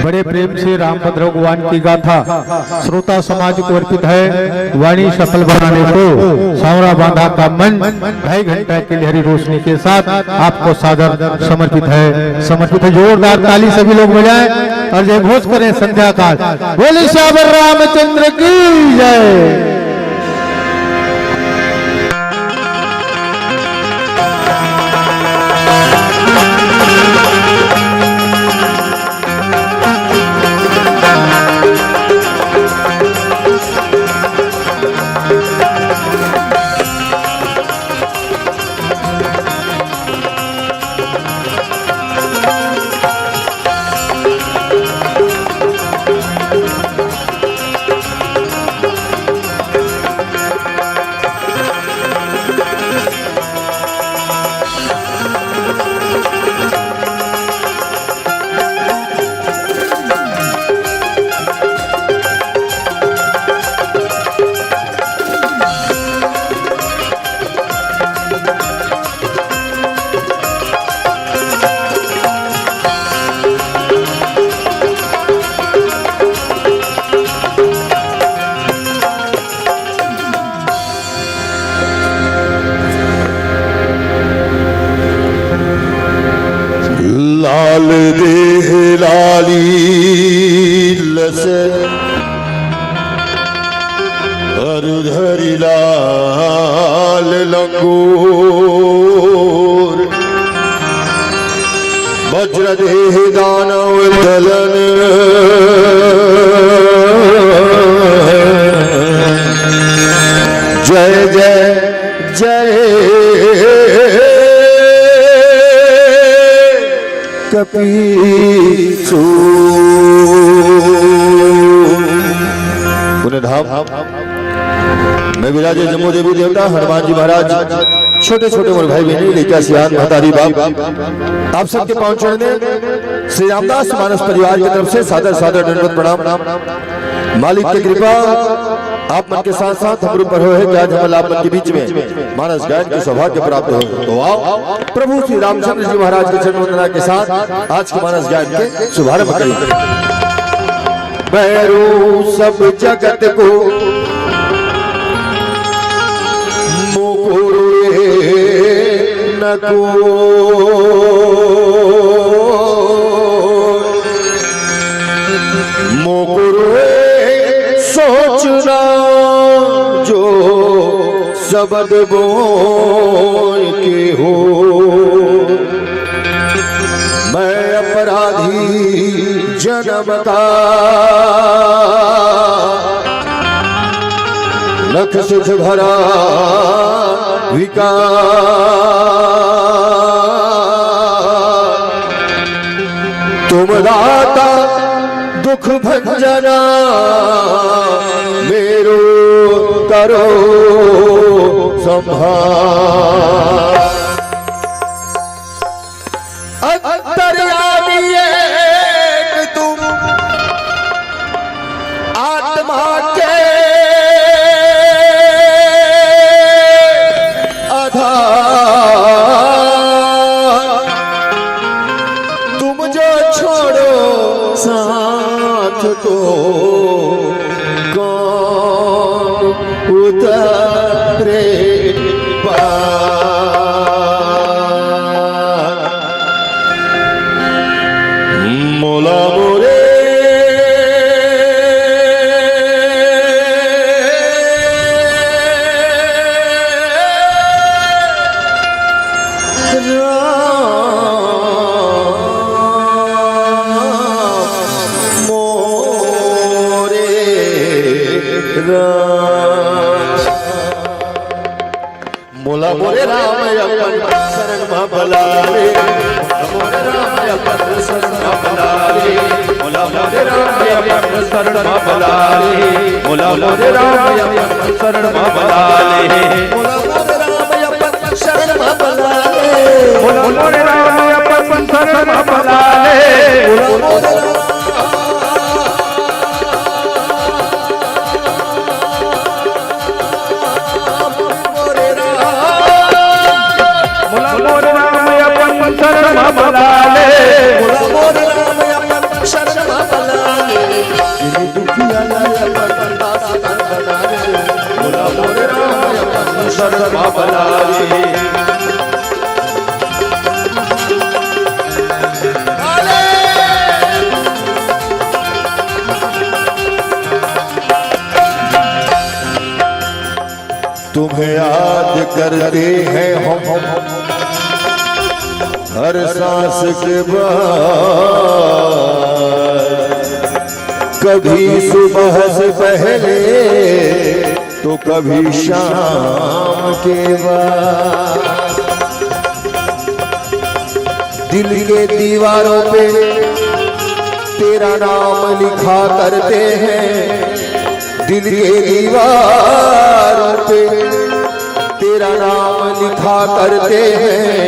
बड़े प्रेम से रामभद्र भगवान की गाथा श्रोता समाज को अर्पित है। वाणी सफल बनाने को सांवरा बांधा का मन 2.5 घंटा की लहरी रोशनी के साथ आपको सादर समर्पित है। जोरदार ताली सभी लोग बजाएं और जय घोष करें संध्या काल। बोले श्यावर रामचंद्र की जय। लाल देह लाली लसे हरधरी लाल लंगूर वज्र देह दानव दलन जय जय जय कपीसू पुण्य धाम में विराजे जम्मू देवी देवता हनुमान जी महाराज, छोटे छोटे मोर भाई बहनी लेकर सियान महतारी बाप आप सबके पहुंचने में श्री रामदास मानस परिवार की तरफ से सादर सादर दंडवत प्रणाम। मालिक की कृपा आप मन के साथ साथ हम पर हो है कि आज हम आप मन के बीच में मानस गायन के सौभाग्य प्राप्त हो। तो आओ प्रभु श्री रामचंद्र जी महाराज के चरण वंदना के साथ आज के मानस गायन के शुभारंभ करेंगे। बैरू सब जगत को मुकुरे न को मुकुरे सोचना जो शब्द बोल के हो। मैं अपराधी जन्म का लख सुख भरा विकार तुम दाता दुख भंजना मेरो करो संभाल। अंतर्यामी एक तुम आत्मा के आधार, तुम जो छोड़ो साथ तो कौन उतरे पार। मोला मोरे मोला मोरे राम अपन शरण में बलाले, मोरे राम अपन शरण में बलाले, मोला मोरे राम अपन शरण में बलाले, मोला मोरे राम अपन शरण में बलाले, मोला मोरे राम अपन शरण में बलाले, मोला मोरे राम अपन शरण में बलाले, मोला मोरे शरण में बलाले, मोला मोरे राम अपन शरण में बलाले। तुम्हें याद करते हैं हम हर सांस के बाद, कभी सुबह से पहले तो कभी शाम के बाद। दिल के दीवारों पे तेरा नाम लिखा करते हैं, दिल के दीवारों पे तेरा नाम लिखा करते हैं,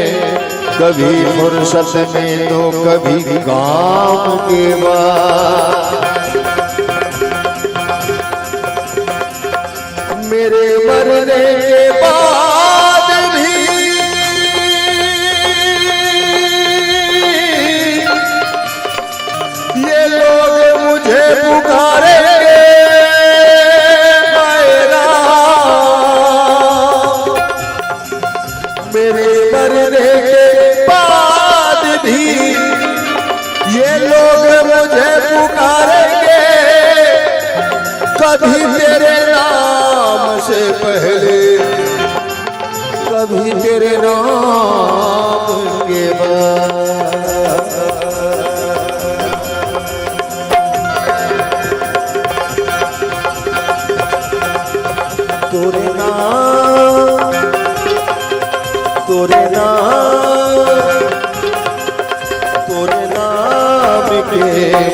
कभी फुर्सत में तो कभी काम के बाद। मेरे मरने के बाद भी ये लोग मुझे पुकारेंगे मेरा। मेरे मरने के बाद भी ये लोग मुझे पुकारेंगे, कभी तेरे नाम से पहले कभी तेरे नाम के बाद। तोरे नाम तोरे नाम तोरे नाम के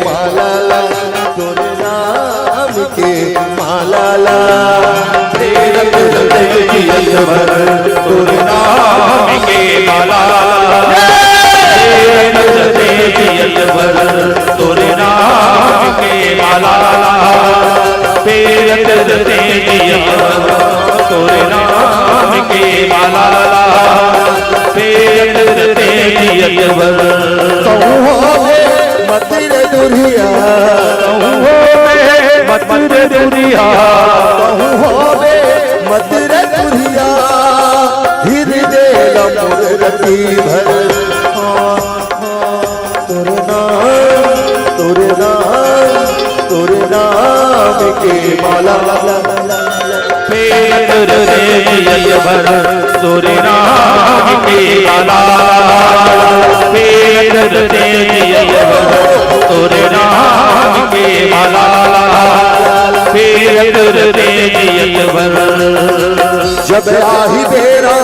माला ला, तोरे नाम के माला ला, तेरे नाम के माला, तोरे नाम के माला, तोरे नाम के माला, मत रे दुरिया, मत रे दुरिया, मत रे दुरिया, हृदय रति भर। तोरे नाम के माला, तोरे नाम के माला, तोरे नाम के माला, जब आही तेरा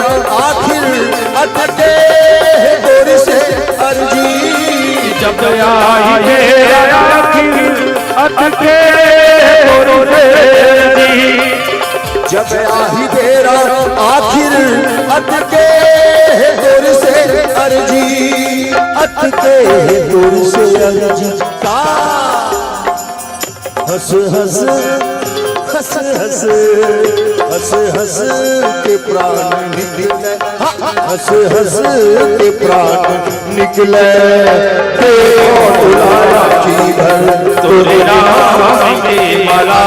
आखिर अटके दूर से अर्जी, जब आई तेरा आखिर अटके दूर से अर्जी, जब आही तेरा आखिर अटके दूर से अर्जी, अटके दूर से अर्जी का हंस हंस हंस हंस हंस हंस के प्राण निकले, हंस हंस के प्राण निकले, जी भर। तोरे नाम के माला,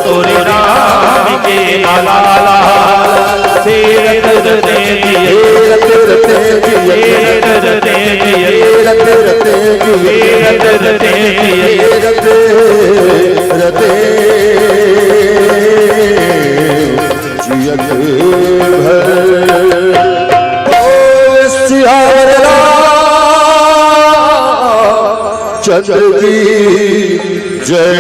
तोरे नाम के माला, चंद्र की जय।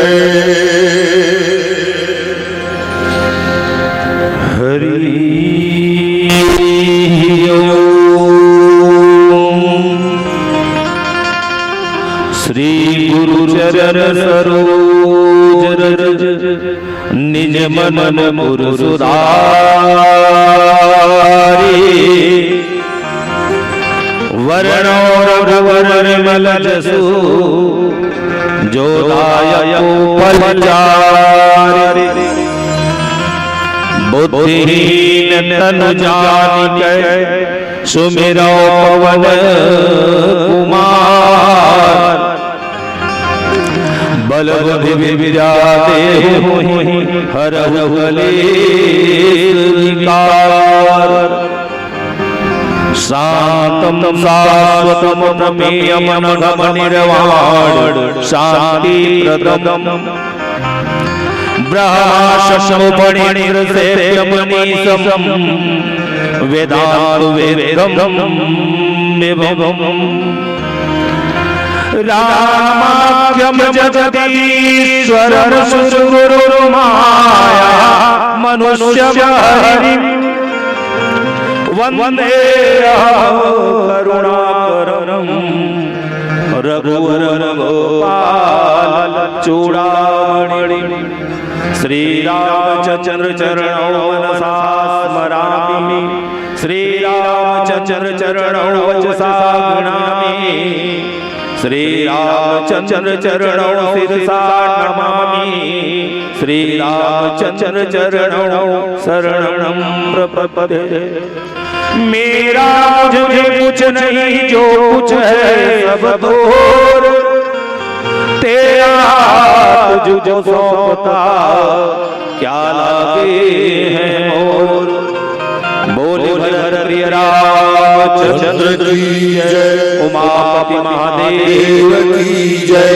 हरि श्री गुरु चरण सरोज रज, निज मन मुरु सुधारी, वरणो रघुवर मल जसु, जो दायको फलचारि, बुद्धिहीन तनु जानिके, सुमिरो पवन कुमार, बल बुद्धि विद्या देहु हरहु कलेश विकार, शांतम शाश्वतम प्रमेयम निर्वाण शांति प्रदम, ब्रह्मा शंभु फणिर से यमनीशम वेदांत वेदम विभवम रामाख्यम जगदीश्वरम सुरगुरु माया मनुष्य वंदे करुणाकरम रघुवर गोपाल चूड़ामणि श्री रामचंद्र चरणौ मनसा स्मरामि श्री रामचंद्र चरणौ वचसा गृह्णामि श्री रामचंद्र चरणौ शिरसा नमामि श्री रामचंद्र चरणौ शरणं प्रपद्ये। मेरा मुझे कुछ नहीं जो कुछ है सब तोर तेरा तुझको सौंपता क्या लागे है मोर। बोले भरत रामचंद्र की जय उमापति महादेव की जय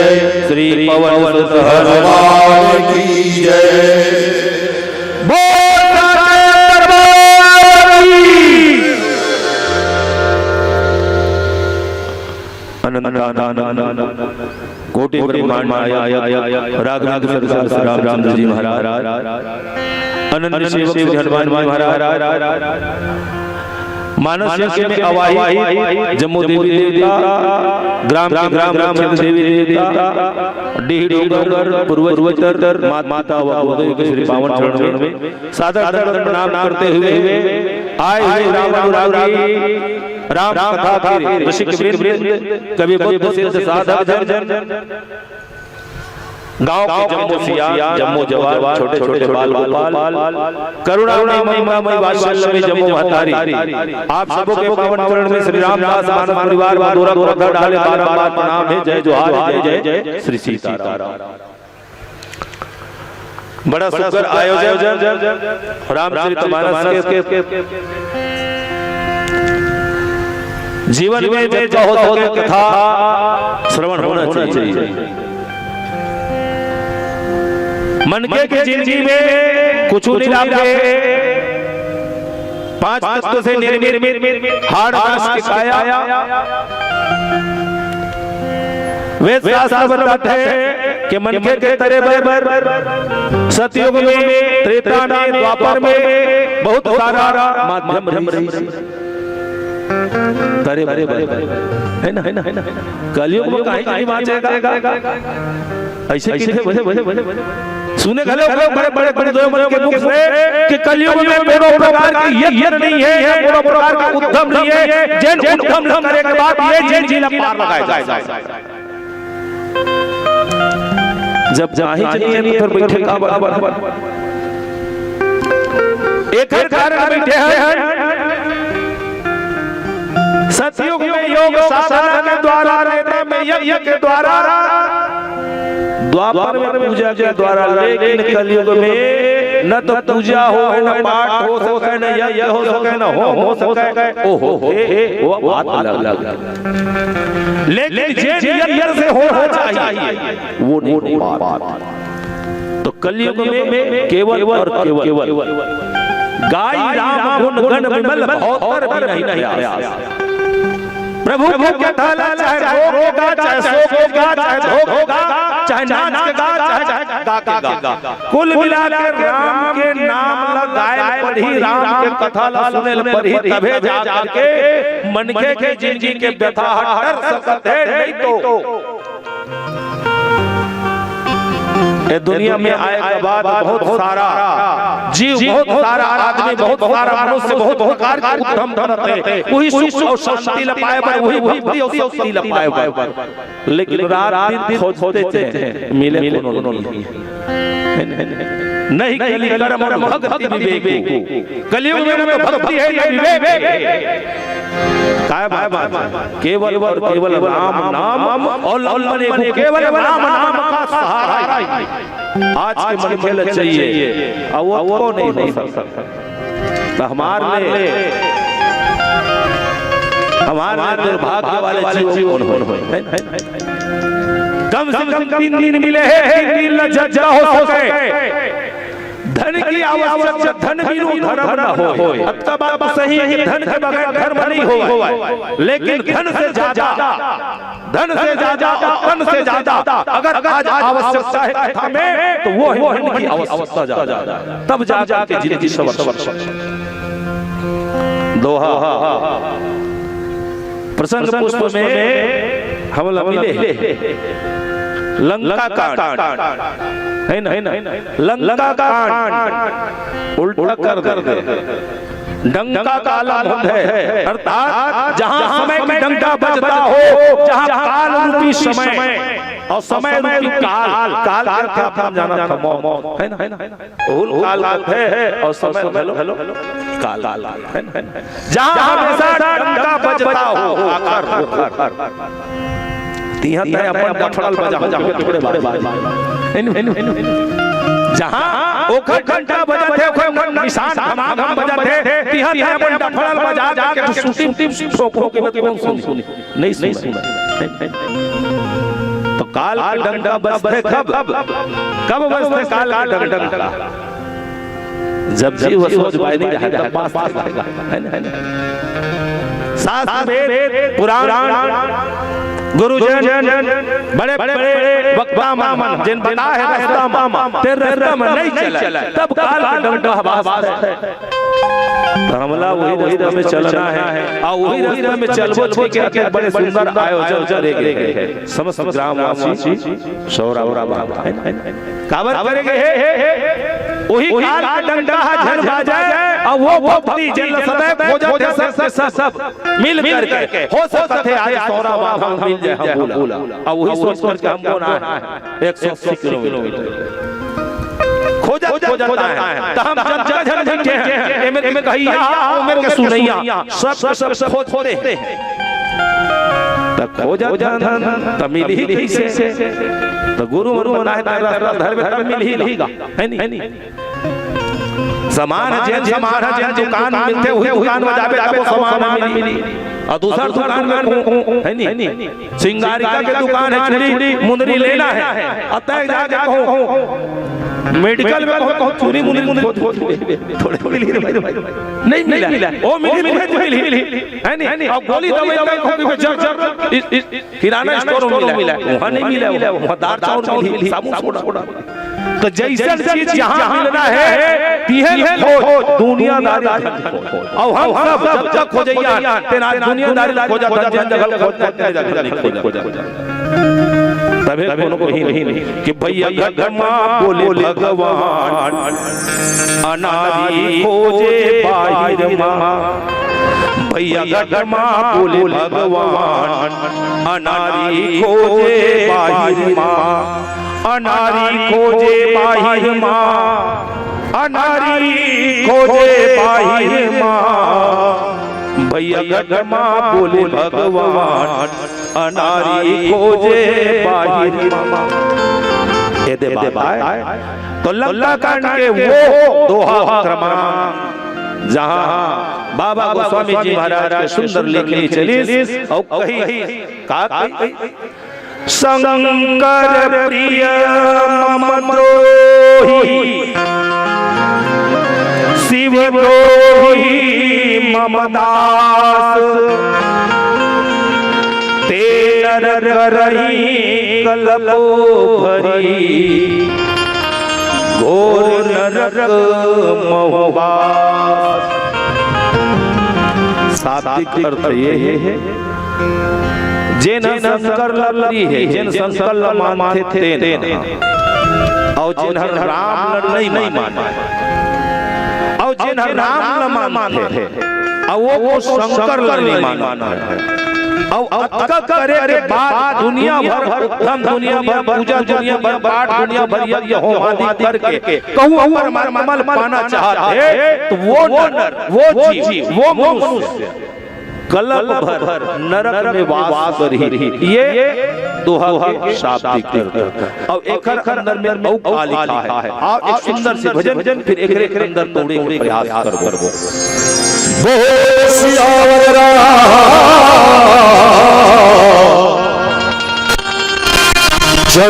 श्री पवन सुत हनुमान की जय। कोटि ब्रह्मांड आया राघवेंद्र रामचंद्र जी महाराज अनंत सेवक हनुमान महाराज मानस यज्ञ में अवाही जम्मू देवी देवता ग्राम के ग्राम देवी देवता डीह डोंगर पूर्वचर माता उदय के श्री पावन चरणों में सादर प्रणाम करते हुए आए हुए राम कथा के ऋषिक वृंद कवि बुद्ध सिद्ध साधक जन गांव के जम्मू सिया जम्मू जवान छोटे छोटे बाल गोपाल करुणामयी महिमामयी वात्सल्यमयी जम्मू महतारी आप सबों के पावन चरण में श्री रामदास मानव परिवार व दोरा दोरा डाले बार प्रणाम है। जय जोहार जय जय श्री सीताराम। बड़ा सुंदर आयोजन रामचरितमानस के जीवन में बहुत कथा श्रवण होना चाहिए। मन के जिंदगी में कुछ नहीं लागे पांच तत्व से निर्मित हाड़ मांस की काया वेद शास्त्र बताते हैं कि मन के तरह बर सतयुग में त्रेता में द्वापर में बहुत सारा माध्यम रही तरे है ना कलयुग में कहीं नहीं बाँचेगा। ऐसे सुने गले बड़े बड़े दो मन के मुख से कि कलयुग में कोनो प्रकार की यज्ञ नहीं है कोनो प्रकार का उद्यम नहीं है जैन उद्यम करने के बाद ये जैन जिला पार लगाया जाए। जब जाहि चलिए फिर बैठे का बराबर एक कारण बैठे हैं सतयुग में योग साधना के द्वारा त्रेता में यज्ञ के द्वारा द्वापर में पूजा के द्वारा लेकिन कलयुग में न तो पूजा हो न पाठ हो सके न यज्ञ हो सके न होम हो सके ओहो वो बात अलग लेकिन जे यज्ञ से होना चाहिए वो नहीं बात। तो कलयुग में केवल और केवल गाय राम गुण गण विमल बहुत नहीं आया प्रभु को क्या थाला चाहे रोग होगा चाहे शोक होगा चाहे भोग होगा चाहे नाच चाहे गा कुल मिलाकर राम के नाम लगाए पढ़ी राम के कथा ला सुने पढ़ी तबे जा करके मन के जिंदगी के व्यथा हट सकते नहीं तो ये दुनिया में आए के बाद बहुत सारा जीव बहुत सारा आदमी बहुत सारा मनुष्य बहुत प्रकार के उद्यम करते हैं वही सुख और शांति ला पाए पर वही भक्ति और शक्ति ला पाए पर लेकिन रात दिन खोजते हैं मिले कोनो नहीं कली कर्म और भक्ति विवेक कलयुग में भक्ति है या विवेक काय बात केवल राम नाम और केवल राम नाम का सहारा आज के मन खेल चाहिए और वो नहीं हो सकता। तो हमारे दुर्भाग्य वाले जीवन हो कम से कम 3 दिन मिले हैं 3 दिन हो सके धन की आवश्यकता धन बिनु धर्म न होय। अब बात सही है कि धन के बगैर धर्म नहीं होगा, लेकिन धन से ज्यादा धन से ज्यादा धन से ज्यादा अगर आज आवश्यकता है कथा में तो वो है धन की आवश्यकता ज्यादा, तब जा के जिंदगी सवर। दोहा प्रसंग पुष्प में हम मिले लंका कांड है ना, लंका कांड उल्टा कर दे, डंका काला मुंड है, अर्थात जहां समय में डंका बजता हो, जहां काल रूपी समय और समय रूपी काल, काल का आप जाना था मौत है ना, काल है और समय हेलो काल है ना, जहां हमेशा डंका बजता हो आकार तिहा तय अपन डफड़ल बजा थोड़े जहां ओखर घंटा बजते ओखर निशान धमाधम बजते तिहा तय अपन डफड़ल बजा के शूटिंग ठोको के कौन सुनी नहीं सुना। तो काल का डंका बजते कब बजते काल का डंका जब जीव सोच पाए नहीं रहेगा, पास रहेगा है ना। शास्त्र में पुराण गुरुजन बड़े बड़े वक्ता मामन जिन बता है रास्ता मामा तेरे रास्ता में नहीं चला, तब काल का डंका आवाज है। हमला वही रास्ते में चलना है और वही रास्ते में चलबो के बड़े सुंदर आयोजन करेंगे है समस्त ग्रामवासी सौरा बाबा काबर करेंगे वही काल का डंका झन बाजे और वो भक्ति जिन सदैव खोजते सब मिल करके हो सकते आज सौरा बाबा मिल जाए हम बोला और वही सोच के हमको ना है 180 किलोमीटर खोजता है तो हम जगह बैठे हैं एमे कहिया मेरे के सुनैया सब खोजते हैं त खोजत त मिल ही कैसे, तो गुरु बनाए रास्ता धर मिल ही लेगा है नहीं। सामान जन दुकान मिलते हुए दुकान में जाबे तब सामान मिली और दूसरा दुकान में है नहीं, सिंगारिका के दुकान है चूड़ी मुंदरी लेना है अतः जाके कहूं मेडिकल में कहूं चूड़ी मुंदरी थोड़े मिली नहीं मिला ओ मिली है नहीं, और गोली दवाई कहूं जग किराना स्टोर में मिला वहां नहीं मिला, वहां दार चाउर मिली साबुन सोडा। तो जैसे चीज जहां मिलना है तिहे खोज दुनियादारी और हम सब जब तक खोजैया तेरा दुनियादारी खोजा जन जगह खोजते जगह नहीं खोजा तबे कोनो को ही नहीं कि भैया घरमा बोले भगवान अनारी खोजे बाहिर मां, भैया घरमा बोले भगवान अनारी खोजे बाहिर मां, अनारी खोजे बाहिर मां, अनारी खोजे बाहिर मां, भैया घरमा बोले भगवान अनारी खोजे बाहिर मां। ये दे बाबा तो लंका कांड के वो दोहा क्रमांक जहां बाबा गोस्वामी जी महाराज के सुंदर लिखी चली और कही का शंकर प्रिय मम द्रोही शिव द्रोही मम दास, ते नर करही कलपो भरी घोर नरक मोहवास। शाब्दिक अर्थ ये है जिन शंकर लपरी है जिन शंकर मानते थे और जिन राम नहीं माना और जिन राम न मानते और वो शंकर नहीं माना है और करे के बाद दुनिया भर उत्तम दुनिया भर पूजा दुनिया भर पाठ दुनिया भर यज्ञ होम आदि करके कहूं अमर ममल पाना चाहते तो वो नर वो जीव वो मनुष्य कलप भर नरक में वास करी। ये दोहा के शाब्दिक अर्थ और एक अंदर में औ लिखा है आप एक सुंदर से भजन फिर एक अंदर तोड़े के प्रयास करबो। बोल सियावर जय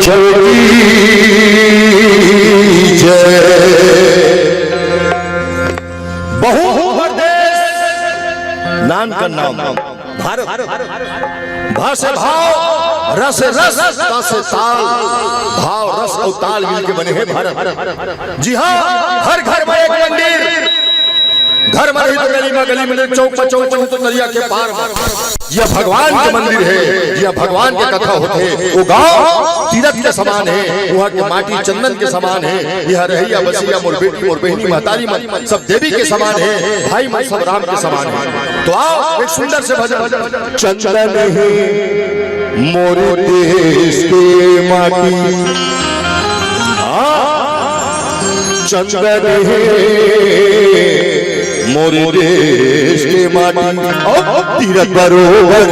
जय भारत। भा से भाव, रस रस, ता से ताल, भाव रस और ताल मिलके बने हैं भारत। जी हाँ, हर घर में एक मंदिर, घर में नहीं तो गली में, गली में चौक पर चौक तो दरिया के पार में। यह भगवान के मंदिर है, यह भगवान के कथा होते हैं। वो गांव तीरथ के समान है, वहाँ के माटी चंदन के समान है। यह रहिया बसिया मोर बेटी मोर बहनी महतारी मन सब देवी के समान है, भाई मन सब राम के समान है। तो आओ एक सुंदर से भजन। चंदन है मोर देश के माटी, चंदन है मोर देश के माटी, तीरथ बरोबर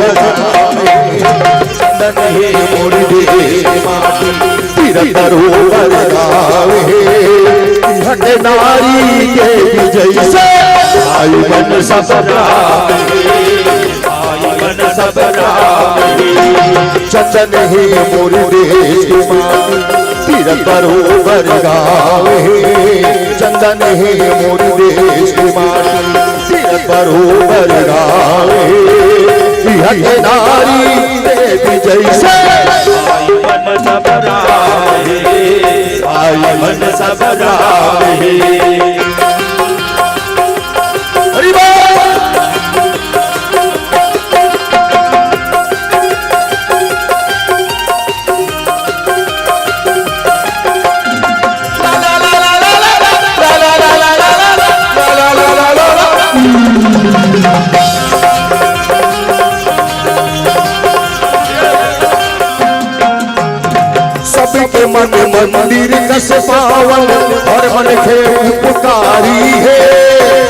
चंदन है मोर देश के माटी, तीरथ बरोबर गावे। हटे नारी के विजय से आई मन सब रावे, आई मन सब रावे। चंदन है मोर देश के माटी, तीरथ बरोबर गावे। चंदन है मोर देश के माटी, तीरथ बरोबर गावे। हटे नारी देवी जैसे आई मन सब रावे, आई मन सब रावे। हरि बोल। सबके मन मंदिर कस पावन, हर मन के पुकारी है।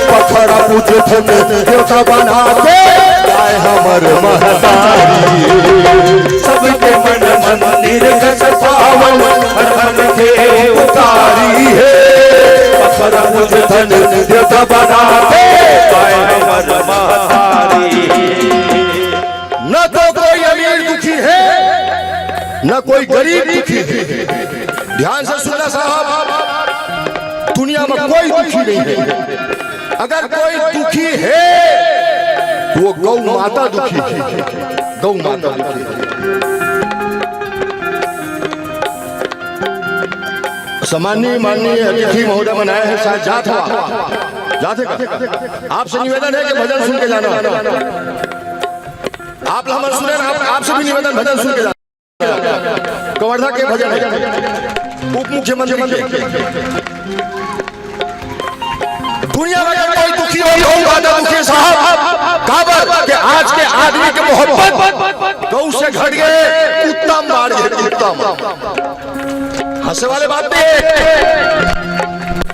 पत्थरा पूज धन देवता बना के गाय हमर महतारी। सबके मन मंदिर कस पावन, हर मन के पुकारी है। पत्थरा पूज धन देवता बना के गाय हमर महतारी। न तो कोई अमीर दुखी है, न कोई गरीब दुखी है। ध्यान से सुनना साहब, दुनिया में कोई दुखी नहीं है। अगर कोई दुखी है तो वो गौ माता दुखी है, गौ माता दुखी है। सम्माननीय माननीय अतिथि महोदय बनाए हैं, शायद जात आपसे निवेदन है कि भजन सुन के जाना। आप हमारे सुने, आपसे भी निवेदन भजन सुन के जाना। कवर्धा के भजन है, उप मुख्यमंत्री दुनिया में अगर कोई दुखी हो दुखी साहब काबर के आज के आदमी के मोहब्बत गौ से घट गए, उत्तम बाढ़ गए, उत्तम। हंसे वाले बात नहीं।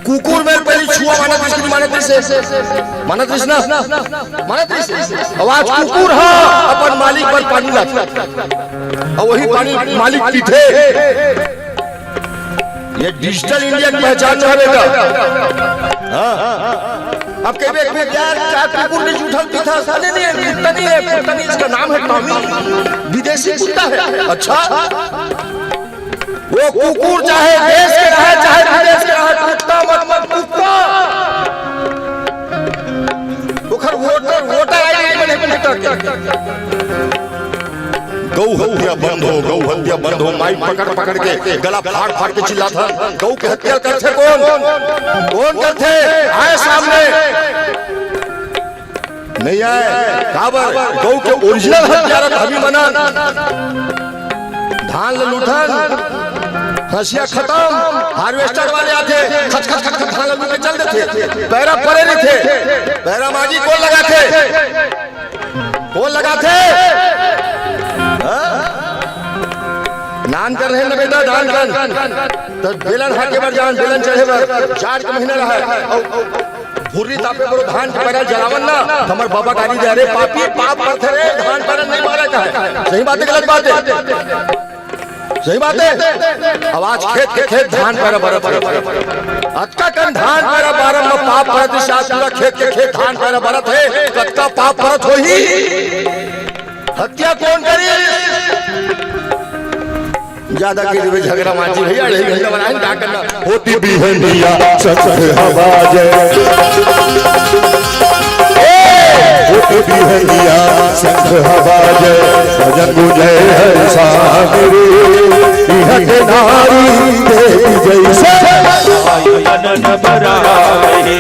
कुकुर में पहले छुआ माना कृष्ण माना कृष्ण अब आज कुकुर हाँ अपन मालिक पर पानी लाता और वही पानी मालिक पीते। ये डिजिटल इंडिया की पहचान है बेटा। अब कहीं यार कुकुर ने जूठा पीता साले नहीं है, कुत्ता नहीं है, कुत्ता नहीं, इसका नाम है टॉमी, विदेशी कुत्ता है। अच्छा वो कुकुर चाहे देश के रहे चाहे विदेश के रहे, कुत्ता मत कुत्ता। उखर वोटर आईडी गौ हत्या बंद हो, गौ हत्या बंद हो। माइक पकड़ के गला फाड़ के चिल्लाता। गौ की हत्या करते कौन करते? आए सामने नहीं आए। काबर गौ के ओरिजिनल हत्यारा अभी मना धान ले लूठन हसिया खत्म, हार्वेस्टर वाले आते खच खच खच खच धान ले चल देते। पैरा पड़े नहीं थे, पैरा माजी कौन लगाते? नान कर रहे हैं बेटा, दान कर तो बेलन हाके पर जान, बेलन चढ़े पर 4 के महीना रहा है। भूरी तापे करो धान के पैरा जलावन ना, हमर बाबा गाली दे रे पापी पाप करते रे, धान पैरा नहीं मारा का है। सही बात है गलत बात है? सही बात है। अब आज खेत धान पैरा बरत अटका कन धान पैरा बारह में पाप परत साथ पूरा खेत धान पैरा बरत है, कटका पाप परत हो ही। हत्या कौन करी? ज्यादा के लिए झगड़ा माची भैया, यही घंटा बनाए क्या करना होती भी है निया सच हवा जय। बिहनिया संग हवाज भजन गुजय हर सागरे इह के नारी देवी जैसे आई मन बराए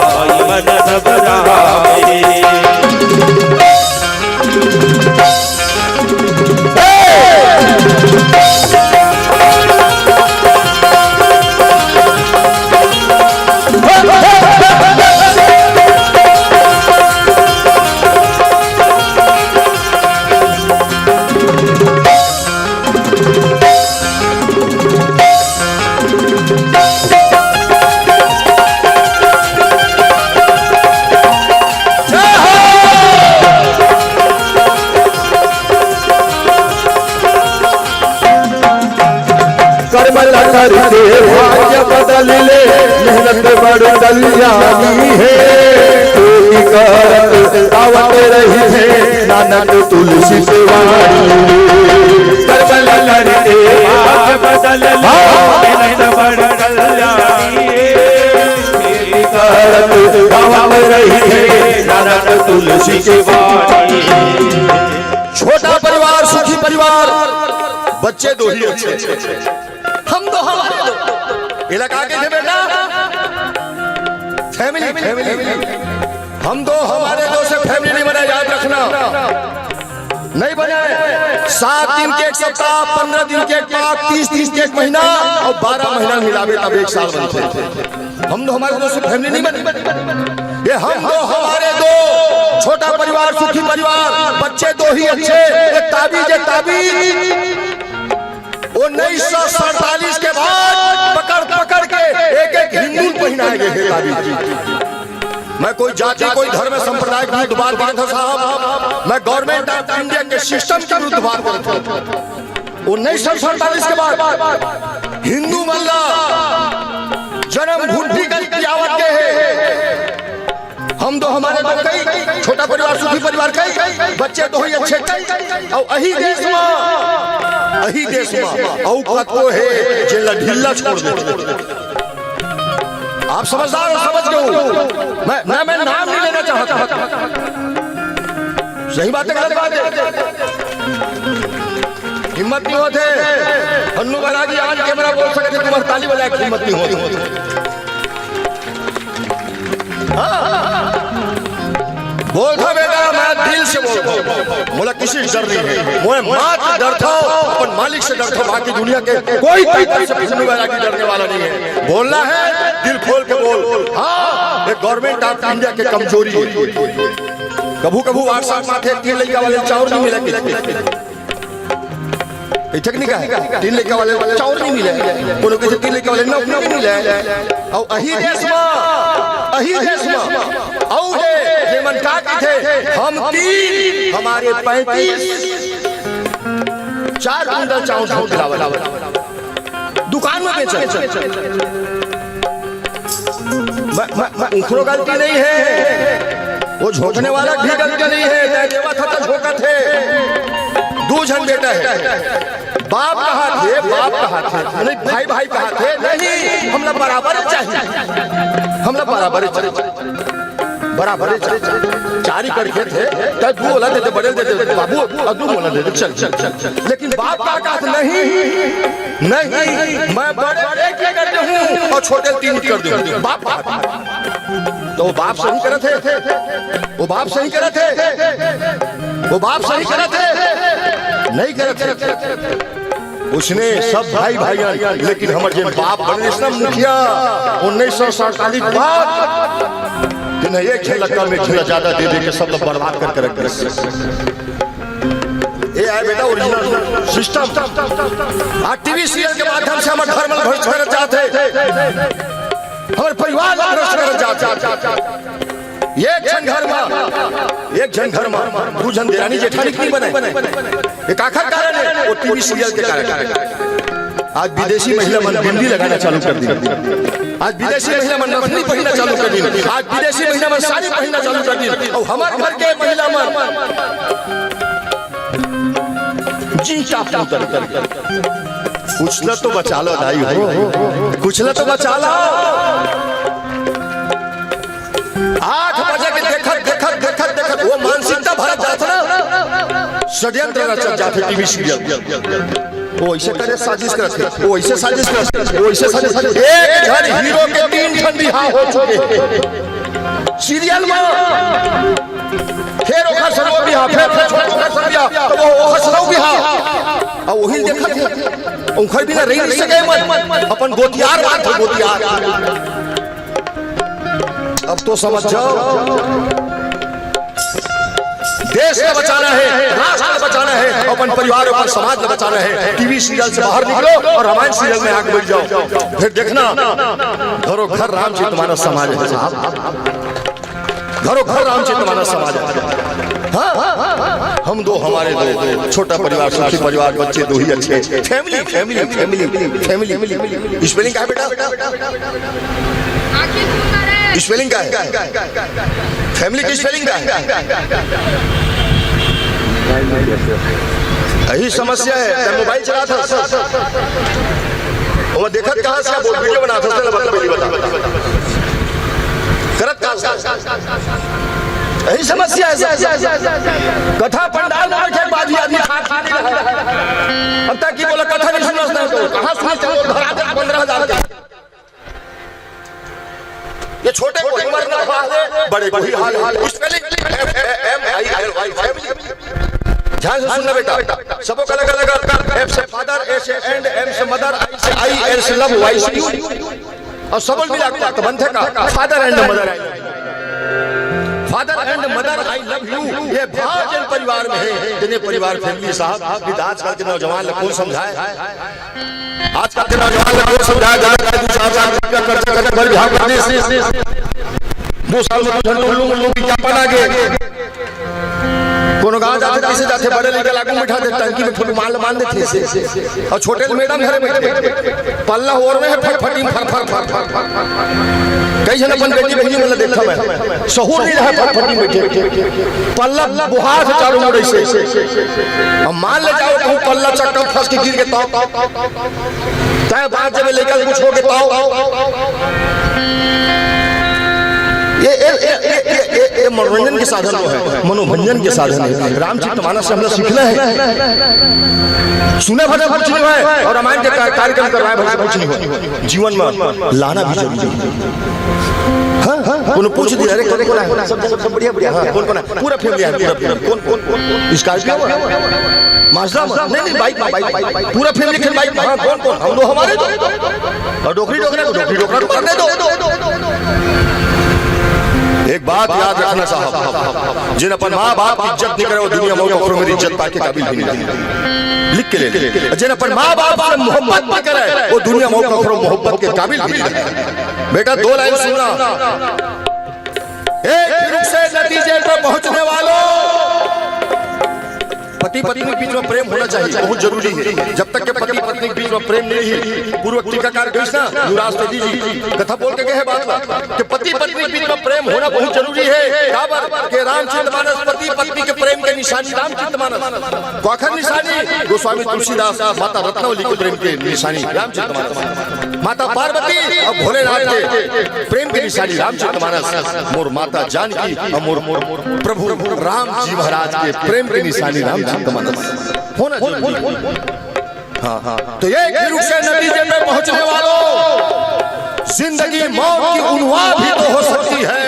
आई मन बराए करके भाग्य बदल ले मेहनत बड़ कल्याणी है कोई करत आवत रही है नानक तुलसी के वाणी करबल करके भाग्य बदल ले मेहनत बड़ कल्याणी है करत आवत रही है नानक तुलसी की वाणी छोटा परिवार सुखी परिवार बच्चे दो ही अच्छे हम दो इलाका के थे बेटा फैमिली हम दो हमारे दो से फैमिली नहीं बना याद रखना नहीं बनाए 7 दिन के एक सप्ताह 15 दिन के एक पाक 30 दिन के एक महीना और 12 महीना मिलावे तब एक साल बनते थे हम दो हमारे दो से फैमिली नहीं बनी ये हम दो हमारे दो छोटा परिवार सुखी परिवार बच्चे दो ही अच्छे एक ताबीज 1947 के बाद पकड़ के एक हिंदू पहनाए गए ताबीज मैं कोई जाति कोई धर्म संप्रदाय के विरुद्ध बात करता था साहब मैं गवर्नमेंट ऑफ इंडिया के सिस्टम के विरुद्ध बात करता था 1947 के बाद हिंदू मल्ला जन्म भूमि की आवत के है हम दो हमारे दो कई छोटा परिवार सुखी परिवार कई बच्चे दो ही अच्छे और अही देश में औकात को है जिला ढीला छोड़ दे आप समझदार समझ गए मैं नाम नहीं लेना चाहता सही बात है गलत बात है हिम्मत नहीं होते हन्नू बैरागी आज कैमरा बोल सकते तुम्हारी ताली बजाए हिम्मत नहीं होती बोलता बेटा मैं दिल से बोलता बोला किसी डर नहीं है मैं माँ डर था अपन मालिक से डर था बाकी दुनिया के कोई की डरने वाला नहीं है बोलना है दिल खोल के बोल हाँ ये गवर्नमेंट ऑफ इंडिया के कमजोरी है कभू कभू 8 साल माथे 3 लड़का वाले चाउर नहीं मिला ठीक नहीं कहा 3 लड़का वाले चाउर नहीं मिले बोलो कैसे 3 लड़का वाले नौकरी नहीं मिले और अही देश में और जेमन का थे हम 3 हमारे 35 4 कुंटल चाउर खिलावा दुकान में बेचे उखड़ो गलती नहीं है वो झोंकने वाला भी गलती नहीं है देवा था तो झोंका थे 2 जन बेटा है बाप कहा थे नहीं भाई कहा थे नहीं हम लोग बराबर चारी करके थे तब वो बोला देते बड़े देते बाबू अदू बोला देते चल लेकिन बाप का कहा नहीं मैं बड़े क्या करते हूँ और छोटे 3 कर दूं बाप तो बाप सही करे थे वो बाप सही करे थे नहीं करे थे उसने सब भाई लेकिन हमारे जो बाप बने ना मुखिया 1947 बाद दिन एक झलका में झूला ज्यादा दे के सब लोग बर्बाद करके रख ये आए बेटा ओरिजिनल सिस्टम आज टीवी सीरियल के माध्यम से हमारे घर में भ्रष्ट करना चाहते हमारे परिवार भ्रष्ट करना चाहते एक जन घर में 2 जन देरानी जेठानी नहीं बने एक आखिर कारण है वो टीवी सीरियल के कारण आज विदेशी महिला मन बिंदी लगाना चालू कर दी आज विदेशी महिला मन नथनी पहनना चालू कर दी आज विदेशी महिला मन साड़ी पहनना चालू कर दी और हमारे घर के महिला मन जीता पुतर कुछ न तो बचा लो दाई हो कुछ न तो बचा लो 8 बजे के देखत षड्यंत्र रचक जाते टीवी सीरियल वो ऐसे करे साजिश करते वो ऐसे साजिश करते वो ऐसे साजिश एक घर हीरो के 3 ठन रिहा हो चुके सीरियल में फिर ओखर सरो बिहा फिर ओखर सरो बिहा तो वो ओखर सरो बिहा आ वही देखत है ओखर बिना रह नहीं सके मन अपन गोतियार बात है गोतियार अब तो समझ जाओ देश को बचाना है राष्ट्र को बचाना है अपन परिवार और समाज को बचाना है टीवी सीरियल से बाहर निकलो और रामायण सीरियल में आगे बढ़ जाओ फिर देखना घरों घर रामचरित मानस समाज है साहब घरों घर रामचरित मानस समाज है हाँ हम दो हमारे दो छोटा परिवार सुखी परिवार बच्चे दो ही अच्छे family family family family spelling क्या है बेटा स्पेलिंग क्या है फैमिली की स्पेलिंग क्या है यही समस्या है मोबाइल चला था वो देखत कहां से बोल वीडियो बना था मतलब बता करत कहां यही समस्या है कथा पंडाल में बैठे बाजी आदमी खा नहीं रहा है अब तक की बोला कथा नहीं सुनना तो कहां सुना चलो घर आते 15,000 का ये छोटे को उम्र ना हाल बड़े को ही हाल स्पेलिंग MILY फैमिली ध्यान से सुनना बेटा सबको अलग अलग F से फादर A से एंड M से मदर I से I L से लव Y से और सबल मिला के बनते का father and mother father and mother I love you ये भाव जिन परिवार में है जिन्हें परिवार फैमिली साहब आजकल के नौजवान लोग कौन समझाए आजकल के नौजवान लोग कौन समझाया 4 खर्चा करके घर बिहार करने से 2 साल में लोग क्या पड़ा गए कोनो गांव जाते कैसे जाते बड़े लेके लागू बिठा दे टंकी में थोड़ी माल मान देते से और छोटे मैडम घर बैठे पल्ला और में फटफटी फर फर फर फर कई जन अपन बेटी बहनी मतलब देखा मैं सहूर नहीं रहा फटफटी बैठे पल्ला बुहार से चारों ओर ऐसे अब मान ले जाओ तुम पल्ला चक्कर फंस के गिर के ताव चाहे बात जब लेकर कुछ हो के ताव ये मनोरंजन के साधन है मनोरंजन के साधन है रामचरितमानस से हमने सीखना है सुना भजन कुछ नहीं है और रामायण के कार्यक्रम करवाए भजन कुछ नहीं हो जीवन में लाना भी जरूरी है हाँ कौन पूछ दिया अरे कौन कौन है सब बढ़िया बढ़िया हाँ कौन कौन है पूरा फैमिली है पूरा कौन कौन स्कॉर्पियो माजदा नहीं बाइक पूरा फैमिली के बाइक हाँ कौन कौन हम दो हमारे दो और डोकरी डोकरा को करने दो एक बात याद रखना साहब जिन अपन माँ बाप की इज्जत नहीं करे वो दुनिया में कखरो मेरी इज्जत पाके काबिल भी नहीं लिख के ले जिन अपन माँ बाप से मोहब्बत नहीं करे वो दुनिया में कखरो मोहब्बत के काबिल भी नहीं बेटा 2 लाइन सुनना एक रुख से नतीजे पर पहुंचने वालों पति पत्नी के बीच में प्रेम होना चाहिए बहुत जरूरी है जब तक के पति पत्नी के बीच में प्रेम नहीं है पूर्व टीकाकार कृष्णा युवराज तेजी जी कथा बोल के गए बात कि पति पत्नी के बीच में प्रेम होना बहुत जरूरी है काबर के रामचरितमानस पति पत्नी के प्रेम के निशानी रामचरितमानस कोखर निशानी गोस्वामी तुलसीदास माता रत्नावली के प्रेम के निशानी रामचरितमानस माता पार्वती और भोलेनाथ के प्रेम के निशानी रामचरितमानस मोर माता जानकी और मोर प्रभु राम जी महाराज के प्रेम के निशानी रामचरितमानस होना चाहिए हाँ तो ये रुख से नतीजे में पहुंचने वालों जिंदगी मौत की उन्वान भी तो हो सकती है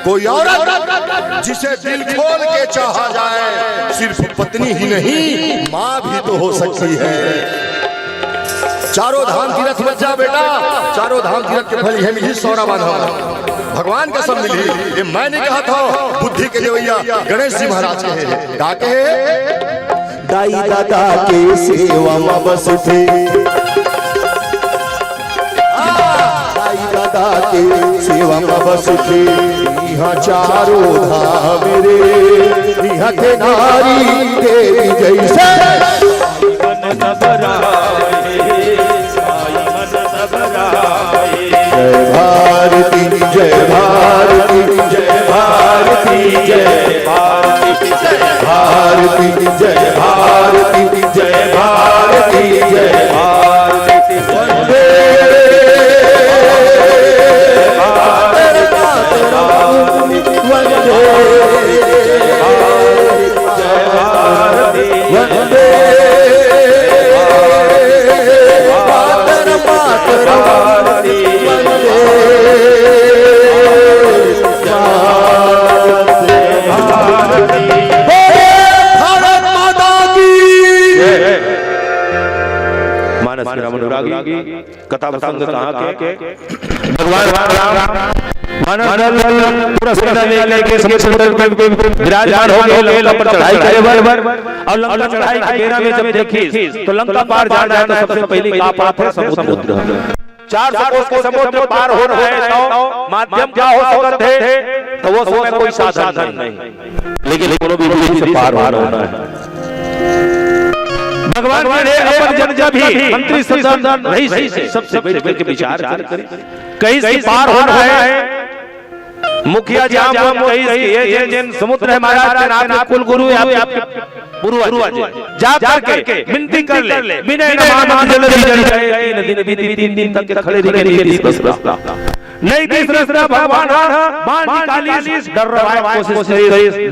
कोई औरत जिसे दिल खोल के चाहा जाए सिर्फ पत्नी ही नहीं माँ भी तो हो सकती है चारों धाम तीर्थ मत जा बेटा चारों धाम तीर्थ के फल यह मिली सौरा बांधा भगवान का सब मिली ये मैं नहीं कहा था बुद्धि के देवैया गणेश जी महाराज के डाके दाई दादा के सेवा में बस थे दाई दादा के सेवा में बस थे यहाँ चारों धाम रे यहाँ के नारी देवी जैसे जय भारती जय भारती जय भारती जय भारती जय भारती जय भारती जय भारती जय भारती वंदे वंदे जय भारती श्री राम अनुरागी कथा प्रसंग कहाँ के भगवान राम मानस पूरा सेना लेके समुद्र पे विराजमान हो गए, लंका पर चढ़ाई करे बर और लंका चढ़ाई के बेरा में जब देखी तो लंका पार जाना है तो सबसे पहले क्या बात है समुद्र 400 कोस के समुद्र पार हो रहा है तो माध्यम क्या हो सकते थे, तो वो समय कोई साधन नहीं, लेकिन कोनो भी विधि से पार होना है। भगवान ने अपन जन जब भी मंत्री सदन रही से सबसे बैठ के विचार करे कहीं से पार हो रहा है, मुखिया जाम कहीं जिन समुद्र है महाराज के नाम कुल गुरु है आपके पूर्वज जा करके विनती कर ले बिना नाम नदी तीन दिन तक खड़े रहे नहीं दिस रास्ता भगवान बाण निकाली डर रहा है कोशिश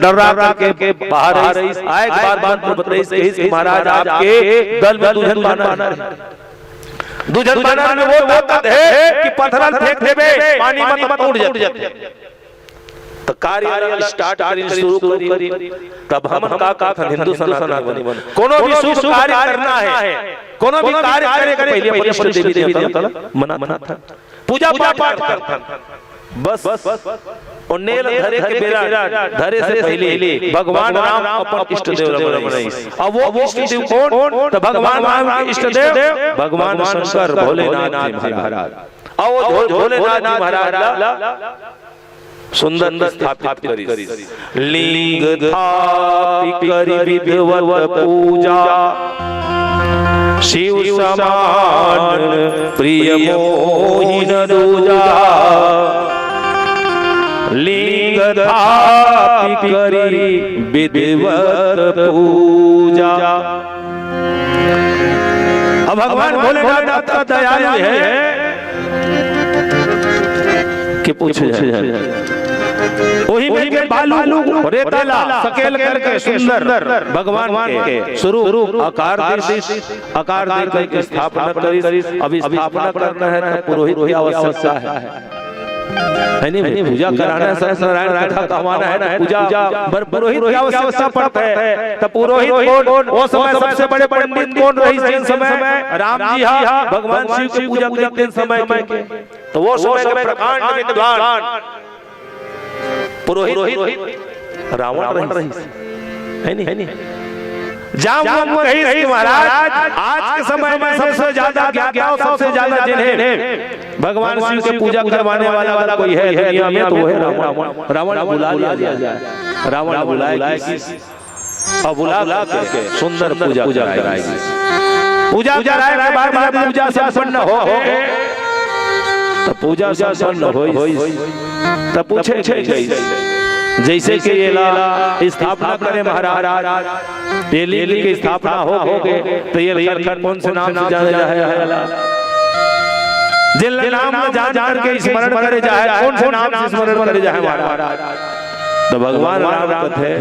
डर रहा के बाहर आए बार बार बताइए महाराज आपके दल में दुल्हन बाना दुल्हन बाना में वो ताकत है कि पत्थर फेंक देबे पानी मत उड़ जाते तो कार्य स्टार्ट करी शुरू करी तब हमन का हिंदू सनातन कोनो भी शुभ कार्य करना है, कोनो भी कार्य करे पहले परमेश्वर देवी देवता मना था पूजा पाठ करता बस और नेल धरे के बेरा धरे से पहले भगवान राम अपन इष्ट देव बनाई। अब वो इष्ट देव कौन, तो भगवान राम के इष्ट देव भगवान शंकर भोलेनाथ महाराज। और भोलेनाथ महाराज सुंदर स्थापित करी लिंग स्थापित करी विधिवत पूजा शिव समान प्रिय मोहिन दूजा लिंग स्थापित करी विधिवत पूजा। अब भगवान भोलेनाथ दयालु है कि पूछे वही में के बालू रेताला सकेल करके सुंदर भगवान के स्वरूप आकार दे करके स्थापना करी। अभी स्थापना करना है तो पुरोहित की आवश्यकता है नहीं, पूजा कराना है सत्यनारायण कथा कहवाना है ना, पूजा पुरोहित की आवश्यकता पड़ता है। तो पुरोहित कौन, वो समय सबसे बड़े पंडित कौन रही जिन समय राम जी हां भगवान शिव की पूजा करते समय के, तो वो समय के प्रकांड विद्वान पुरोहित रावण रही है नहीं जाम रही महाराज। आज के समय में सबसे ज्यादा ज्ञाता और सबसे ज्यादा जिन्हें भगवान शिव की पूजा करवाने वाला कोई है दुनिया में तो वो है रावण। रावण बुला लिया जाए, रावण बुलाए और बुला के सुंदर पूजा कराएगी। पूजा कराए के बाद पूजा संपन्न हो तो पूजा संपन्न हो तब पूछे जैसे कि ये स्थापना करे महाराज ये लिंग की स्थापना हो गए तो ये लड़का कौन से नाम से जाना जाए, जिन नाम जान के स्मरण करे जाए कौन से नाम से स्मरण करे जाए महाराज। तो भगवान राम कथे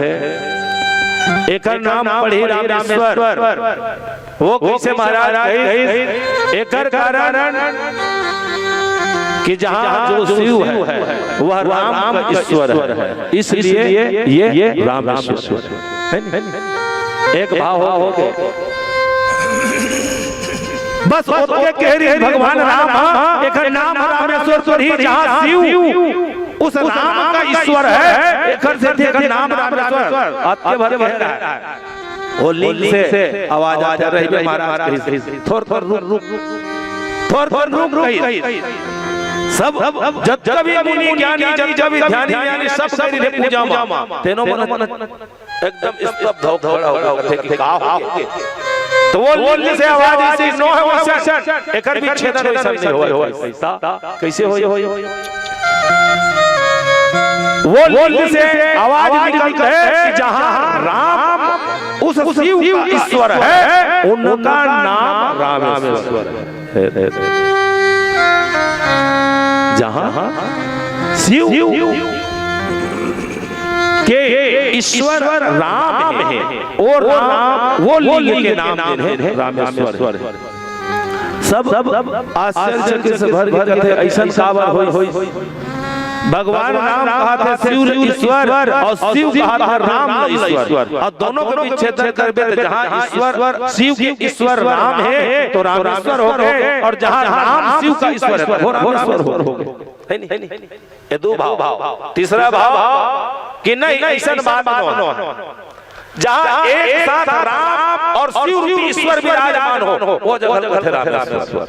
एक नाम पढ़ी रामेश्वर वो कैसे महाराज एक कारण कि जहाँ जो शिव है वह राम का ईश्वर है, इसलिए ये रामेश्वर है। एक भाव हो बस कह रही है भगवान राम एक नाम रामेश्वर ही जहाँ शिव उस राम का ईश्वर है, एक नाम रामेश्वर आपके भर कह रहा है। वो लिंग से आवाज आ रही है महाराज थोड़ रुक गई सब जब भी मुनि ज्ञानी जब भी ध्यानी ज्ञानी सब करे पूजा मा तेनो मन एकदम स्तब्ध हो खड़ा हो गए कि का हो तो वो लिंग से आवाज ऐसी नो है वैसा एकर भी छेदन वैसा नहीं हो कैसे हो वो लिंग से आवाज निकलती है कि जहां राम उस शिव का ईश्वर है उनका नाम रामेश्वर है। जहां शिव के ईश्वर राम है और राम वो लिंग के नाम है रामेश्वर। सब आश्चर्य से भर गए थे ऐसा काबर होई भगवान राम कहा था शिव ईश्वर और शिव कहा था राम ईश्वर, और दोनों को विच्छेदन करबे तो जहाँ ईश्वर शिव के ईश्वर राम है तो रामेश्वर हो गए, और जहाँ राम शिव का ईश्वर है वो रामेश्वर हो गए। ये दो भाव। तीसरा भाव कि नहीं ऐसा बात जहाँ एक साथ राम और शिव ईश्वर विराजमान हो वो जगह रामेश्वर।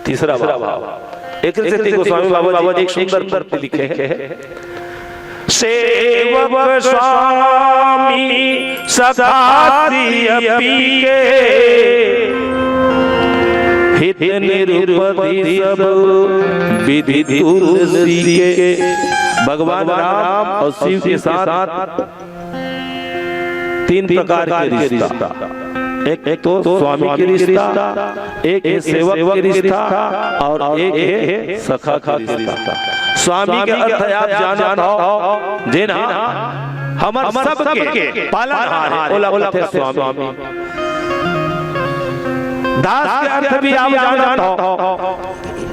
तीसरा भाव एक गोस्वामी बाबा जी एक सुंदर पंक्ति लिखे हैं, सेवक स्वामी सखाती अपी के हित निरुपति सब विधि तुलसी के। भगवान राम और शिव के साथ तीन प्रकार के रिश्ता, एक तो स्वामी के रिश्ता, एक है सेवक के रिश्ता, और एक है सखा का रिश्ता। स्वामी के अर्थ आप जानत हो जिन हमर सब के पालनहार है ओला थे स्वामी। दास के अर्थ भी आप जानत हो,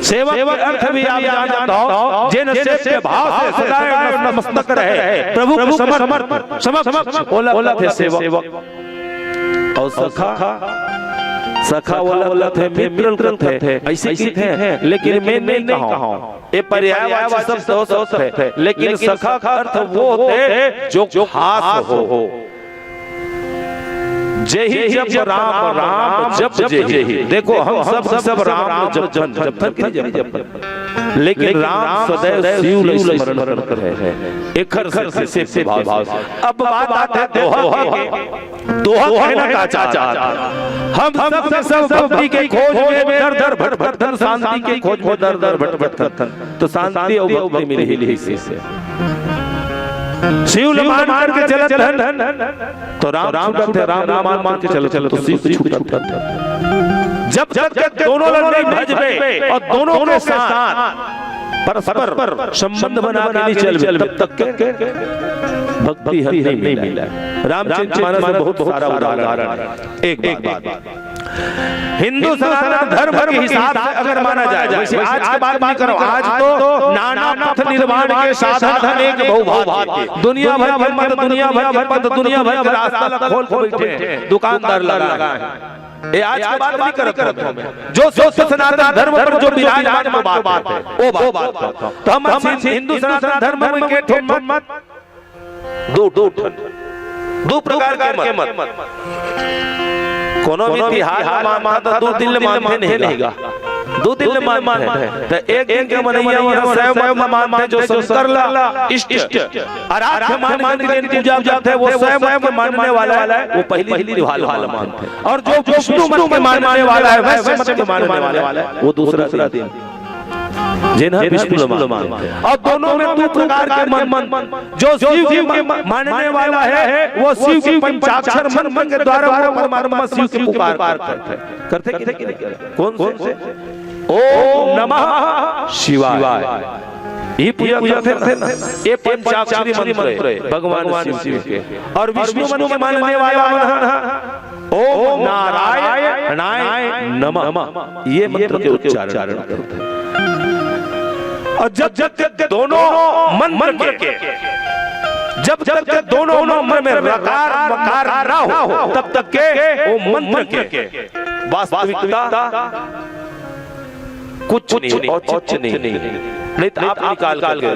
सेवक के अर्थ भी आप जानत हो जिन सेव्य भाव से सदा नतमस्तक रहे प्रभु के समक्ष ओला थे सेवक। और सखा वाला थे मित्रल थे ऐसे ही थे, लेकिन मैं नहीं कहूं ये पर्यायवाची शब्द थे, लेकिन सखा का अर्थ वो थे जो खास हो। जय ही जब राम राम जब जय ही, देखो हम सब राम जब, लेकिन राम सदैव शिव स्मरण करते हैं एक खर से भाव। अब बात आते है दोहा कहना का चाचा, हम सब भक्ति के खोज में दर भटकन, शांति के खोज में दर भटकन, तो शांति और भक्ति मिली ही से शिव मान के चलत तो राम करते राम मान के चलो तो शिव छूटता। जब दोनों लड़ने भजबे और दोनों के साथ परस्पर संबंध बना के नहीं चल तब तक के भक्ति नहीं मिला। रामचरितमानस में बहुत सारा उदाहरण है। एक बात हिंदू सनातन धर्म के हिसाब से अगर माना जाए, वैसे आज की बात नहीं करो, आज तो नाना पथ निर्माण के साधन अनेक बहुभात के, दुनिया भर के मत, दुनिया भर के पथ, दुनिया भर के रास्ता खोल के बैठे हैं, दुकानदार लगा है। ये आज की बात नहीं करता मैं, जो सनातन धर्म पर जो विराजमान बात है वो बात करता हूं। तो हम हिंदू सनातन धर्म के मत दो प्रकार के मत, कोनो भी तिहार मानता दो दिल मानते नहींगा, दो दिल मानते हैं। तो एक दिन के मनैया वो स्वयं मानते जो शंकर ला इष्ट आराध्य मान के दिन पूजा जाते हैं, वो स्वयं मानने वाला है, वो पहली वाला मानते हैं। और जो विष्णु मत के मानने वाला है, वैसे मत के मानने वाला है, वो दूसरा दिन जिन्हें विष्णु मानते हैं। और दोनों में दो प्रकार के मन, जो शिव के मानने वाला है वो शिव की पंचाक्षर मन के द्वारा परमात्मा शिव की पुकार करते कौन से ओम नमः शिवाय, ये पूजा करते ना, ये पंचाक्षरी मंत्र है भगवान शिव के। और विष्णु मन के मानने वाला ओम नारायणाय नमः, ये मंत्र के उच्चारण करते हैं। और जब दोनों मन के जब दोनों मन में रकार मकार ना हो तब तक के वो मंत्र के वास्तविकता कुछ नहीं, औचित्य नहीं तो आप निकाल के।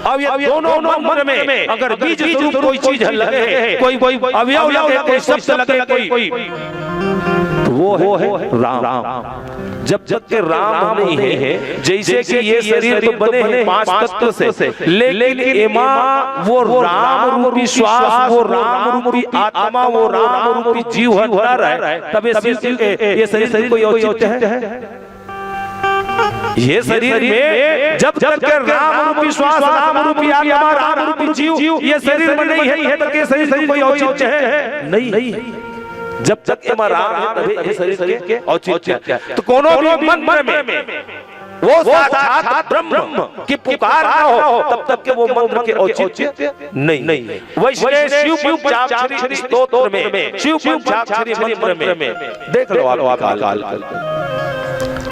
अब ये दोनों मन में अगर बीज स्वरूप कोई चीज लगे, कोई अवयव लगे, कोई शब्द लगे, कोई वो है राम। जब के राम नहीं है, जैसे कि ये शरीर तो बने हैं 5 तत्व से, लेकिन एमा वो राम रूपी श्वास, वो राम रूपी आत्मा, वो राम रूपी जीव न रहे, तब ये शरीर कोई औचित्य है? ये शरीर में जब के राम रूपी श्वास, राम रूपी आत्मा, राम रूपी जीव ये शरीर में नहीं है, तब के शरीर कोई औचित्य है? नहीं। जब तक राम है तभी ये शरीर के औचित्य है। तो कोनो भी मन में वो साक्षात ब्रह्म की पुकार ना हो तब तक के वो मंत्र के औचित्य नहीं। वैसे शिव पंचाक्षरी स्तोत्र में, शिव पंचाक्षरी मंत्र में देख लो आप काल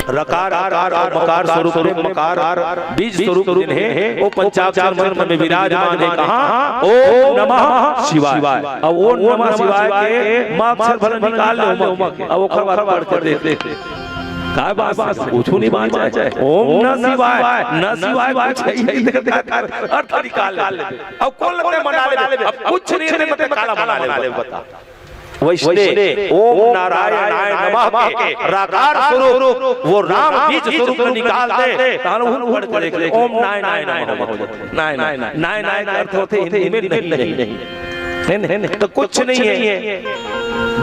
रकार आकार और मकार स्वरूप रे मकार बीज स्वरूप जिन्हें वो पंचाक्षर मंत्र में विराजमान है। कहाँ? ओम नमः शिवाय। अब ओम नमः शिवाय के माँ अक्षर फल निकाल लो अब वो खबर पढ़ कर देते काय बात कुछ नहीं बात चाहे ओम न शिवाय कुछ नहीं अर्थ निकाल ले। अब कौन लगते मना ले अब कुछ नहीं लगते काला मना ले बता वैष्णव ओम नारायणाय नमः के राकार स्वरूप वो राम बीज स्वरूप निकाल दे तानो पढ़ कर ओम नारायणाय नमः नारायण का अर्थ होते हिंदी में नहीं तो कुछ नहीं है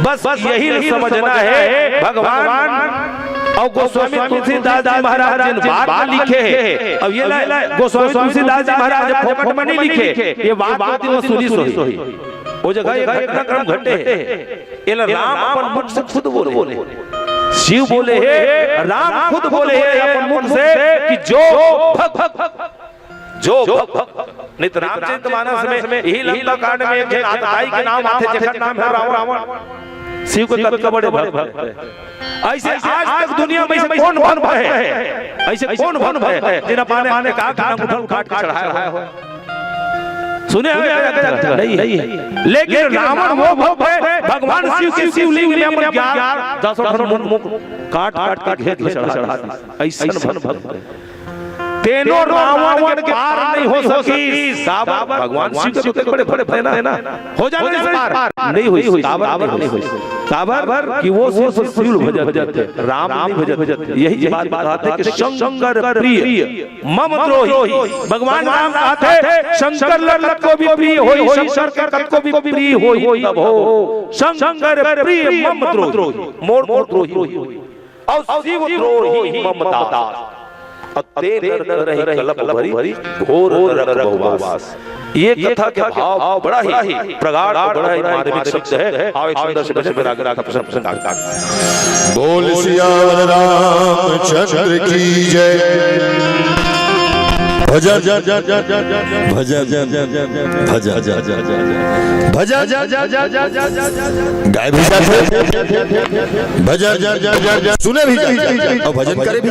बस यही समझना है। भगवान और गोस्वामी तुलसीदास जी महाराज जिन बात लिखे हैं अब ये गोस्वामी तुलसीदास जी महाराज फोकट में नहीं लिखे ये बात वो सुनी सोई वो जगह एक क्रम घटे ये राम अपन मुख से खुद बोले शिव बोले है राम खुद बोले है अपन मुख से कि जो नित रामचरित मानस में यही लंका कांड में एक आताई के नाम आते जगत नाम है रावण शिव को कब बड़े भक्त है। ऐसे आज तक दुनिया में ऐसे कौन भन भय है ऐसे कौन भन भय है जिन्हें पाने का नाम उठा उठा के चढ़ाया है सुने नहीं है। लेकिन रावण वो भय भगवान शिव के शिवलिंग में अपन 10 मुख काट काट के घेत चढ़ा ऐसा भन भक्त तेनो रावण के पार नहीं हो सकी साबर भगवान शिव के तो बड़े बड़े भय ना हो जाने इस पार नहीं हुई साबर नहीं हुई साबर कि वो शिव भजते राम नहीं भजते यही बात बताते कि शंकर प्रिय मम द्रोही भगवान राम कहते शंकर लल्लत को भी प्रिय होई शंकर के कत को भी प्रिय होई तब हो शंकर प्रिय मम द्रोही मोर द्रोही और शिव द्रोही ममता भरी घोर बहुवास। ये कथा का भाव बड़ा ही प्रगाढ़ बड़ा ही मार्मिक शब्द है। आओ एक सुंदर से बचे बिना का प्रसन्न बोल सियावर रामचंद्र की जय। भजन गाय भी भजन सुने भी और भजन करे भी।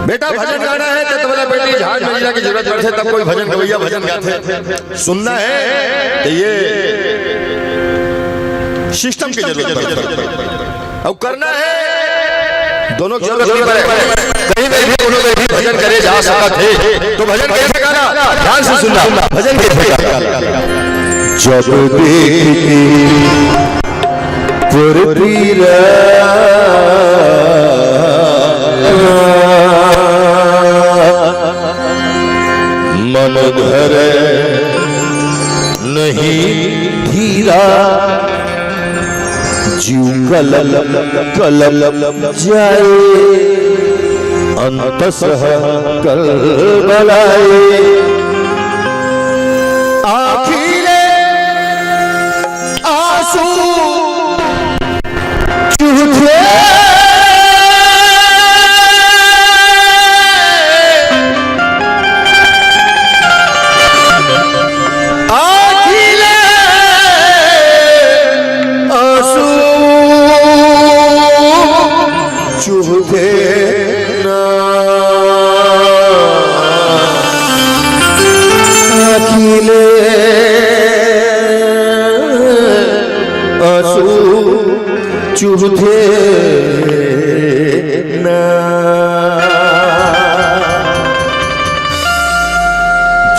बेटा भजन गाना है तो बोला बेटी जहाज में जाने की जरूरत पड़े तब कोई भजन गवैया भजन गाते सुनना है तो ये सिस्टम की जरूरत पड़े और करना है दोनों की जरूरत पड़े। कहीं में भी दोनों में भी भजन करे जा सकते थे तो भजन कैसे गाना ध्यान से सुनना भजन कैसे गाना। जब देखी पुरपीर मन धरे नहीं धीरा जीव कलल जाए अंतसह कलबलाए आखिरे आंसू चूहे चुभे ना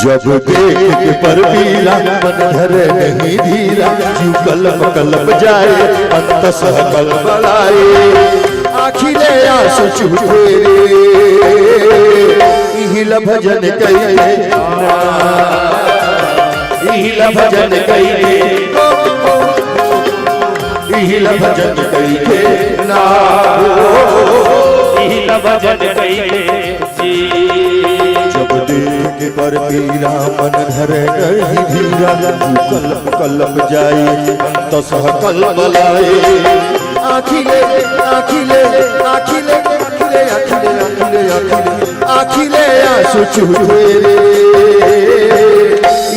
जब देख पर पीला मन धरे नहीं धीरा जीव कलम कलम जाए अंतसह कलबलाए आखिरे आंसू चुभे इहिल भजन कइले इहिल भजन कइले इहिल भजन कइले ना इहिल भजन कइले जी। जब देख पर पीला मन धरे नहीं धीरा कलम कलम जाए अंतसह कलबलाए आखिले आखिले आखिले आखिले आखिले आखिले आखिले आखिले आंसू चूहे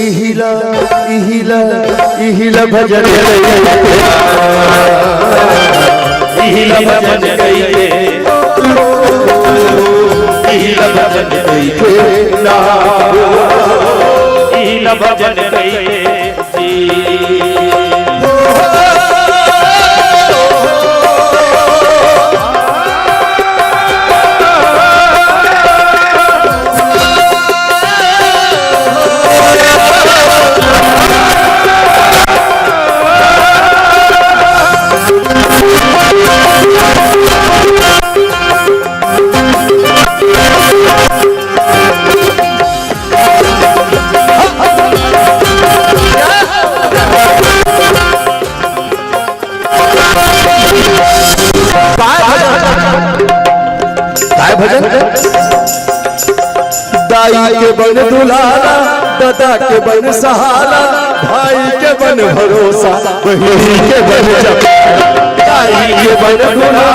इहिल इहिल इहिल भजन इहिल भजन कइले भजन। दाई के बन दुलारा, दादा के बन सहारा, भाई के बन भरोसा, बहिनी के बन जब। दाई के बन दुलारा,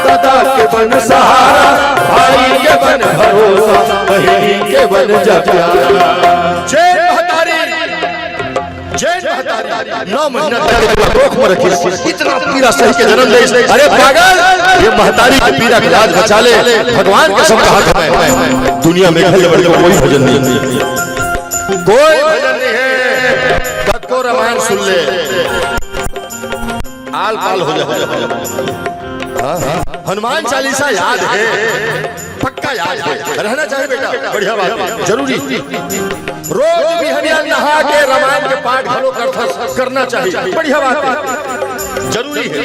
दादा के बन सहारा, भाई के बन भरोसा, बहिनी के बन जब। जय महतारी, जय महतारी। 9 महीना कोख में रखी, इतना पीड़ा सही के जन्म दे। अरे पागल, ये महतारी की पीड़ा का इलाज बचा ले, भगवान के सब हाथ में। दुनिया में घर बढ़ के कोई भजन नहीं, कोई भजन नहीं है। कद को रामायण सुन ले, आल पाल हो जाए। हनुमान चालीसा याद है, पक्का याद है, रहना चाहिए बेटा, बढ़िया बात है, जरूरी। रोज भी हरियाणा नहा के रामायण के पाठ करना चाहिए, बढ़िया बात है, जरूरी है।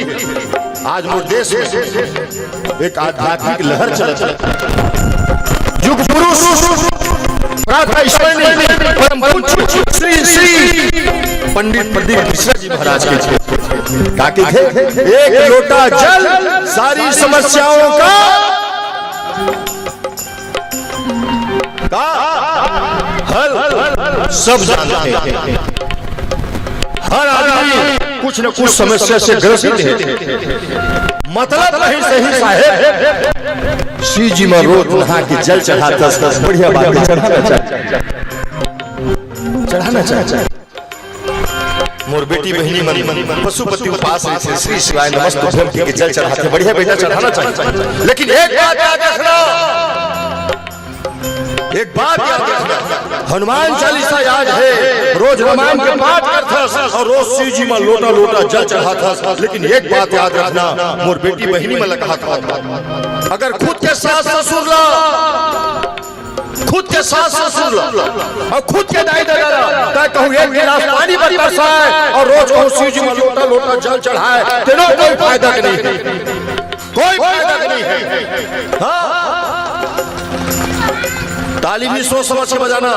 आज मोर देश में एक आध्यात्मिक लहर चलत है। युग पुरुष प्रातः ईश्वर परम पूज्य श्री श्री पंडित प्रदीप मिश्रा जी महाराज के काकी थे। एक लोटा जल सारी समस्याओं का हल सब जानते हैं। हर आदमी कुछ न कुछ समस्या से ग्रसित है। मतलब नहीं सही साहेब, श्री जी में रोज नहा के जल चढ़ाता, बढ़िया बात है, चढ़ाना चाहिए। मोर बेटी बहिनी मन पशुपति उपास से श्री शिवाय नमस्ते के जल चढ़ाते, बढ़िया बेटा, चढ़ाना चाहिए। लेकिन एक बात याद रखना, एक बात याद रखना, हनुमान चालीसा याद है, रोज रामायण के पाठ करता और रोज शिव जी में लोटा लोटा जल चढ़ाता। लेकिन एक बात याद रखना, मोर बेटी बहिनी में लगा था, अगर खुद के सास ससुर ला, खुद के सास ससुर ला और खुद के दाई दादा कहूँ एक गिलास पानी बरसाए और रोज कहूँ शिव जी में लोटा लोटा जल चढ़ाए, तेरा कोई फायदा नहीं है, कोई फायदा नहीं है। हाँ, ताली भी सोच समझ के बजाना।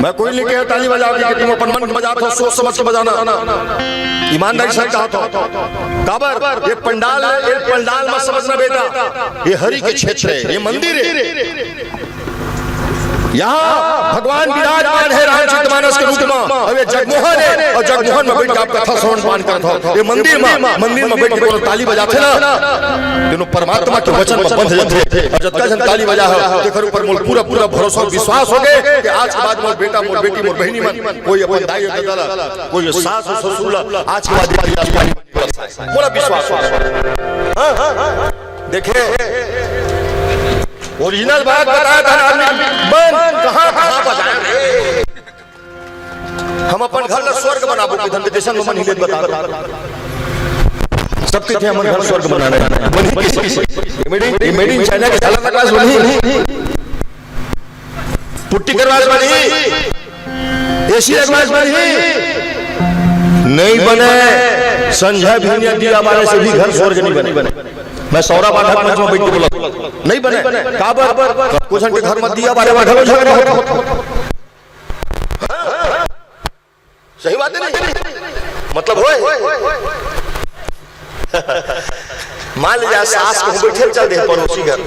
मैं कोई नहीं कह ताली बजाओ कि तुम अपन मन बजाते हो, सोच समझ के बजाना, ईमानदारी से कहा था। काबर ये पंडाल मत समझना बेटा, ये हरि के क्षेत्र है, ये मंदिर है। यहाँ भगवान विराजमान है रामचरितमानस के रूप में, और ये जगमोहन है, और जगमोहन में बैठ के आप कथा श्रवण पान करते हो। ये मंदिर में बैठ के ताली बजाते ना, दोनों परमात्मा के वचन में बंध जाते। और जब तक ताली बजा हो देखो ऊपर मोर पूरा पूरा भरोसा विश्वास हो गए कि आज के बाद मोर बेटा, मोर बेटी, मोर बहनी मन, कोई अपन दाई दादा, कोई सास ससुर, आज के बाद पूरा विश्वास। देखे ओरिजिनल बात बताया था, कहाँ बजाए। हम अपन घर में स्वर्ग बनाबो के धन देशन में मन ही बता सबके थे, हम घर स्वर्ग बनाने मेड इन चाइना के सालन क्लास बनी, पुट्टी करवास बनी, एशिया क्लास बनी, नहीं बने। संजय भीनिया दिया बारे से भी घर स्वर्ग नहीं बने। मैं सौरा बाधक मंच में बैठ के बोला नहीं बने, काबर कुछ के घर मत दिया बारे बाधक झगड़ा होता। सही बात है नहीं, मतलब होए मान लीजिए सास को बैठे चल दे पड़ोसी घर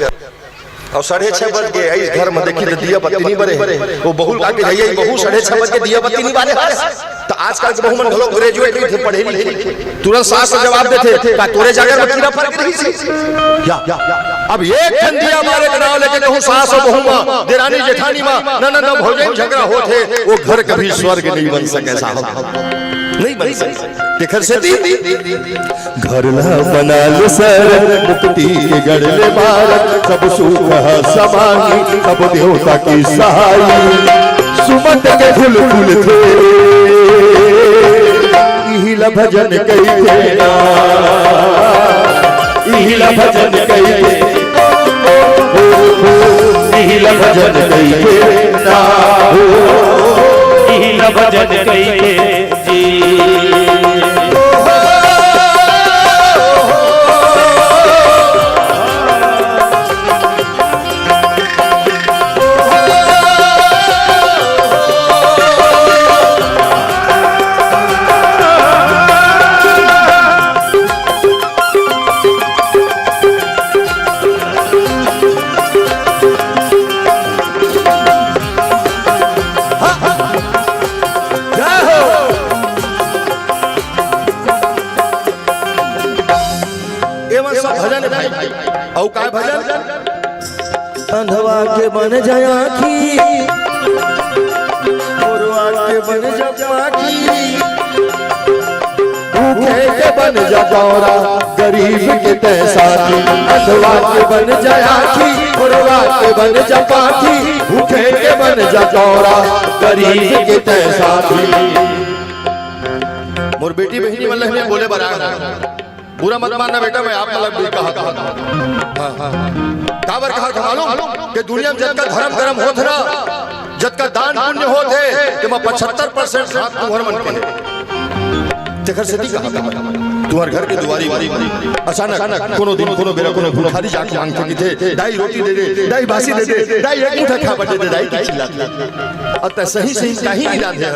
और 6:30 बज गए, इस घर में देखी दिया बत्ती नहीं बरे, वो बहू लाके जाइए, बहू 6:30 बज के दिया बत्ती नहीं बारे। तो आजकल के बहू मन घलो ग्रेजुएट थे, पढ़े लिखे, तुरंत सास से जवाब देते का तोरे जाकर में कीड़ा फर्क नहीं या अब एक ठन दिया मारे के नाम लेके कहूं सास और बहू मां, देरानी जेठानी मां, ननद भौजाई झगड़ा होते, वो घर कभी स्वर्ग नहीं बन सके साहब, नहीं बन सके। देखर से घर ना बना ले सर, मुक्ति के गढ़ ले भारत, सब सुख समाही, सब देवता की सहाई, सुमत के फूल फूल थे, इहिला भजन कई थे ना, इहिला भजन कई थे, इहिला भजन कई थे ना, इहिला भजन कई थे जी। सेवा भजन भाई औ का भजन अंधवा के बन जाय आँखी औरवा के बन जा पाखी भूखे के बन जा गौरा गरीब के तैसाथी अंधवा के बन जा आँखी औरवा के बन जा पाखी भूखे के बन जा गौरा गरीब के तैसाथी। मोर बेटी बहनी वाले में बोले बरा पूरा मत मानना बेटा मैं आप मतलब कहा काबर कहा मालूम कि दुनिया में जब का धर्म कर्म होत ना जब का दान पुण्य होते कि मैं 75% हाथ तुम्हारे मन के तेखर से कहा तुम्हारे घर के दुआरी अचानक कोनो दिन कोनो बेरा कोनो भिखारी जाके मांगते कि थे दाई रोटी दे दे दाई बासी दे दे दाई एक मुट्ठा खा बटे दे दाई की चिल्लाते अतः सही सही कहीं इरादे है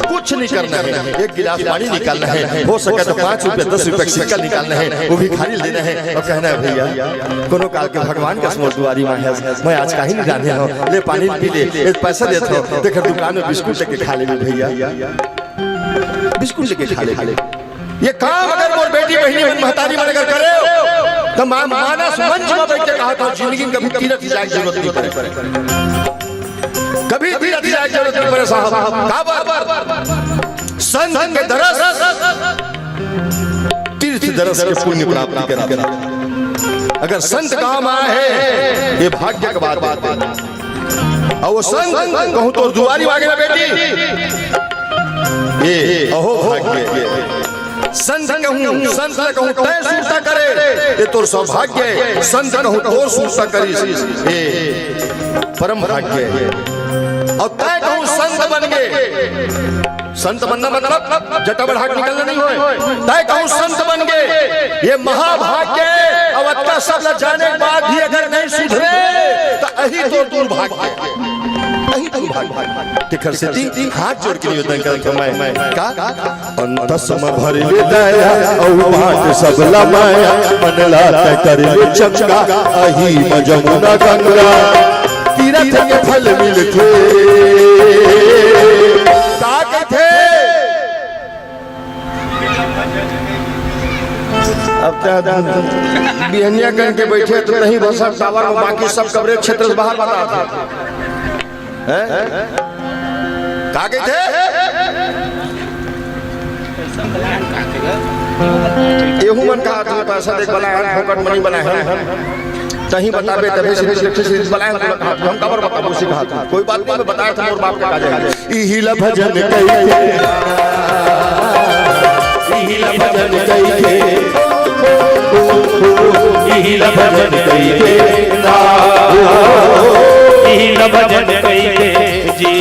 कुछ नहीं करना है एक गिलास पानी निकालना है हो सके तो 5 रुपए 10 रुपए का सिक्का निकालना है वो भिखारी देना है और कहना है भैया कोनो काल के भगवान का स्मरण दुआरी में है मैं आज कहीं नहीं जाने हो ले पानी पी ले पैसा देते हो देखो दुकान में बिस्कुट लेके खा ले भैया बिस्कुट लेके खा ले ये काम अगर मोर बेटी बहनी महतारी मन अगर करे तो मानस मंच में बैठ के कहा था जिंदगी में कभी तीरथ जाए जरूरत नहीं पड़े कभी तीरथ जाए जरूरत नहीं पड़े साहब संत के दरस तीर्थ दरस के पुण्य प्राप्त करा अगर संत काम आए है ये भाग्य की बात और वो संत कहूं तो दुआरी आगे में बेटी ये अहो भाग्य संत कहूं तय सूरता करे ये तोर सौभाग्य है संत कहूं तोर सूरता करी ये परम भाग्य है और तय कहूं संत बन गए संत बनना मतलब जटा बढ़ा निकलना नहीं होए तय कहूं संत बन गए ये महाभाग्य अवत्ता सब जाने के बाद भी अगर नहीं सुधरे तो अही तो दुर्भाग्य तिखर से हाथ जोड़ के निवेदन करके मैं का अंत सम भर ले दया औ बाट सब लमाया मन लात कर ले चमका अही जमुना गंगा तीरथ के फल मिलथे का कथे अब बिहनिया करके बैठे तो नहीं बसा टावर में बाकी सब कवरेज क्षेत्र से बाहर बता कागे थे एहू मन का आदमी पैसा देख बनाया फोकट मनी बनाया कहीं बताबे तबे से बनाया हम कबर बताबो उसी कहा कोई बात नहीं मैं बताया था मोर बाप का काजे इहिला भजन कई इहिला भजन कई इहिला भजन कई भजन कई जी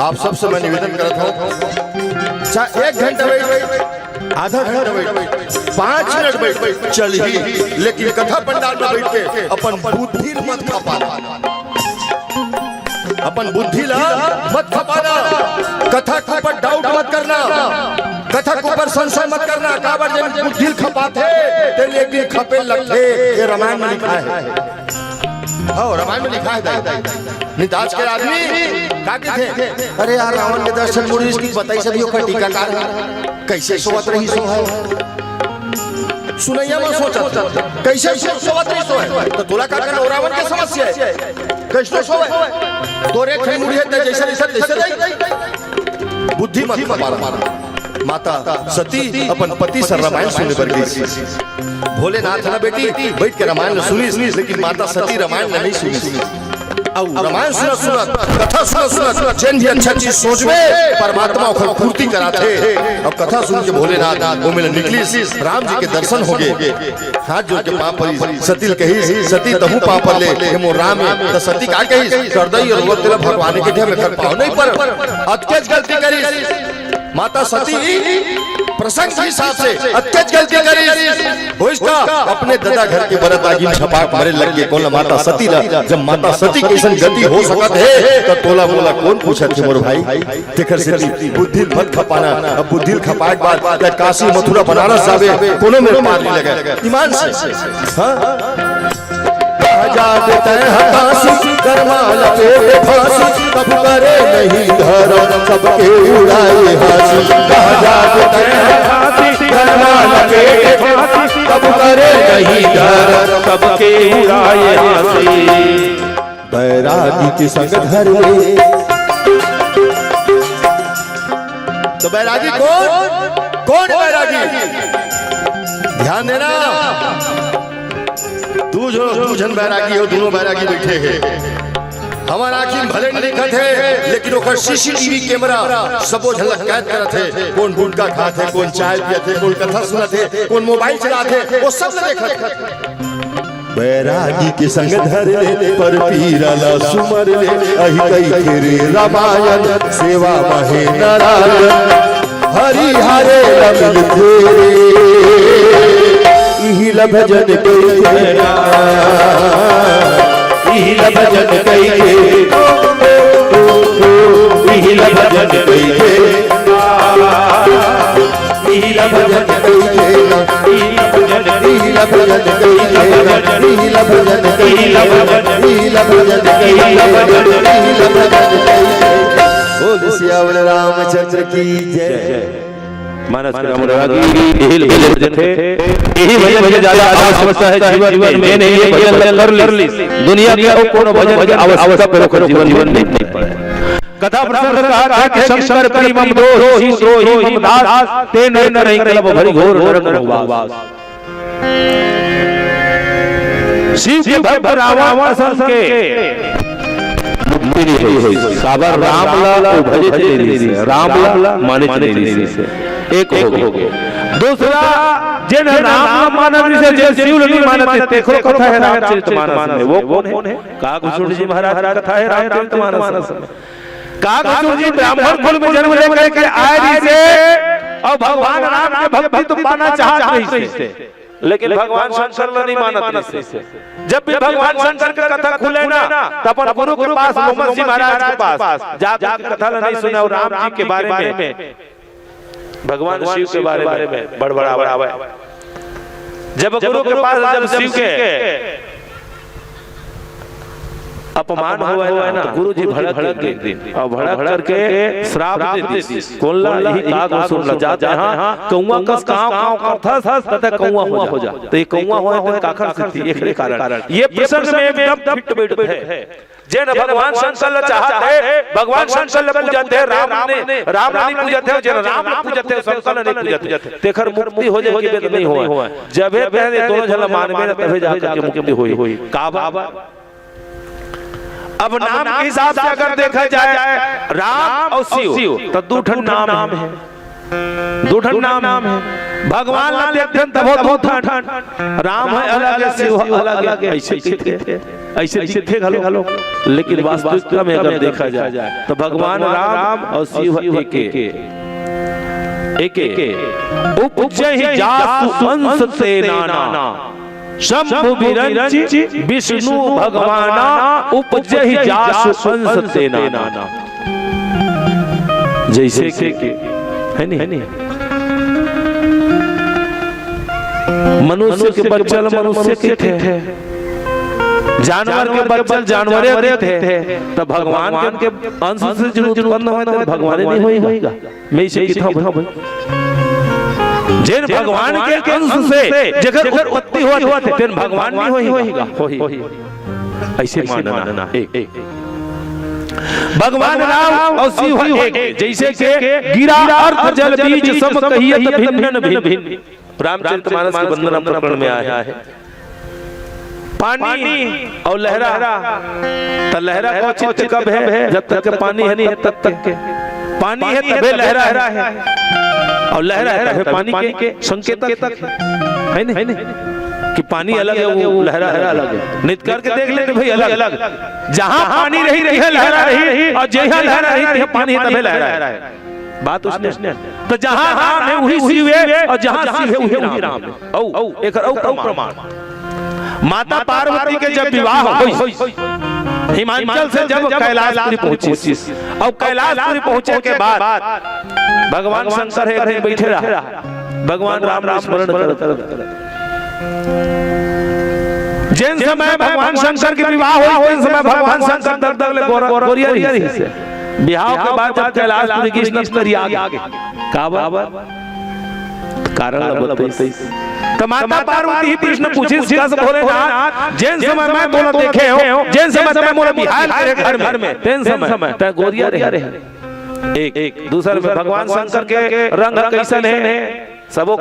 आप सबसे मैं निवेदन करता हूँ चाहे 1 घंटा बैठ आधा घंटा बैठ 5 मिनट बैठ चल ही लेकिन कथा पंडाल में बैठ के अपन बुद्धि मत खपाना अपन बुद्धि ला मत खपाना कथा के ऊपर डाउट मत करना कथा के ऊपर संशय मत करना काबर जब बुद्धि खपाते ते लेकिन खपे लगते ये रामायण में लिखा है रामायण में लिखा है नहीं आज के आदमी थे अरे यार रावण के दर्शन मुड़ी इसकी बताई सभी का टीकाकार कैसे सोवत रही सो है सुनैया में सोचा कैसे सोवत रही सो है तो तोला का करना रावण के समस्या है कैसे सो है तोरे थे मुड़ी है जैसे जैसे बुद्धि मत मारा माता सती अपन पति से रामायण सुनने पर गई भोलेनाथ ना बेटी बैठ के रामायण सुनी लेकिन माता सती रामायण नहीं सुनी रामायण सुना कथा सुना जैन भी अच्छा चीज सोच में परमात्मा को पूर्ति कराते और कथा सुन के भोलेनाथ वो मिले निकली राम जी के दर्शन हो गए हाथ जोड़ के पाप परी सती कही सती तहु पाप ले मो राम तो सती का कही कर दई और वो तेरा भगवान के ढे में कर पाओ नहीं पर अत्याच गलती करी माता सती प्रसंग के हिसाब से अत्याचार गलती करी होइस्ता अपने दादा घर के बरत आगी में छपाक मारे लग गए कौन माता सती ला जब माता सती कैसन गति हो सकत है तो तोला मोला कौन पूछत है मोर भाई तेकर से बुद्धि मत खपाना अब बुद्धि खपाए के बाद काशी मथुरा बनारस जावे कोनो में मार नहीं लगे ईमान से हां जाते हैं काशी गरमाल पे फांसी कब करे नहीं धर्म सबके उड़ाए हासी कहा जाते हैं काशी गरमाल पे फांसी कब करे नहीं धर्म सबके उड़ाए हासी बैरागी के संग घर में तो बैरागी कौन बैरागी ध्यान देना तू जन बैरागी हो दोनों बैरागी बैठे हैं हमारा आखिर भले नहीं दिखत है लेकिन ओकर सीसीटीवी कैमरा सबो झलक कैद करत है कौन गुटखा खात है कौन चाय पियत है कौन कथा सुनत है कौन मोबाइल चलात है वो सब देखत है बैरागी के संग धर ले पर पीरला सुमर ले अहि कई खेरे रामायण सेवा महे नारायण हरि हरे रमिल तेरे इहिला भजन कइला इहिला भजन कइले इहिला भजन कइले इहिला भजन कइले इहिला भजन कइले इहिला भजन कइले इहिला भजन कइले बोल सियावर रामचंद्र की जय मानस के रामरागी यही भजन थे यही भजन ज्यादा आवश्यकता है जीवन में नहीं ये भजन कर ली दुनिया के और कोनो भजन की आवश्यकता पर जीवन में नहीं पड़े कथा प्रसंग कहा कि शंकर प्रेमम दोहि द्रोहि हम दास ते न नहीं कलब भरी घोर नरक वास शिव के भक्त रावण संस के मुक्ति होई साबर रामला भजे तेरी से रामला माने तेरी से एक हो गए दूसरा जिन राम मानव से जे शिव नहीं मानते देखो कथा है रामचरितमानस में वो कौन है कागभूषण जी महाराज कथा है रामचरितमानस में कागभूषण जी ब्राह्मण कुल में जन्म लेकर के आए से और भगवान राम के भक्ति तुम पाना चाहते नहीं से लेकिन भगवान शंकर नहीं मानते से जब भी भगवान शंकर की कथा खुले ना तब अपन गुरु के पास मोहम्मद जी महाराज के पास जाकर कथा नहीं सुना और राम जी के बारे में भगवान शिव के बारे में बड़बड़ावे जब गुरु के पास जब शिव के अपमान हुआ है ना तो गुरु जी भड़क गए और भड़क करके श्राप दे दी कोल्ला ही काग सुन ल जाते हां कौवा कस काव था तथा कौवा हो जा तो ये कौवा हुआ तो काखर सिद्धि एक कारण ये प्रसंग में एकदम फिट बैठ है जिन भगवान शंकर चाहते हैं भगवान शंकर पूजते हैं राम नहीं पूजते हैं जिन राम पूजते हैं शंकर नहीं पूजते तेखर मुक्ति हो जाएगी बेद नहीं हुआ जब पहले दोनों जन मानवे न तभी जाकर के मुक्ति हुई का बाबा अब नाम के हिसाब से अगर देखा जाए राम और शिव तो दूठन नाम है दूठन नाम है भगवान नाम देखते तब दूठन राम है अलग है शिव अलग है ऐसे थे घलो लेकिन वास्तविकता में अगर देखा जाए तो भगवान राम और शिव एक उपजहि जासु अंश से नाना शंभु बिरंचि विष्णु भगवाना उपजहि जासु अंश से नाना जैसे के है नहीं मनुष्य के बच्चल मनुष्य के थे जानवर के बच्चल जानवरे थे तब भगवान के उनके अंश से जो उत्पन्न हुआ तो भगवान नहीं होएगा मैं इसे कहता हूं जिन भगवान के अंश से जगत उत्पत्ति हुआ थे फिर भगवान नहीं होएगा ऐसे मानना एक भगवान राम और शिव एक जैसे के गिरा अर्थ जल बीज सम कहियत भिन्न भिन्न रामचरितमानस के वंदना प्रकरण में आया है पानी और लहरा तो लहरा का चित्त कब है जब तक पानी है नहीं है तब तक के पानी है तबे लहरा है और लहरा है पानी के संकेतक है नहीं कि पानी अलग है वो लहरा अलग है नित करके देख लेते भाई अलग जहां पानी रही है लहरा रही और जहां लहरा रही है पानी तबे लहरा है बात उसने तो जहां राम है वही शिव है और जहां शिव है वही राम है। औ एकर औ प्रमाण माता पार्वती के जब विवाह हुई हिमाचल से जब कैलाशपुरी पहुंची और कैलाशपुरी पहुंचे के बाद भगवान शंकर एक दिन बैठे रहा, भगवान राम नाम स्मरण करते। जिन समय भगवान शंकर की विवाह हुई उस समय भगवान शंकर दगदगले गोरिया रही से बिहाव के बाद जब कैलाशपुरी कृष्ण स्तरी आगे का कारण बताइए। तो माता पार्वती कृष्ण पूछी भोलेनाथ जिन समय मैं तोला देखे हो जिन समय तय मोला बिहार तेरे घर में तेन समय तय गोरिया रहे एक दूसरे में भगवान शंकर के रंग कैसन है सबो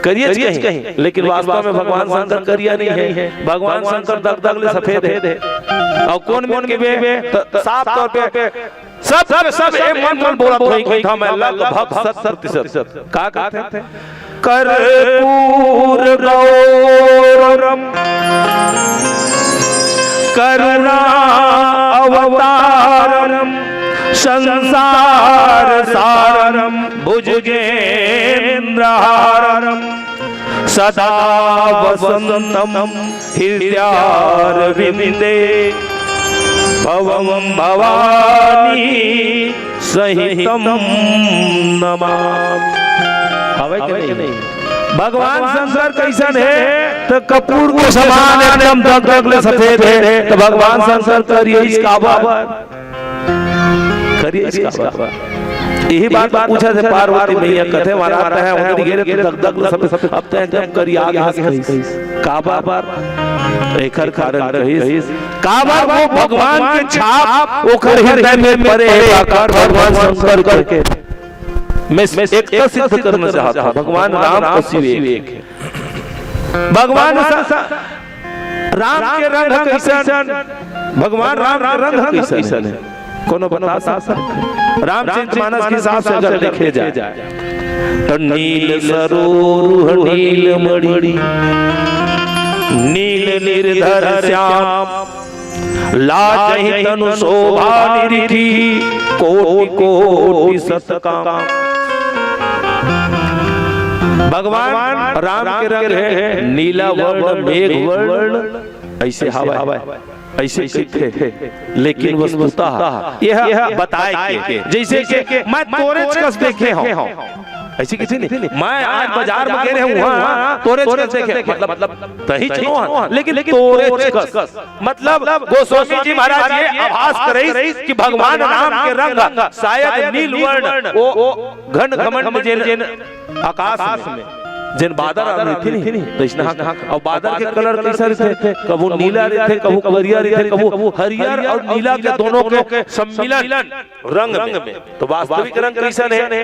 करिए कहीं लेकिन वास्तव में भगवान शंकर करिया नहीं है, भगवान शंकर दगदगले सफेद है और कौन मन के बे साफ तौर पे सब एक मन बोला था मैं लगभग 70% का कहते थे कर्पूर गौरम करुणा अवतारम संसार सारम भुजगेन्द्रहारम सदा वसंतम हृदयारविंदे भवम भवानी सहितम नमामि। भगवान शंकर कैसन है तो कपूर को समान एकदम दगदगले सफेद है तो भगवान शंकर करिए इसका यही बात पूछा थे पार्वती मैया कथे माराता है उन्हें घेरे तो दगदगले सफेद अब तो एकदम करिए आगे काबा बार एकर कारण रही काबा वो भगवान के छाप ओकर हृदय में पड़े है आकार भगवान शंकर करके मैं एक सिद्ध करना चाहता हूं भगवान राम और शिव एक है। भगवान राम के रंग कैसन भगवान राम के रंग कैसन है कोनो बता सकता रामचरितमानस के हिसाब से अगर देखे जाए तो नील सरोरुह नील मणि नील निर्धर श्याम लाजहि तनु शोभा निधि कोटि कोटि सतकाम। भगवान राम के रंग है नीला वर्ण मेघ वर्ण ऐसे हवा ऐसे कहते लेकिन वस्तुतः यह बताए के जैसे कि मैं तोरे चकस देखे हूं ऐसी किसी नहीं मैं आज बाजार में गए हूं वहां तोरे चकस देखे मतलब तही छो लेकिन तोरे चकस मतलब गोस्वामी जी महाराज ये आभास करे कि भगवान राम के रंग शायद नील वर्ण वो घन घमंड जिन आकाश में जिन बादल आ रही थी नहीं तो इसने और बादल के कलर कैसे रहते कबू नीला रहते कबू करिया रहते कबू हरियर और नीला के दोनों के सम्मिलन रंग में तो वास्तविक रंग कैसा है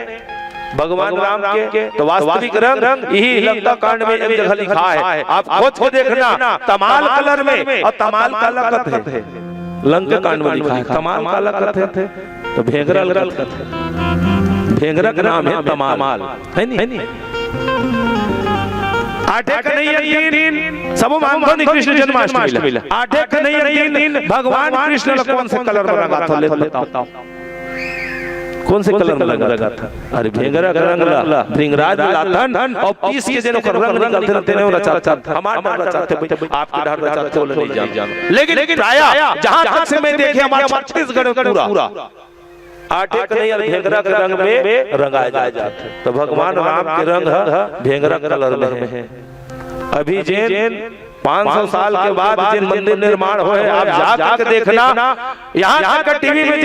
भगवान राम के तो वास्तविक रंग यही लंका कांड में एक जगह लिखा है आप खोज के देखना तमाल कलर में और तमाल काला कथ है लंका कांड में लिखा है तमाल काला कथ है तो भेंगरा कथ है भेंगरा का नाम है तमाल है नहीं आठे का नहीं यकीन सब मानते हैं कृष्ण जन्माष्टमी आठे का नहीं यकीन भगवान कृष्ण कौन से कलर में रंगा था बताओ कौन से कलर में लगा था अरे भेंगरा का रंग ला भृंगराज लाथन और पीस के जनो का रंग निकलते रहते हैं रचा हमारा रचाते आपके ढाल रचाते बोले नहीं जानो लेकिन प्राय जहां तक से मैं देखे हमारा छत्तीसगढ़ पूरा आठे का नहीं भेंगरा के रंग में रंगाए जाते तो भगवान राम के रंग भेंगरा कलर में है। अभी जैन 500 साल के बाद जिन मंदिर निर्माण हुए आप जाकर देखना यहाँ का टीवी में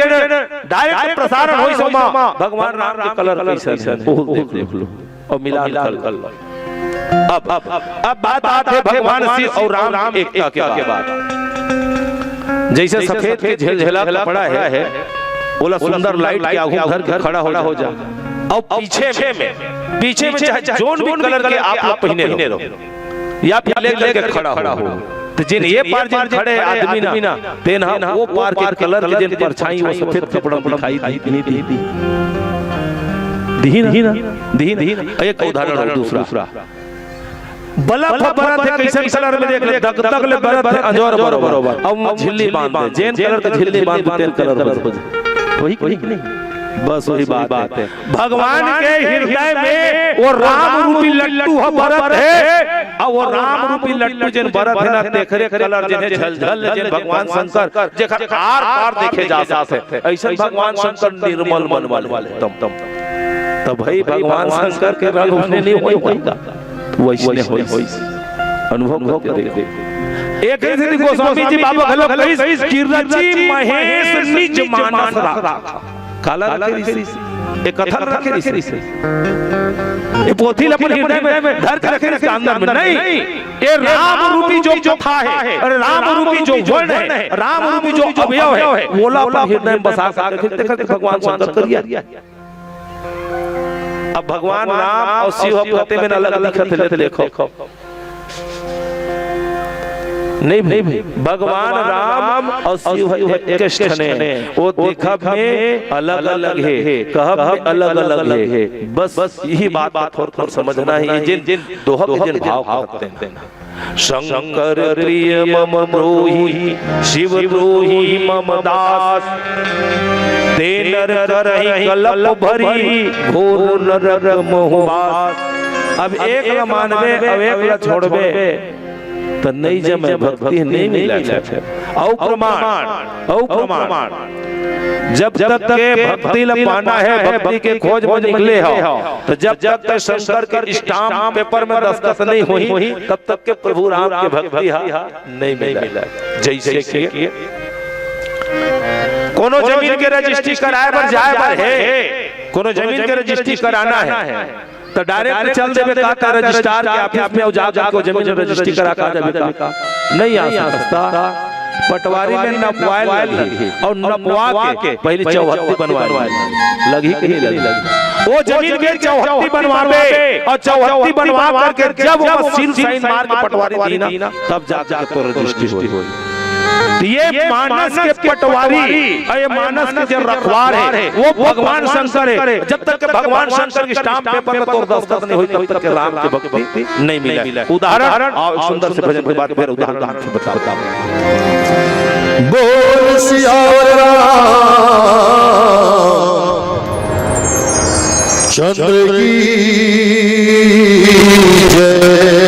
डायरेक्ट प्रसारण हुई सोमा भगवान राम के कलर कैसा देख लो और मिला कल अब बात आती है भगवान शिव और राम एकता के बाद जैसे सफेद के झलझला कपड़ा है बोला सुंदर लाइट के आगे घर खड़ा हो जा और पीछे में जोन भी कलर के आप लोग पहने रहो या फिर लेकर के खड़ा हो तो जिन ये पार जिन खड़े आदमी ना तेन वो पार के कलर के जिन परछाई वो सफेद कपड़ा दिखाई दी एक उदाहरण दूसरा बलफ बरत है कैसे कलर में देख ले दगदग ले बरत है अंजोर बरोबर अब झिल्ली बांध दे जैन कलर के झिल्ली बांध तेल कलर वही नहीं बस वही बात है। भगवान के हृदय में वो राम रूपी लट्टू है भरत है, और वो राम रूपी लट्टू जिन भरत है ना देखरे कलर जिन्हें झलझल जिन भगवान शंकर जेकर आर पार देखे जा सकते, ऐसा भगवान शंकर निर्मल मन वाले तम तब भाई भगवान शंकर के रंग उसने नहीं होगा वैसे होई अनुभव करते देख। एक दिन गोस्वामी जी बाबा घलो कहिस कि रची महेश निज मानस राखा, काला रखे एक कथन रखे ऋषि ये पोथी अपन हृदय में धर के रखे इसके अंदर में नहीं, ये राम रूपी जो था है, अरे राम रूपी जो वर्ण है, राम रूपी जो अवयव है, वो अपन हृदय में बसा के देखते भगवान शंकर कर दिया। अब भगवान राम और शिव कहते में अलग अलग लिखते देखो नहीं भाई, भगवान राम और शिव एक स्थने वो देखा में अलग अलग है, कहब में अलग अलग है, बस यही बात थोड़ा समझना है। जिन दोहा के जिन भाव करते हैं, शंकर प्रिय मम द्रोही शिव द्रोही मम दास, ते नर करहि कलप भरी घोर नरक मोहवास। अब एक न मानवे अब एक न छोड़बे तो नहीं जमे भक्ति नहीं मिला है। औ प्रमाण जब तक के भक्ति ल पाना है, भक्ति के खोज में निकले हो, तो जब तक शंकर के स्टाम्प पेपर में दस्तखत नहीं हुई तब तक के प्रभु राम के भक्ति नहीं मिला। जैसे कि कोनो जमीन के रजिस्ट्री कराए पर जाए पर है, कोनो जमीन के रजिस्ट्री कराना है तो डायरेक्ट चल देवे का रजिस्ट्रार के ऑफिस में जा को जमीन रजिस्ट्री करा का देवे का नहीं आ सकता। पटवारी में नपवाए और नपवा के पहले चौहत्ती बनवाए लगी कि नहीं लगी, वो जमीन के चौहत्ती बनवावे और चौहत्ती बनवा करके जब वो सील साइन मार के पटवारी दी ना तब जाके तो रजिस्ट्री होई। ये मानस के पटवारी और ये मानस के जो रखवार है वो भगवान शंकर है। जब तक के भगवान शंकर की स्टाम्प पेपर में तो दस्तखत नहीं हुई तब तक के राम के भक्ति नहीं मिला। उदाहरण और सुंदर से भजन के बाद फिर उदाहरण से बताओ। बोल सियावर चंद्र की जय।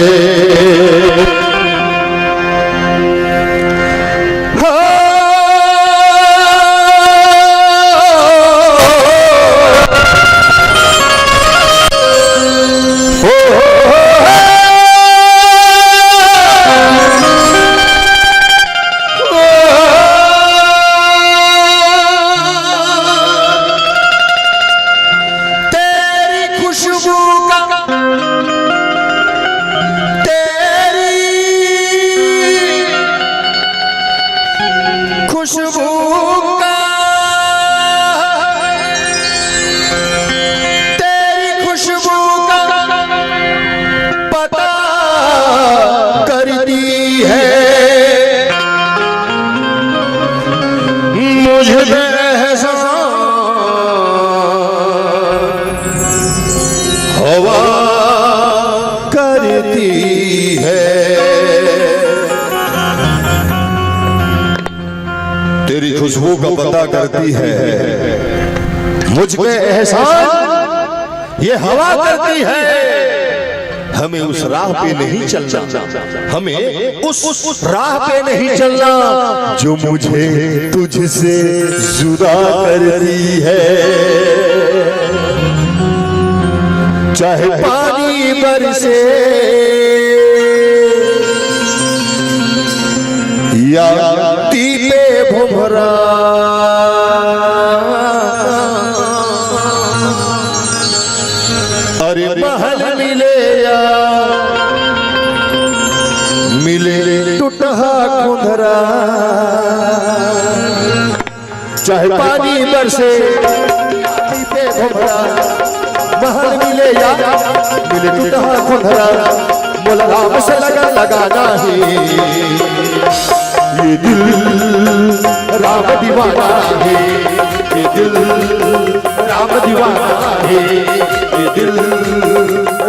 तेरी खुशबू का पता करती है, मुझ पे एहसान ये हवा करती है। हमें उस राह पे नहीं चलना, हमें उस राह पे नहीं चलना जो मुझे तुझसे जुदा करती है। चाहे पानी बरसे या दीपे भुमरा, अरे महल मिले या मिले टूटहा कुंधरा। चाहे पानी बरसे दीपे भुमरा, महल मिले या मिले टूटहा कुंधरा। मोला राम से लगाना है ये दिल राम दीवाना है, ये दिल राम दीवाना है, ये दिल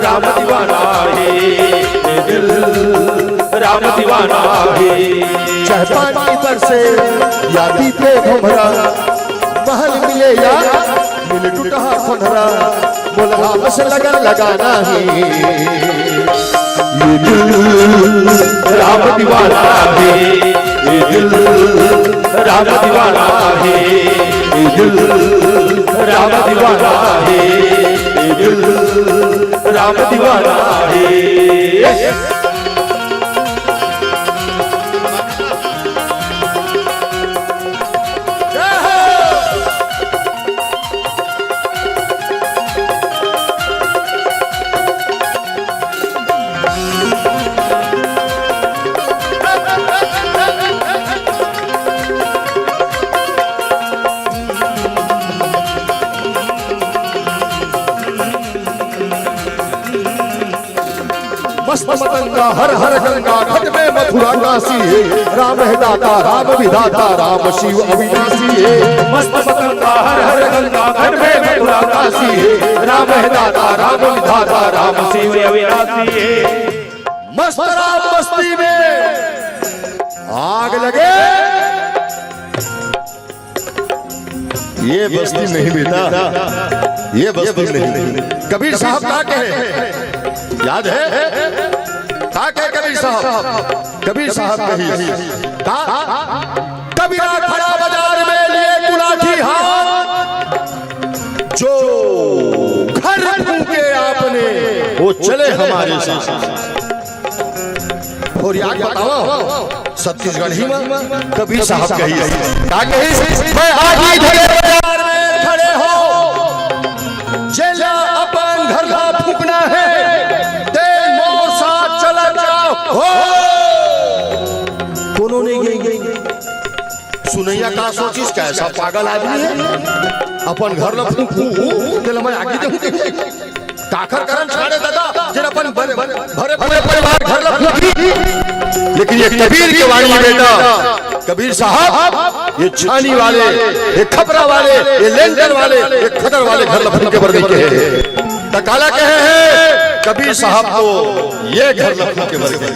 राम दीवाना है, ये दिल राम दीवाना है। चाहे पानी बरसे या दीपे भुमरा, महल मिले या खोनरा बोला बस लगन लगाना ही ये दिल राम दीवाना है, ये दिल राम दीवाना है, ये दिल राम दीवाना है, ये दिल राम दीवाना है। मस्त मतंगा हर हर गंगा घट में मथुरा काशी है राम है दाता राम विधाता राम शिव अविनाशी है मस्त मतंगा हर हर गंगा घट में मथुरा काशी है राम है दाता राम विधाता राम शिव अविनाशी है। मस्त राम बस्ती में आग लगे ये बस्ती नहीं बेटा ये बस्ती नहीं। कबीर साहब क्या कहे याद है क्या कहे कबीर साहब? कबीर साहब कही कबीरा खड़ा बाजार में लिए गुलाठी हाथ जो घर फूके आपने वो चले हमारे साथ। और याद बताओ छत्तीसगढ़ ही में कबीर साहब कही क्या कही मैं आज ही बाजार में खड़े हो जेला अपन घर ला फूकना है ते मोर साथ चला जाओ हो। कोनो नहीं गई सुनैया का सोचिस कैसा पागल आदमी है अपन घर ला फूकू तेल मैं आगे दूं काखर करन छाड़े दादा जरा अपन भरे परिवार घर ला फूकी। लेकिन ये कबीर की वाणी बेटा कबीर साहब ये छानी वाले ये खपरा वाले ये लेंटर वाले ये खदर वाले घर लफन के वर्ग के हैं तकाला कहे हैं कबीर साहब को ये घर लफन के वर्ग के।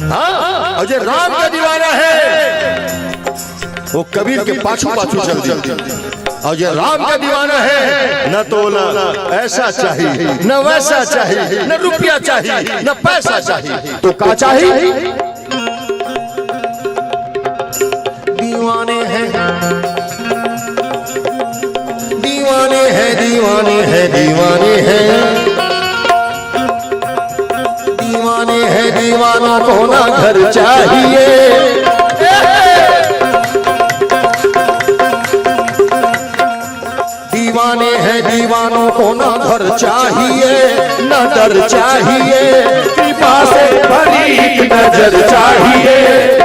हाँ और ये राम का दीवाना है वो कबीर के पाछू पाछू चल और ये राम का दीवाना है न तो न ऐसा चाहिए न वैसा चाहिए न रुपया चाहिए न पैसा चाहिए तो क्या चाहिए? दीवाने हैं दीवाने हैं दीवाने हैं दीवाने हैं दीवाने हैं दीवानों को ना घर चाहिए। दीवाने हैं दीवानों को ना घर चाहिए न डर चाहिए कृपा से भरी एक नजर चाहिए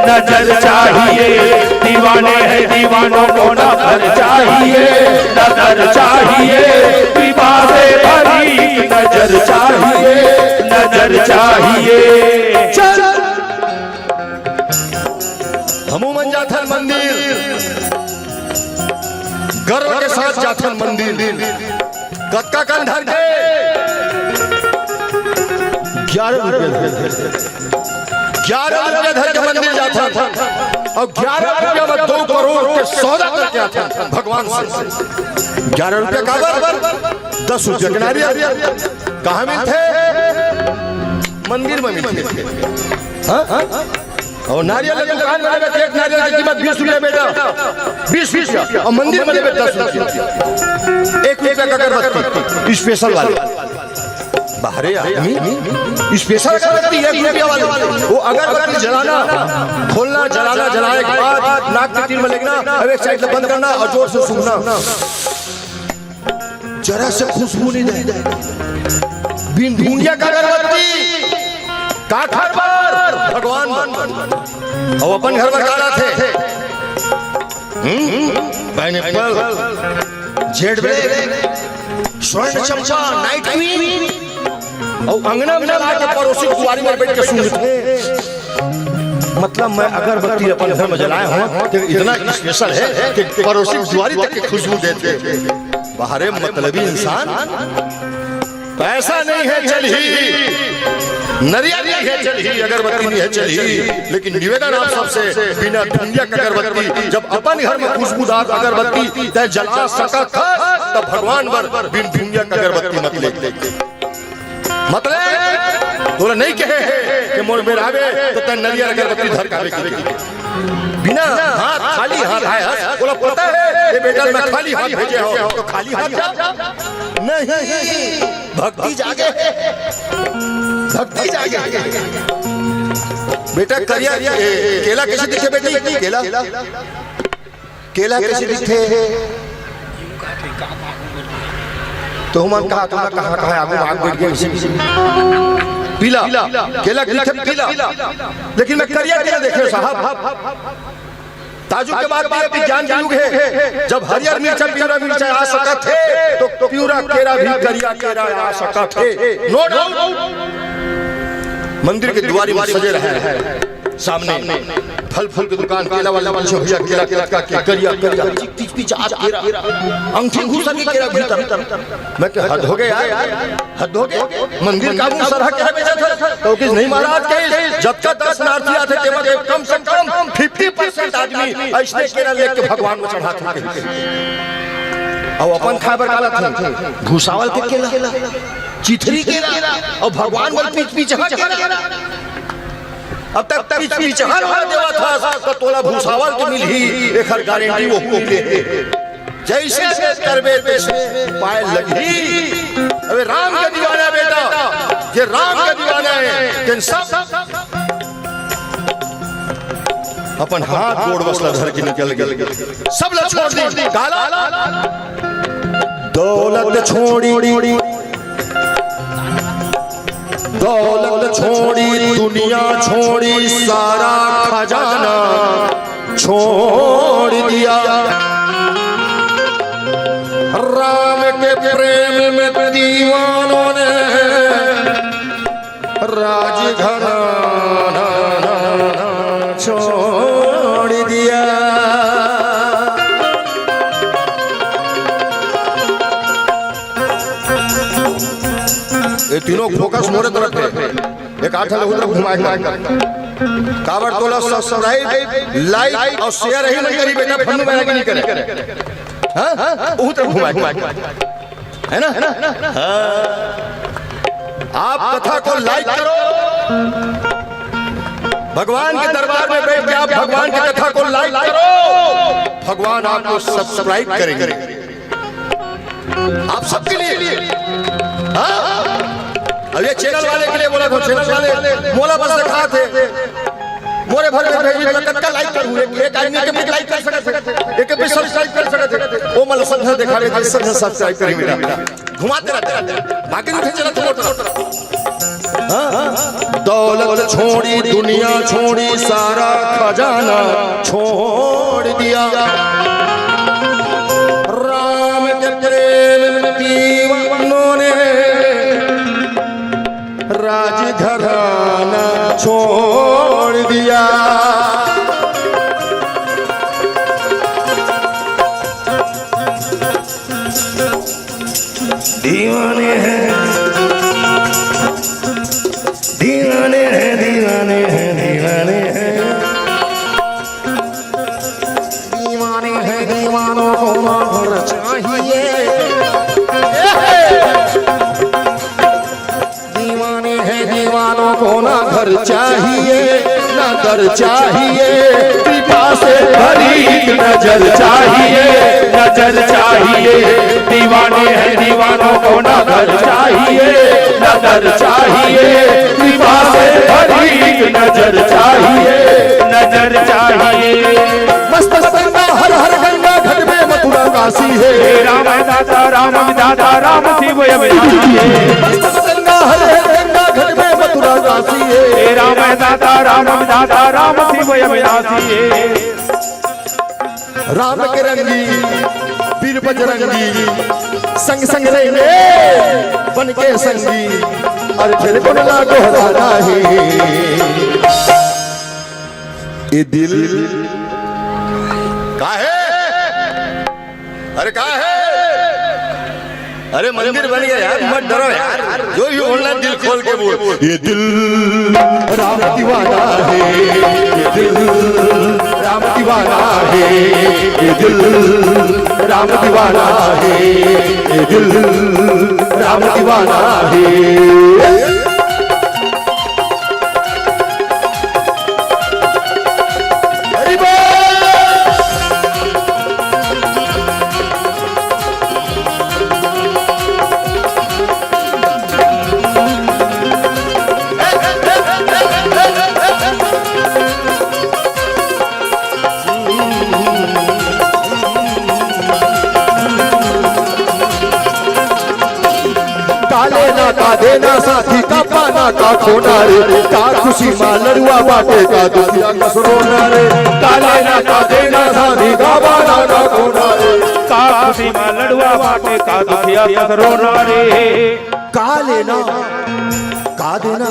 नजर चाहिए। दीवाने हैं दीवानों को न घर चाहिए नजर चाहिए। कृपा से भरी एक नजर चाहिए नजर चाहिए। चल हनुमान जाथन मंदिर गर्व के साथ जाथन मंदिर कत्का कंधर के 11 रुपये धर के मंदिर जाता था और 11 रुपये में 2 करोड़ के सौदा करके आता था भगवान से। 11 रुपये का बराबर 10 रुपये के नारियल कहाँ में थे? मंदिर में मिलते थे। और नारियल की दुकान में लगा एक नारियल की कीमत 20 रुपये बेटा 20 और मंदिर में लगे 10 रुपये। 1 रुपये का अगरबत्ती स्पेशल वाला बाहरे आदमी स्पेशल अगरबत्ती 1 रुपया वाले वो अगरबत्ती जलाना खोलना जलाना जलाने के बाद नाक के तीर में लगना अब एक साइड से बंद करना और जोर से सूंघना जरा से खुशबू नहीं देगा। बिन भूंजिया का अगरबत्ती काठर पर भगवान और अपन घर में गाड़ा थे पाइनएप्पल जेड ब्रेक स्वर्ण चमचा नाइट क्वीन और अंगना में लगा के पड़ोसी कुआरी में बैठ के सुनते। मतलब मैं अगरबत्ती अपन घर में जलाया हूं तो इतना स्पेशल है कि पड़ोसी कुआरी तक की खुशबू देते। बाहरे मतलबी इंसान पैसा नहीं है चल ही नरियल नहीं है चल ही अगरबत्ती नहीं है चल ही। लेकिन निवेदन आप सबसे बिना धुंधिया अगरबत्ती जब अपन घर में खुशबूदार अगरबत्ती जला सका तब भगवान बर बिन दुनिया का अगरबत्ती मत ले मतलब तोरा नहीं कहे कि मोर बेर आवे तो तन नरियर अगरबत्ती धर कावे की बिना हाथ खाली हाथ आया बोला पता है ये बेटा मैं खाली हाथ भेजे हो तो खाली हाथ जा नहीं भक्ति जागे बेटा करिया केला कैसे दिखे बेटी केला केला कैसे दिखे तो हम कहाँ आग बैठ गए पीला केला पीला लेकिन मैं करिया केला देखे साहब ताजुब के बाद विज्ञान का युग है जब हरियर मिर्चा पियरा मिर्चा आ सका थे तो पियरा केरा भी करिया केरा आ सका थे नो डाउट मंदिर के द्वारी में सजे रहे सामने फल फूल की दुकान केला वाला पूछे भैया केला का करिया केरा अंगूठी घुसा के केरा भीतर मैं कह हद हो गया हद हो गया मंदिर का मुंह सरहा क्या बेचा था तो किस नहीं महाराज के जब तक 10 नारती आते थे कम से कम 50% आदमी ऐसे केरा लेके भगवान को चढ़ाते थे और अपन खाबर काला था भूसावल के केला चिथरी केला और भगवान बोल पीछे केला अब तक पीछा देवा था तो तोला भूसावल के मिल ही एक हर गारंटी वो मिले जैसे से करबे तैसे पाए लगी अबे राम का दीवाना बेटा ये राम का दीवाना है कि सब अपन हाथ गोड़ बसला धर के निकल गए सब लोग छोड़ दी काला दौलत छोड़ी दौलत छोड़ी दुनिया छोड़ी सारा खजाना छोड़ दिया राम के प्रेम में दीवानों ने राजघराना छोड़ दिया ये तीनों फोकस मोरे तरफ है एक आठा उधर घुमाए कावड़ तोला सब्सक्राइब लाइक और शेयर ही नहीं करी बेटा फन्नू मेरा नहीं करे हां उधर घुमाए है ना आप कथा को लाइक करो भगवान के दरबार में बैठ के आप भगवान की कथा को लाइक करो भगवान आपको सब्सक्राइब करेंगे आप सबके लिए अब ये चैनल वाले के लिए बोला था चैनल वाले मोला बस दिखा थे मोरे भर में भेजी मैं कटका लाइक करूं एक आदमी के भी लाइक कर सकते एक भी सब्सक्राइब कर सकते वो मतलब सब दिखा रहे थे सब सब्सक्राइब करें बेटा घुमाते रहते बाकी उठे चला तो हां दौलत छोड़ी दुनिया छोड़ी सारा खजाना छोड़ दिया राम के प्रेम में दीवानों ने राजघराना छोड़ दिया दीवाने हैं दीवाने हैं दीवाने हैं दीवाने हैं दीवाने हैं दीवानों को मार चाहिए दीवानों को ना घर चाहिए ना दर चाहिए कृपा से भरी नजर चाहिए दीवाने हैं दीवानों को ना घर चाहिए ना दर चाहिए कृपा से भरी नजर चाहिए मस्त गंगा हर हर गंगा घट में मथुरा काशी है राम दाता राम शिव अविनाशी है मस्त गंगा हर हर गंगा घट में मथुरा काशी है राम दाता राम शिव अविनाशी है राम के रंगी वीर बजरंगी संग संग रहेंगे बन के संगी और फिर कौन लागो हराना है ये दिल का है अरे का है अरे मंदिर बन गया यार मत डरो यार जो भी ऑनलाइन दिल खोल के बोल ये दिल राम दीवाना है ये दिल राम दीवाना है ये दिल, राम दीवाना है ये दिल, राम दीवाना है। का देना साथी का पाना का खोना रे, का खुशी मां लड़ुआ बाटे का दुखिया का रोना रे। का लेना का देना साथी का पाना का खोना रे, का खुशी मां लड़ुआ बाटे का दुखिया का रोना रे। का लेना का देना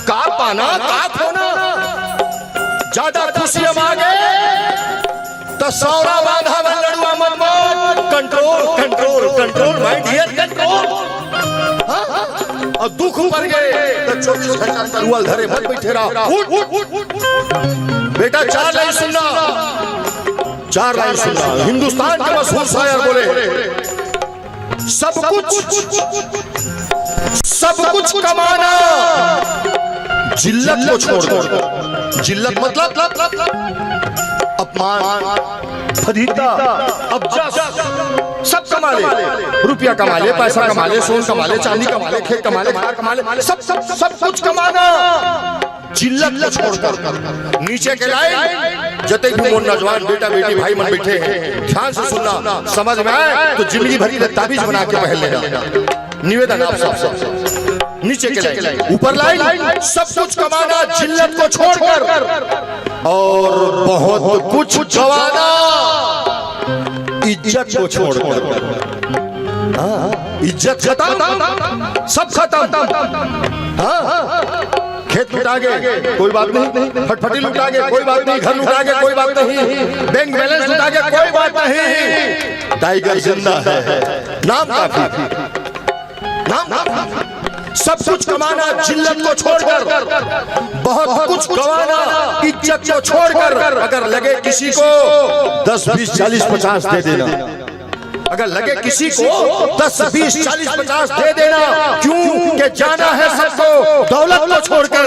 का पाना का खोना, ज्यादा खुशी मांगे तो सौरा बांधा में लड़ुआ मत मार। Control control control my dear control. और दुख पर गए तो 24 घंटा तरुआ धरे मत बैठे रहा। बेटा 4 लाइन सुनना, 4 लाइन सुनना। हिंदुस्तान के मशहूर शायर बोले, सब कुछ कमाना जिल्लत को छोड़कर। जिल्लत मतलब अपमान, फजीता, अबजस, सब कमा ले, रुपया कमा ले, पैसा कमा ले, सोन कमा ले, चांदी कमा ले, खेत कमा ले, घर कमा ले, सब कुछ कमाना जिल्लत को छोड़कर। नीचे के लाइन जते भी मोर नौजवान बेटा बेटी भाई मन बैठे हैं, ध्यान से सुनना, समझ में आए तो जिंदगी भर की ताबीज बना के पहन लेना। निवेदन आप सब नीचे के लाइन, ऊपर लाइन, सब कुछ कमाना जिल्लत को छोड़कर और बहुत कुछ गंवाना इज्जत को छोड़कर। इज्जत खत्म, सब खत्म। खेत लुटा गए कोई बात नहीं, फटफटी लुटा गए कोई बात नहीं, घर लुटा गए कोई बात नहीं, बैंक बैलेंस लुटा गए कोई बात नहीं। टाइगर जिंदा है, नाम काफी, नाम सब कुछ कमाना जिल्लत को छोड़कर, बहुत कुछ गंवाना इज्जत को छोड़कर। अगर लगे किसी को 10, 20, 40, 50 दे देना, अगर लगे किसी को 10, 20, 40, 50 दे देना, क्यों कि जाना है सबको दौलत को छोड़कर।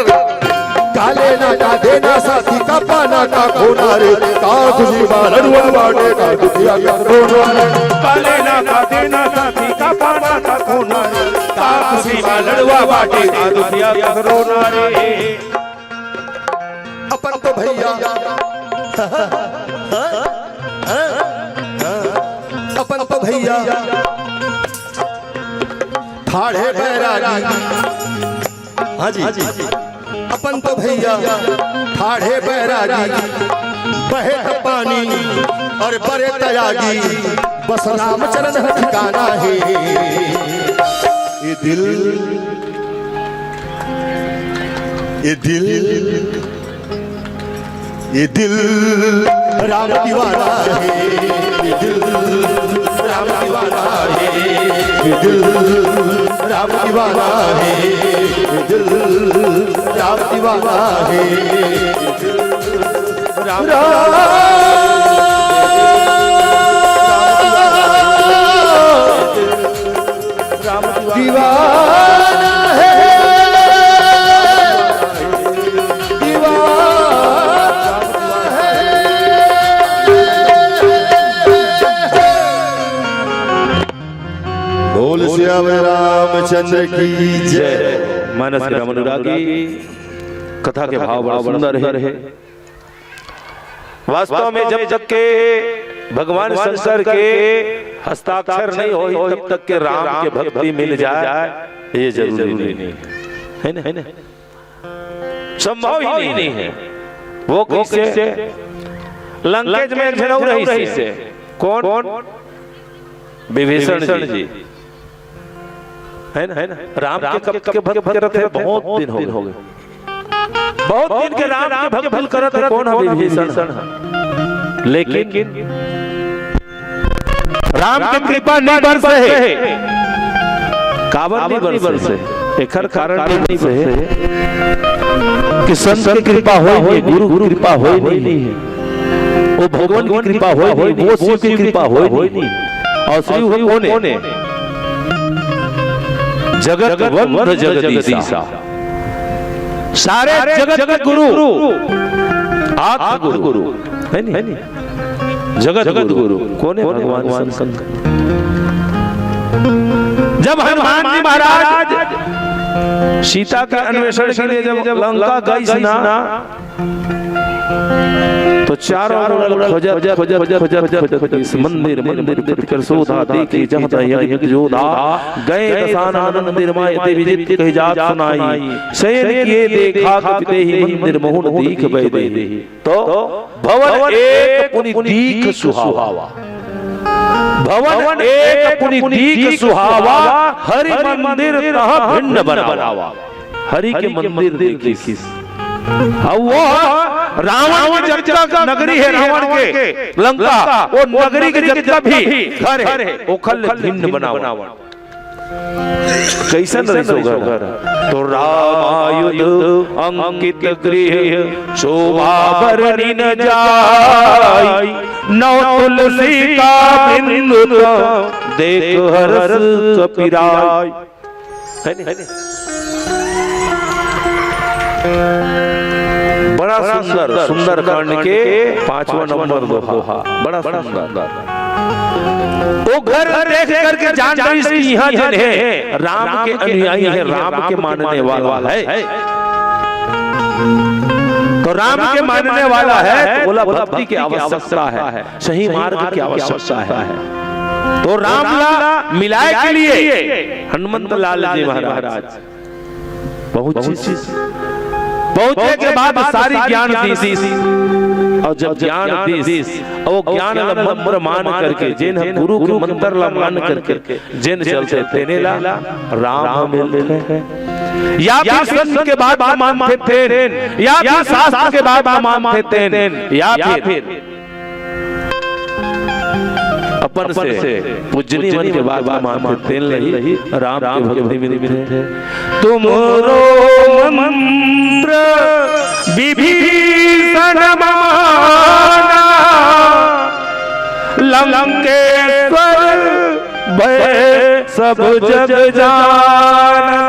का लेना का देना साथी का पाना का खोना रे, का खुशी मां लड़ुआ बाटे का दुखिया का रोना रे। का लेना का देना साथी का पाना का खोना रे, का खुशी मां लड़ुआ बाटे का दुखिया का रोना रे। अपन तो भैया अपन तो भैया ठाढ़े बैरागी। हाँ जी, अपन तो भैया ठाढ़े बैरागी, बहे पानी और बड़े तयागी, बस राम चरण ठिकाना है ये दिल, ये दिल, ये दिल राम दीवाना है, ये दिल राम दीवाना है, ये दिल राम दीवाना है, ये दिल राम दीवाना है, ये दिल राम दीवाना है, बोल श्याम रामचंद्र की जय। मानस के अनुरागी कथा के भाव बड़ा सुंदर है। वास्तव में जब तक के भगवान शंकर के हस्ताक्षर नहीं हो तब तक के राम के भक्ति मिल जाए ये जरूरी नहीं है ना, संभव ही नहीं है। वो किससे? लंकेश में झनौ रही से। कौन? विभीषण जी है ना। राम के कब के भक्त करत है, बहुत दिन हो गए, बहुत दिन के राम के भक्त करत है। कौन है? विभीषण। लेकिन राम की कृपा नहीं बरस है, काबर नहीं बरस है। एकर कारण नहीं है कि संत की कृपा हो, गुरु कृपा हो नहीं है। वो भगवान की कृपा हो नहीं, वो शिव की कृपा हो नहीं। और शिव कौन है? जगत वंद जगदीशा, सारे जगत के गुरु, आत्म गुरु है नहीं? जगत गुरु कौन है? भगवान शंकर। जब हनुमान जी महाराज सीता के अन्वेषण के लिए जब लंका गई ना, तो चारों ओर खोजत इस मंदिर कर शोधा देखी जहाँ यज्ञ जोधा, गए दशानन मंदिर माय देवी जित कहि जात सुनाई, शयन किए देखा कपिते ही मंदिर मोहन दीख बैदे, तो भवन एक पुनि दीख सुहावा, भवन एक पुनि दीख सुहावा, हरि मंदिर तह भिन्न बनावा। हरि के मंदिर देखी, वो रावण की जब नगरी है, रावण के लंका, वो नगरी के जितना भी घर है वो खल भिन्न बनावट। कैसा घर? तो रामायुध अंकित गृह शोभा बरनी न जाय, नौ तुलसी का बिंदु देख हर्ष कपिराय। बड़ा सुंदर कांड के 5वां नंबर दोहा, बड़ा सुंदर। वो घर देख करके जान गई इसकी यहाँ जन है, राम के अनुयायी है, राम के मानने वाला है। तो राम के मानने वाला है, तो बोला भक्ति की आवश्यकता है, सही मार्ग की आवश्यकता है। तो राम मिलाए के लिए हनुमंत लाल जी महाराज पहुंचे के बाद सारी ज्ञान दी, और जब ज्ञान दी वो ज्ञान मंत्र मान करके जिन गुरु के मंत्र ला मान करके जिन चलते तेने ला राम मिलते, या फिर संत के बाद मानते थे, या फिर शास्त्र के बाद मानते थे, या फिर अपन से पूजनी मन के बाद मानते नहीं, राम के भक्ति में मिले। तुमरो मंत्र विभीषण माना, लंकेश्वर भय सब जग जाना।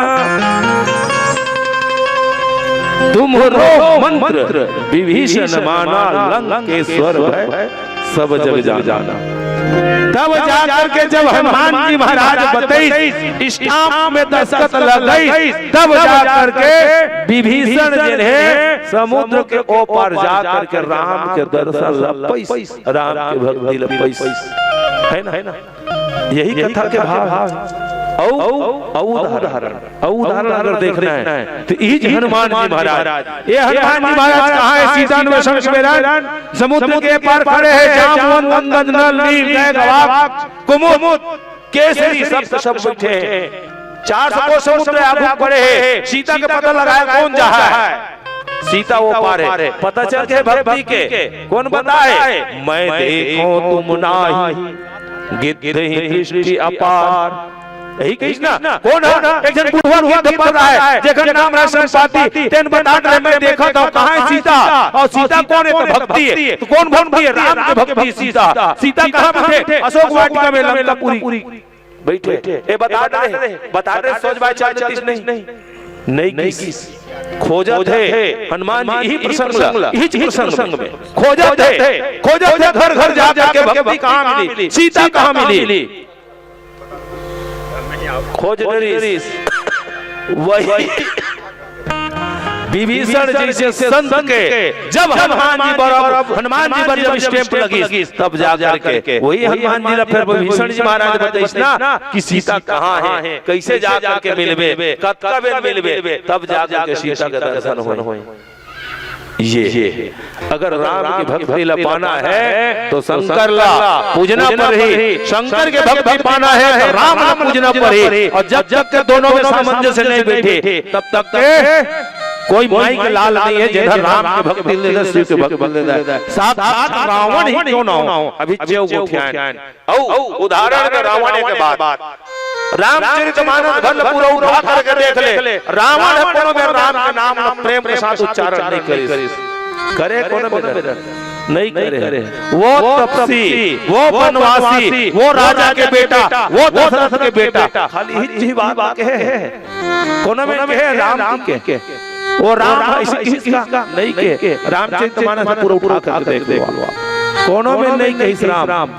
तुमरो मंत्र विभीषण माना, लंकेश्वर भय सब जग जाना। तब जाकर के जब हनुमान जी महाराज बताई, स्टाम्प में दस्तखत लगाई, तब जाकर के विभीषण जिन्हें समुद्र के ओपार जाकर के राम के दर्शन लपैस, राम के भक्ति लपैस, है ना? यही कथा के भाव। उदाहरण अगर देखना है तो हनुमान जी महाराज, ये हनुमान जी महाराज कहाँ है? सीता अन्वेषण के दौरान समुद्र के पार खड़े हैं, जामुन अंगद नल नील गवाक कुमुद केसरी सब बैठे हैं, 400 कोस समुद्र आगे खड़े हैं। सीता के पता लगाया कौन जहाँ है? सीता वो पार है, पता चल के भक्ति के कौन बताए? मैं देखो तुम नाही गिद्ध ही दृष्टि अपार। यही कृष्णा कौन है? एक जन बुढ़वा हुआ धप्पा रहा है, जेकर नाम राशन पाती तेन बता रहे, मैं देखा था कहाँ है सीता, और सीता कौन है? तो भक्ति है। तो कौन भक्ति है? राम की भक्ति। सीता कहाँ बैठे? अशोक वाटिका में लंकापुरी बैठे। ये बता रहे सोच बाई 4-34 नहीं किस खोजत है हनुमान जी ही प्रसंग में खोजत है घर घर जाकर के भक्ति कहाँ मिली, सीता कहाँ मिली, खोज नरीस वही विभीषण जैसे संत के जब हनुमान जी पर जब स्टैंप लगी, तब जाकर के वही हनुमान जी फिर विभीषण जी महाराज बताइस ना कि सीता कहाँ है, कैसे जाकर के मिलबे, कब मिलबे, तब जाकर के सीता का दर्शन होए। ये अगर राम की भक्ति ला पाना है तो शंकर ला पूजना पर ही, शंकर के भक्ति पाना है तो राम ला पूजना पर ही। और जब तक के दोनों में सामंजस्य नहीं बैठे, तब तक के कोई माई के लाल नहीं है जिधर राम की भक्ति ले, शिव की भक्ति ले। साथ रावण ही क्यों ना हो? अभी उदाहरण में रावण के बाद रामचरितमानस भल पूरा उठा करके देख ले, रावण कोनो में राम के नाम प्रेम के साथ उच्चारण नहीं करे कौन में नहीं करे। वो तपसी, वो वनवासी, वो राजा के बेटा, वो दशरथ के बेटा, खाली ही बात कहे कोनो में कहे राम के वो राम किसका नहीं के रामचरितमानस पूरा उठा कर देख दे कोनो में नहीं कही राम।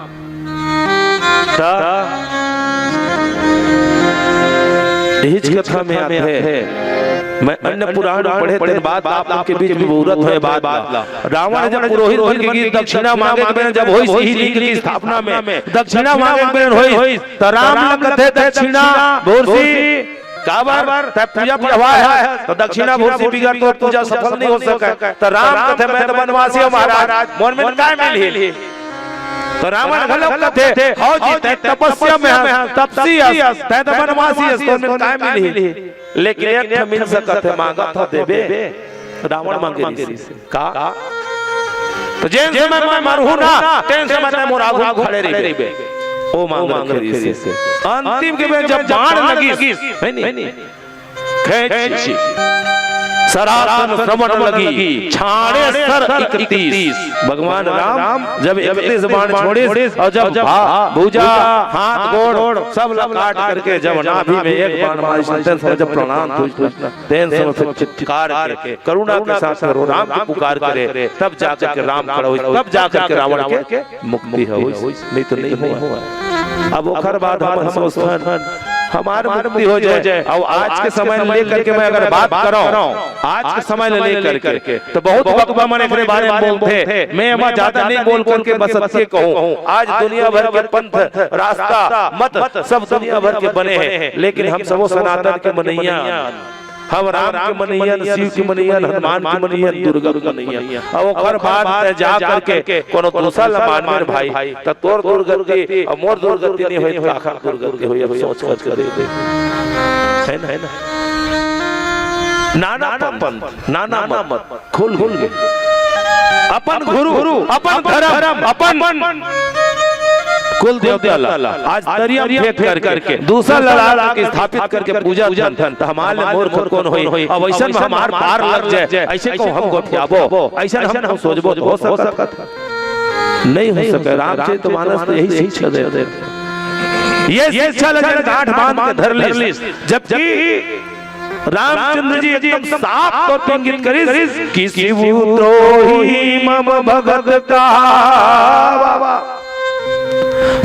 हिच कथा में आते हैं मैं अन्य पुराण पढ़े तेरे बाद आप लोग के बीच में मुहूर्त है बात रावण जब पुरोहित बन के दक्षिणा मांगे के जब होई सही लीग की स्थापना में दक्षिणा मांगे के होई त राम लगते दक्षिणा भूर्सी काबर तब पूजा प्रवाह है तो दक्षिणा भूर्सी बिगड़ तो पूजा सफल नहीं हो सका तो राम कहते मैं तो वनवासी हूं महाराज मन में काय मिली तो रावण गलत थे हो जी तपस्या में तपसी तै तो वनवासी तो में काय मिली लेकिन एक मिल सकत है मांगा था देबे रावण मांगे ऋषि से का तो जेन से मैं मरहू ना तेन से मैं मोर आगू खड़े रहिबे ओ मांग ऋषि से अंतिम के में जब बाण लगी है नहीं खेची सरातन श्रवण लगी छाड़े सर 31 भगवान राम जब 31 बाण छोड़े और जब भुजा हाथ गोड़ सब काट करके जब नाभि में एक बाण मारी तेन से जब प्रणाम तेन से फिर चित्कार के करुणा के साथ राम की पुकार करे तब जाकर के राम खड़ा हुई तब जाकर के रावण के मुक्ति हुई नहीं तो नहीं हुआ। अब ओखर बाद हम समझन हमारी मुक्ति हो जाए। अब आज के समय लेकर के मैं अगर बात कर रहा हूँ आज के समय लेकर के तो बहुत वक्त मन अपने बारे में बोलते हैं मैं वहाँ ज्यादा नहीं बोल करके बस सत्य कहूँ। आज दुनिया भर के पंथ रास्ता मत सब दुनिया भर के बने हैं लेकिन हम सब सनातन के मनैया हम राम के मनैयन शिव के मनैयन हनुमान के मनैयन दुर्गा के मनैयन। अब ओकर बाद जा करके कोनो दूसरा मान मेरे भाई त तोर दुर्गति और मोर दुर्गति नहीं होई तो आखिर दुर्गति होई। अब सोच कर दे है ना नाना पंथ नाना मत खुल के अपन गुरु अपन धर्म अपन कुल देवता अल्लाह आज दरिया फेंक करके दूसरा लड़ा के स्थापित करके पूजा धन तो हमारे मूर्ख कौन होई। अब ऐसा में हमार पार लग जाए ऐसे को हम गोठियाबो ऐसा हम सोचबो तो हो सकत नहीं हो सके। रामचरितमानस तो यही शिक्षा देते ये शिक्षा लगे गांठ बांध के धर ली जबकि रामचंद्र जी एकदम साफ तौर पर इंगित करिस किसी द्रोही मम भगत का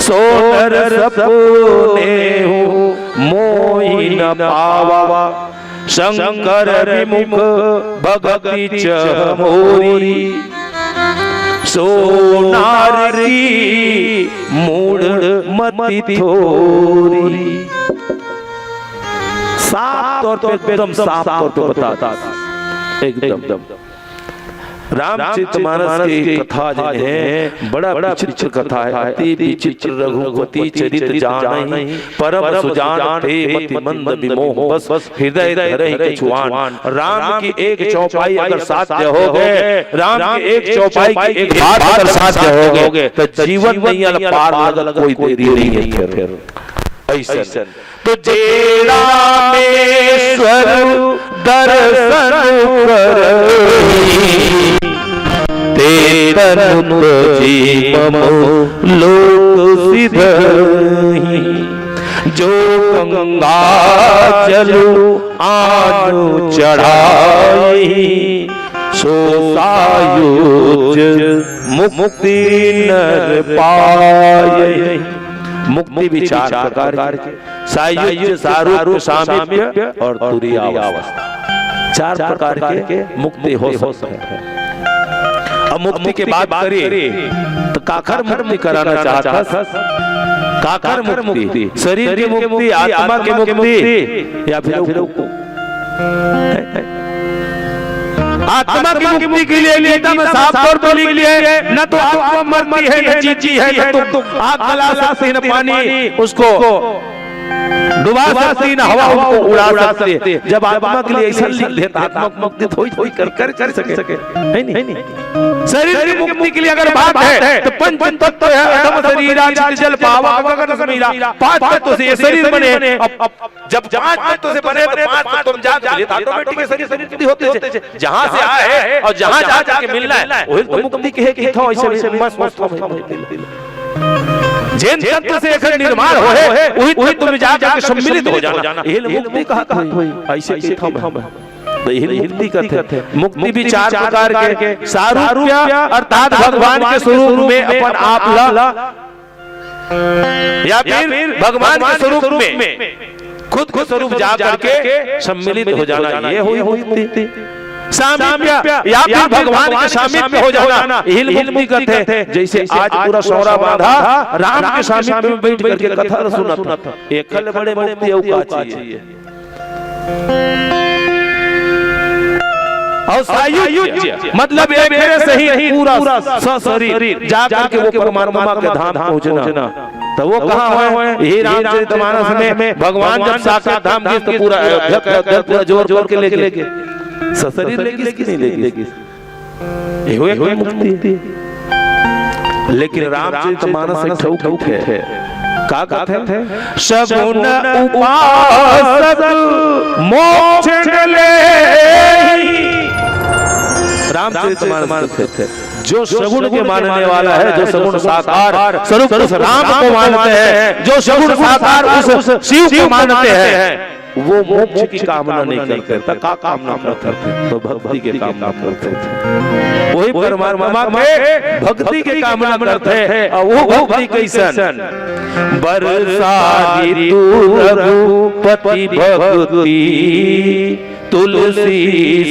सोनर सपूने मोहि न पावा शंकर विमुख भगति च मोरी सोनार की मूढ़ मति थोरी। साफ तौर पे एकदम साफ तौर पे बताता एकदम रामचरितमानस की कथा जो है बड़ा विचित्र कथा है। अति विचित्र रघुपति चरित जानहि परम सुजान थे मति मंद विमोह बस हृदय धरहि कछुआन। राम की एक चौपाई अगर साध्य हो गए राम की एक चौपाई की एक बात अगर साध्य हो गए तो जीवन में पार लगल कोई देरी नहीं है। फिर ऐसा तो जे रामेश्वर दर्शन कर तनु जीवम लोक सिधहि जो गंगा जलु आनु चढ़ाई सो सायुज मुक्ति नर पाए। मुक्ति विचार प्रकार के सायुज्य सारूप सामीप्य और तुरीयावस्था 4 प्रकार के मुक्ति हो सकते हैं। अब मुक्ति के बात करें तो काखर मुक्ति कराना चाहता काखर मुक्ति शरीर की मुक्ति आत्मा की मुक्ति या फिर आत्मा की मुक्ति के लिए गीता में साफ तौर पर लिख लिया न तो आत्मा मरती है न जीती है न तो आग जला सकती है न पानी उसको डुबा सकती है न हवा उसको उड़ा सकती है। जब आत्मा के लिए ऐसा लिख देता आत्मा मुक्ति थोड़ी कर सके है नहीं शरीर की मुक्ति के लिए अगर बात है तो पंच तत्व है, अधम शरीरा, चित्त जल पावक गगन समीरा, पांच तत्व से ये शरीर बने। अब जब पांच तत्व से बने तो पांच तत्व तुम जान लिए, ऑटोमेटिक शरीर मुक्ति होते थे। जहां से आए और जहां जाके मिलना है वही तो मुक्ति के है। था ऐसे मस्त जिन तत्व से एक निर्माण होए वही तुम जाके सम्मिलित हो जाना, ये मुक्ति कहा हुई ऐसे की था। तो यही मुक्ति कहते हैं। मुक्ति भी चार प्रकार के, सारूप्य अर्थात भगवान के स्वरूप में अपन आप ला, या फिर भगवान के स्वरूप में खुद को स्वरूप जा करके सम्मिलित हो जाना, ये हुई मुक्ति। सामीप्य या फिर भगवान के सामीप्य हो जाना, यही मुक्ति कहते हैं। जैसे आज पूरा सौरा बांधा राम के सामीप्य में बैठ करके कथा सुना था, एकल बड़े मुक्ति औका चाहिए। और सायुज्य मतलब एक से ही पूरा शरीर जा करके वो परमात्मा के धाम पहुंचना। तो वो कहाँ हुए? यही रामचरितमानस में भगवान जब साक्षात धाम गए तो पूरा अयोध्या पूरा जोर के लेके शरीर लेगी नहीं लेगी, ये हुए मुक्ति। लेकिन रामचरितमानस एक ठौक है, का कहते हैं सगुण उपासक मोक्ष ले। रामचरितमानस थे जो सगुण के मानने वाला है, जो सगुण साकार स्वरूप राम को मानते हैं, जो सगुण साकार उस शिव को मानते हैं, वो मोक्ष की कामना नहीं करते थे। का कामना करते थे? तो भक्ति के कामना करते थे। वही परमात्मा के भक्ति के कामना करते हैं। और वो भक्ति कैसन? बरसा ऋतु रघुपति भक्ति तुलसी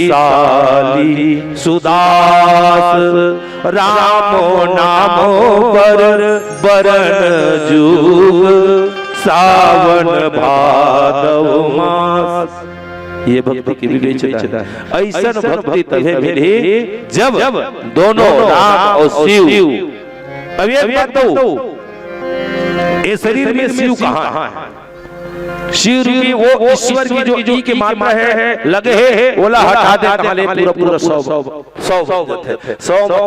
साली सुदास, रामो नामो बरन जुग सावन भादव मास। ये भक्ति की विवेचना है। ऐसा भक्ति तभी मिली जब दोनों राम और शिव। अब ये बताओ ये शरीर में शिव कहाँ है? शिव रूपी वो ईश्वर की जो ई की मात्रा है लगे है, बोला हटा दे ताले पूरा 100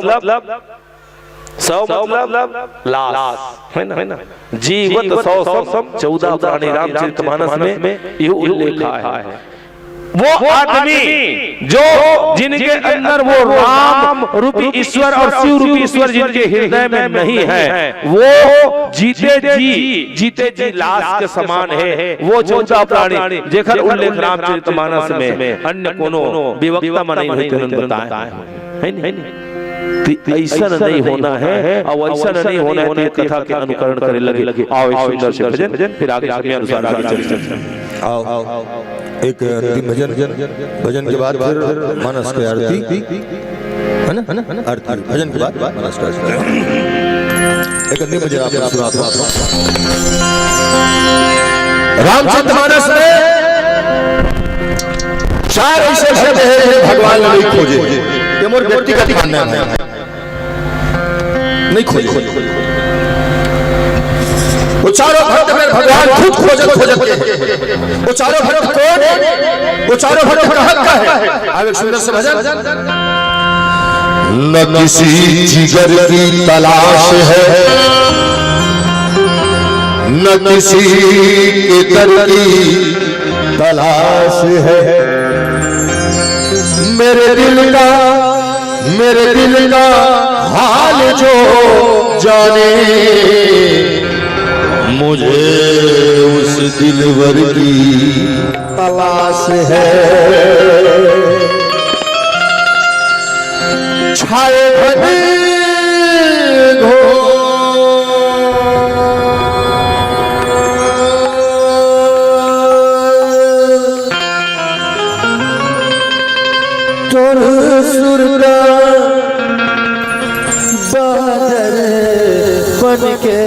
मतलब लाश है ना। जीवत 100 14 प्राणी रामचरितमानस में ये उल्लेख है। वो आदमी जो जिनके अंदर वो राम रूपी ईश्वर और शिव रूपी ईश्वर जिनके हृदय में नहीं है, वो जीते जी लाश के समान है। वो 14 प्राणी जेकर उल्लेख रामचरितमानस में अन्य कोनो विवक्ता में नहीं बताया है। ऐसा नहीं होना है और ऐसा नहीं होना है कथा के अनुकरण करे लगे। आओ एक सुंदर से भजन, फिर आगे समय अनुसार आगे चलते। आओ एक भजन के बाद फिर मानस की आरती है ना, आरती भजन के बाद मानस की आरती। एक अन्य भजन आपको सुनाता हूं। रामचरितमानस में 4 ऐसे शब्द है भगवान ने नहीं खोजे, ये मोर व्यक्तिगत मानना है, नहीं खोजे। वो चारों भक्त में भगवान खुद खोजत। वो चारों भक्त कौन? वो चारों भक्त कहाँ का है? अब एक सुंदर से भजन। न किसी जिगर की तलाश है, न किसी के दर की तलाश है। मेरे दिल का हाल जो जाने, मुझे उस दिलवर की तलाश है। छाए घने सुरगा बादल बन के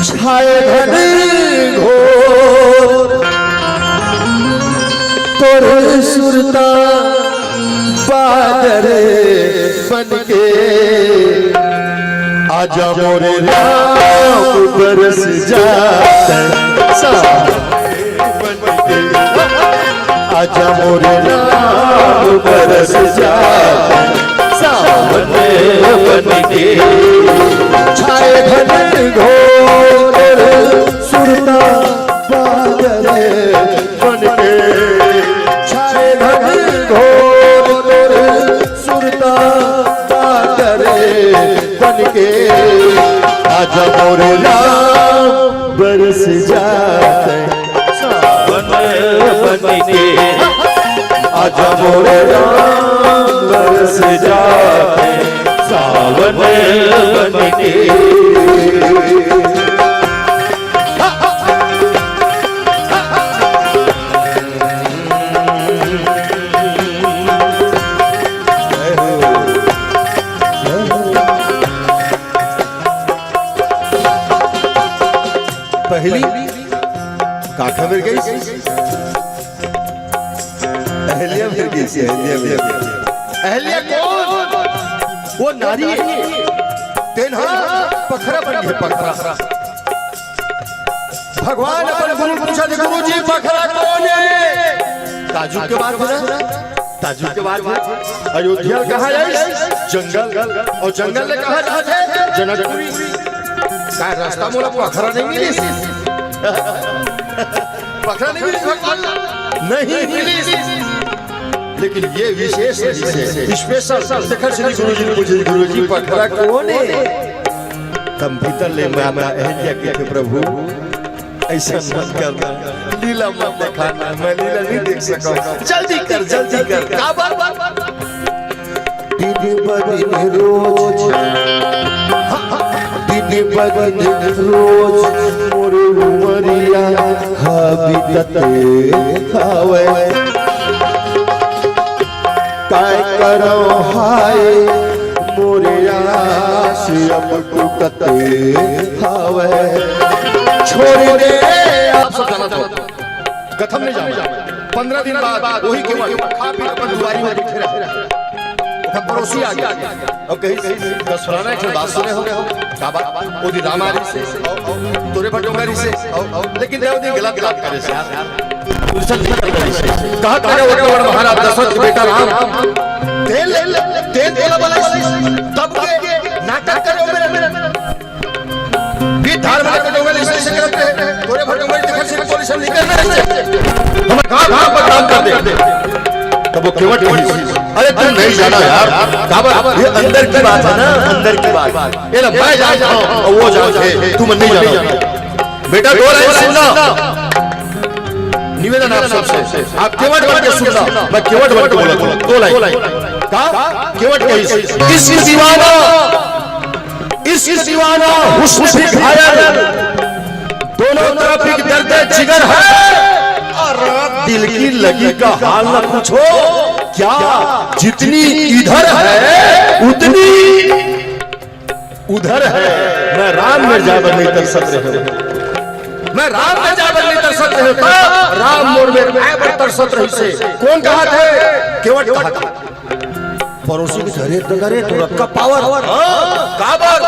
छाए घने घोर तोर सुरता बादल बन के आजा मोरे राम बरस जाता आजा मोरे राम बरस जाए सावन बन के छाए घन घोर सुरता बादल बन के छाए घन घोर सुरता बादल बन के आजा मोरे राम बरस जाए सावन बन के आजा मोरे राम बरस जाए सावन बन के पहली काका मिल गई अहलिया मिल गई अहलिया कौन वो नारी तेन्हा पखरा बन गई पखरा भगवान अपन गुरु पूछा गुरु जी पखरा कौन है ताजुब के बाद ताजुब के बाद अयोध्या कहा जाए जंगल और जंगल ने कहा जाते जनकपुरी का रास्ता मोला पखरा नहीं मिली पखरा नहीं मिली भगवान नहीं मिली लेकिन ये विशेष स्पेशल देखकर श्री गुरु जी ने पूछे गुरु जी पखरा कौन है तब भीतर ले मैं अहलिया के प्रभु ऐसा मत करना लीला मत दिखाना मैं लीला नहीं देख सका जल्दी कर का बार दिन बदन रोज दिन बदन रोज मोरे उमरिया हाबितते खावे काय करो हाय मोरे आस अब टूटते खावे छोड़ दे आप सब जाना तो कथम नहीं जाना 15 दिन बाद वही केवल खा पी अपन दुआरी में बैठे रहे हम पड़ोसी आ गया अब कहीं दस फलाना एक बात सुने हो का बात ओदी रामारी से तोरे भटोंगरी से लेकिन देव दी गलत करे से कहा करे वो बड़ा महाराज दशरथ के बेटा राम तेल वाला तब के नाटक करे मेरे भी धार में भटोंगरी से करते तोरे भटोंगरी देखकर से पुलिस निकल रहे हम कहां पर काम कर दे तब वो केवट कही अरे तुम नहीं जाना यार काबर ये अंदर की बात है ना अंदर की बात ये ना मैं जाता हूं और वो जाते तुम नहीं जाना बेटा दो लाइन सुनना निवेदन आप सबसे आप केवट बन के सुनना मैं केवट बन के बोला दो लाइन का केवट कही इस दीवाना हुस्न घायल दोनों तरफ एक दर्द जिगर है और दिल की लगी का हाल न पूछो क्या जितनी इधर है उतनी उधर है मैं राम मिर्जावर नहीं कर सकते मैं राम मिर्जावर नहीं कर सकते राम मोर में आए तर सत रही से कौन कहा थे केवट कहा था पड़ोसी के घरे तो करे तो रखा पावर काबर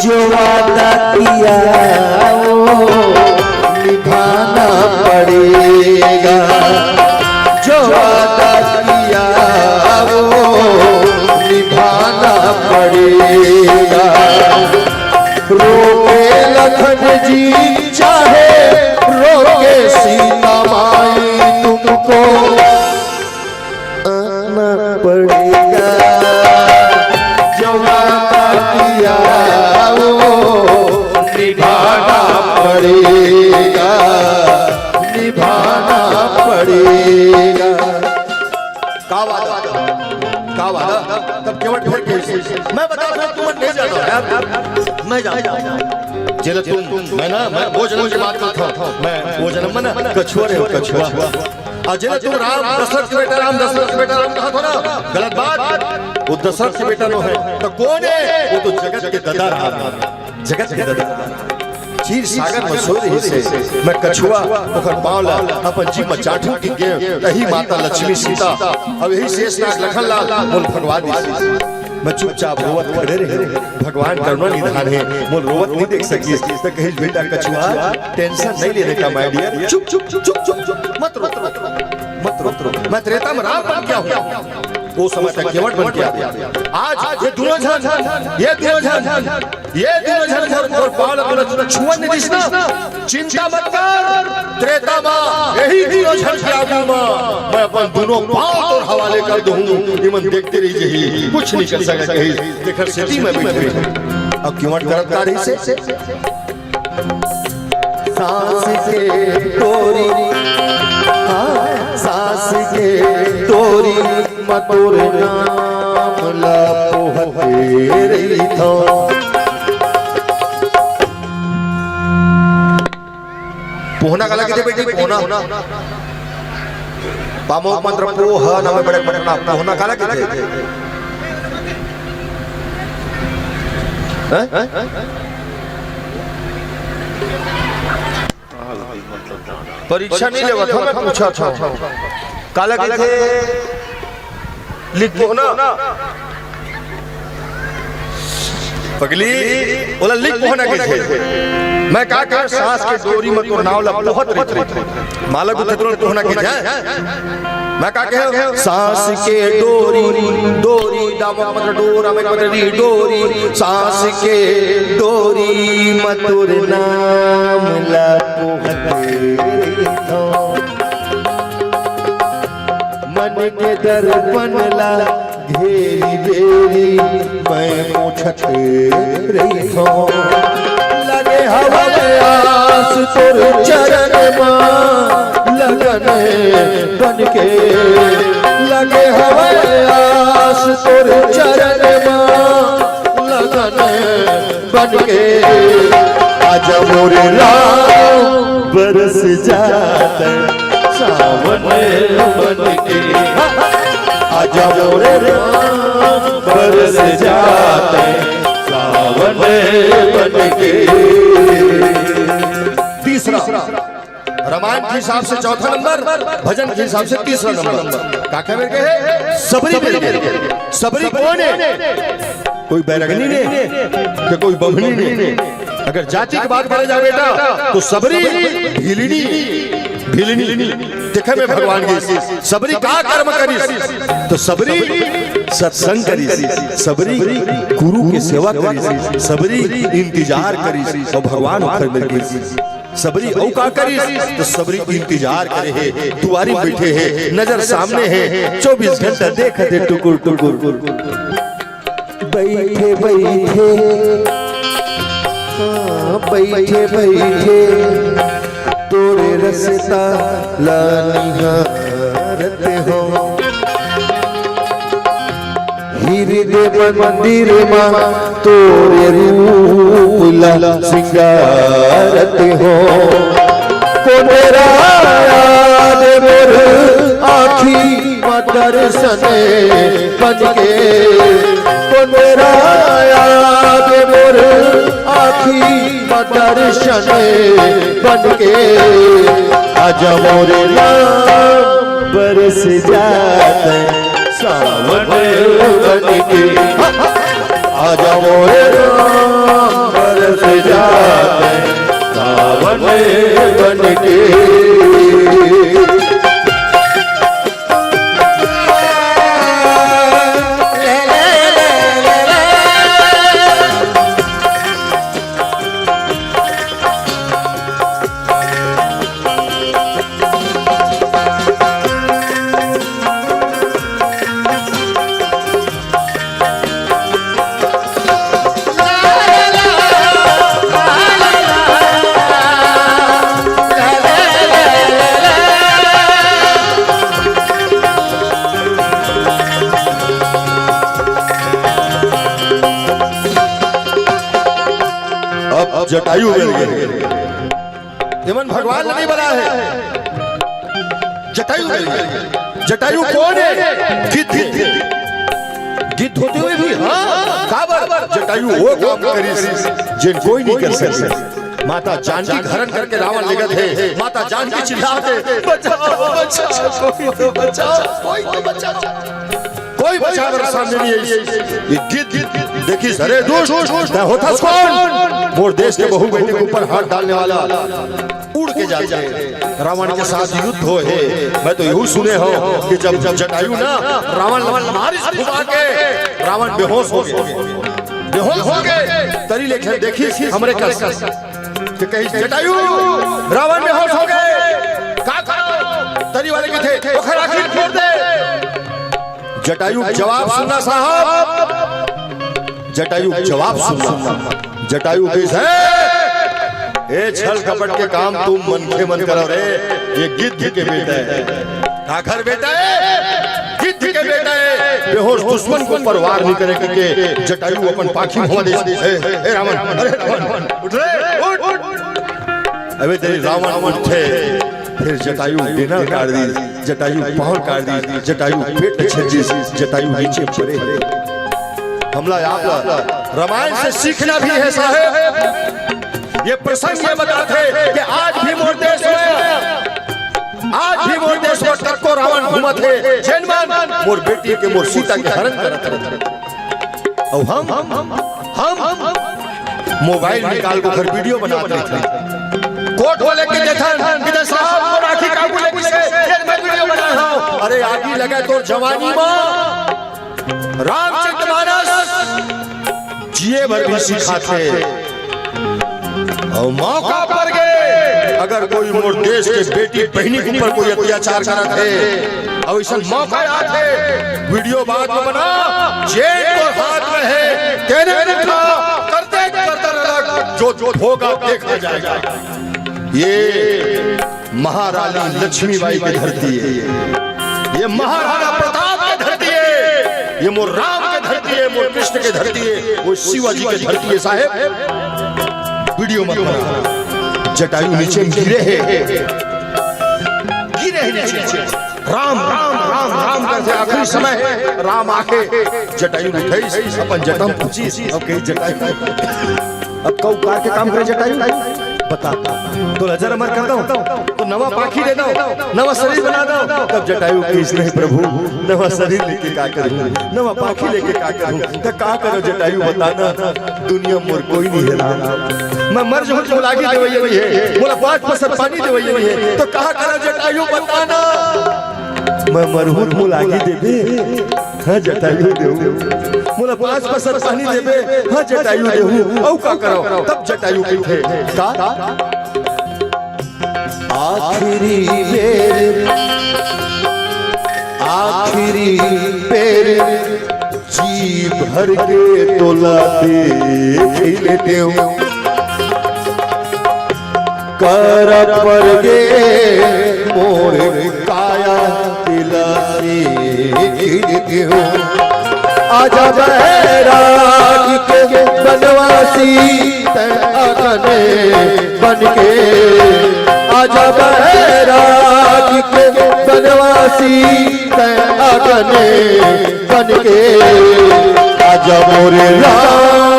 जो वादा किया निभाना पड़ेगा जो वादा किया वो निभाना पड़ेगा रोके लखन जी चाहे रोके सीता माई तुमको आना पड़ेगा जो वादा किया वो निभाना पड़ेगा निभाना पड़ेगा का वादा तब केवट कैसे मैं बता दूं तुम नहीं जाना यार मैं जाता जेल तुम मैं वो जन्म की बात करता हूं मैं वो जन्म में ना कछुआ रे कछुआ अजय तुम राम दशरथ के बेटा राम कहा था ना गलत बात वो दशरथ के बेटा नो है तो कौन है वो तो जगत के दादा रहा जगत के दादा क्षीर सागर में सो रही से मैं कछुआ ओकर पावला अपन जी में चाठू की गे यही माता लक्ष्मी सीता अब यही शेषनाग लखन लाल बोल भगवान मैं चुपचाप रोवत खड़े रहे। भगवान करुणा निधान है, मोर रोवत नहीं देख सकी तो कहीं बेटा कछुआ टेंशन नहीं लेने का माय डियर। चुप चुप चुप चुप चुप मत रो मत रो। मैं त्रेता में राम बन गया हूँ, वो समय तक केवट बन गया। आज ये दोनों झन और पावल बोला छुआ नहीं दिसना। चिंता मत कर त्रेता मां, यही दोनों झन के आगे मां मैं अपन दोनों पांव और हवाले कर दूं। निमन देखते रही जही कुछ नहीं कर सका कहीं देखर सेती में बैठे। अब केवट करत का रही से सांस के तोरी सांस के तोरी मतोर नाम ला पोहते रही था। पोहना कला किथे बेटी पोहना पामो मंत्र पोह नामे बड़े पटना पोहना कला किथे हैं परीक्षा नहीं लेवा था मैं पूछा था काला किथे लिख पोहना पगली बोला लिख पोहना किथे। मैं का कर सांस के डोरी में तो नावला बहुत रही मालक उठे तो पोहना किथे। मैं का कहे सांस के डोरी डोरी दामा मत डोरा में री डोरी सांस के डोरी मतुर नाम ला पोहते मन के दर्पण ला घेरी बेरी मैं पूछते रही थो। लगे हवाले आस तोर चरण मां लगन बन के लगे हवाले आस तोर चरण मां लगन बन के। आज मोरे राम बरस जाता सावन बन के। आज मोरे राम बरस जाते सावन बन के। तीसरा रामायण के हिसाब से चौथा नंबर, भजन के हिसाब से तीसरा नंबर। काका मेरे के सबरी मेरे के सबरी कौन है? कोई बैरगनी ने कि कोई बभनी ने। अगर जाति की बात करें जा बेटा तो सबरी भिलिनी भिलिनी देखे में भगवान की सबरी का कर्म करी तो सबरी सत्संग करी सबरी गुरु की सेवा करी सबरी इंतजार करी और भगवान उखर मिल गई। सबरी औ का करी तो सबरी इंतजार करे है दुआरी बैठे है नजर सामने है 24 घंटा देखते टुकुर टुकुर बैठे बैठे बैठे बैठे तोरे रसता लानिहारते हो। हृदय मंदिर मां तोरे रूप ला सिंगारते हो। को मेरा याद मोर आँखी दर्शन बन के। को मेरा याद मोर आँखी दर्शन बन के। आज मोरे नाम बरस जाते सावन बन के। आज मोरे नाम बरस जाते सावन बन के। जटायु मिल गए। यमन भगवान ने नहीं बना है, जटायु मिल गए। जटायु कौन है? गिद्ध गिद्ध होते हुए भी हाँ काबर जटायु वो काम करी जिन कोई नहीं कर सकते। माता जानकी हरण करके रावण ले गए थे। माता जानकी चिल्लाते बचाओ बचाओ कोई तो बचाओ कोई तो बचाओ। कोई बचावर सामने नहीं है। ये गिद्ध देखी सरे दुष्ट मैं होता कौन? मोर देश के बहु बेटे के ऊपर हाथ डालने वाला उड़ के जाते हैं। रावण के साथ युद्ध हो है। मैं तो यूं सुने हो कि जब जटायु ना रावण मारी घुमा के रावण बेहोश हो गए तरी लेखे देखी हमरे कस कि कहीं जटायु रावण बेहोश हो गए का करो तरी वाले के थे ओखर आखिर फोड़ दे। जटायु जवाब सुनना साहब, जटायु जवाब सुनना। जटायु कैसे ए छल कपट के काम तुम मन के मन करो रे। ये गिद्ध के बेटा है, काखर बेटा है, गिद्ध के बेटा है। बेहोश दुश्मन को परवार नहीं करे के जटायु अपन पाखी घुमा दे। ए रावण, अरे रावण उठ रे उठ। अबे तेरी रावण उठे फिर जटायु बिना काट दी, जटायु पाँव काट दी, जटायु पेट छेद दी, जटायु नीचे पड़े। हमला आप रामायण से सीखना भी है साहब। ये प्रसंग ये बताते कि आज भी मोर देश में, आज भी मोर देश में टक्को रावण घूमत है। जैनमान मोर बेटी के मोर सीता के हरण करत और हम मोबाइल निकाल को घर वीडियो बनाते थे। कोर्ट वाले के देखन कि साहब मोर आखी काबू लेके से मैं वीडियो बना रहा हूं। अरे आगी लगे तो जवानी में रामचरितमानस जिए भर भी सिखाते और मौका पर गए अगर कोई मोर देश के बेटी बहनी के ऊपर कोई अत्याचार करत है और ऐसा मौका आते वीडियो बाद में बना जेल तो हाथ में है कहने नहीं था करते करते जो होगा देखा जाएगा। ये महारानी लक्ष्मीबाई की धरती है, ये महाराणा प्रताप की धरती है, ये मोर राम की धरती है, मोर कृष्ण की धरती है, वो शिवाजी की धरती है। साहेब वीडियो मत बना। जटायु नीचे गिरे हैं नीचे। राम राम राम राम करते आखिरी समय है। राम आके जटायु उठाई अपन जटम पूछी अब कहीं जटायु अब कौ कार के काम करे जटायु बता तो हजार अमर कर दो तो नवा पाखी दे दो, नवा शरीर बना दो। तब जटायु किस नहीं प्रभु नवा शरीर लेके का करूं, नवा पाखी लेके का करूं? तो का करो जटायु बताना। दुनिया मोर कोई नहीं है, मैं मर जाऊं तो लागी देवई वही है, मोला पांच पसर पानी देवई वही है। तो कहा करो जटायु बताना। मैं मरहूं मुलागी देबे हाँ जटायु देऊ, मोला पांच पसर पानी देबे हाँ जटायु देऊ। औ का करो तब जटायु कहे का आखिरी बेर जी भर के तोला देख लेते हो कर पर गे मोर काया दिला देख हो। आजा बैराग के बनवासी तने बन के, आजा बैराग के बनवासी तने बन के, आजा मोरे राम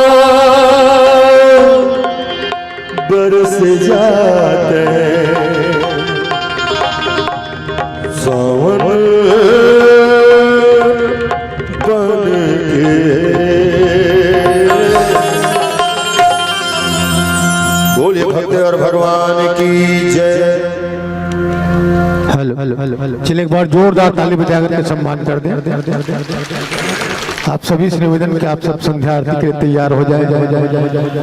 बरस जाते सावन बोले भक्त और भगवान की जय। हेलो हेलो हेलो हेलो चलिए एक बार जोरदार ताली बजा करके सम्मान कर दें। आप सभी से निवेदन कि आप सब संध्या आरती के लिए तैयार हो जाए।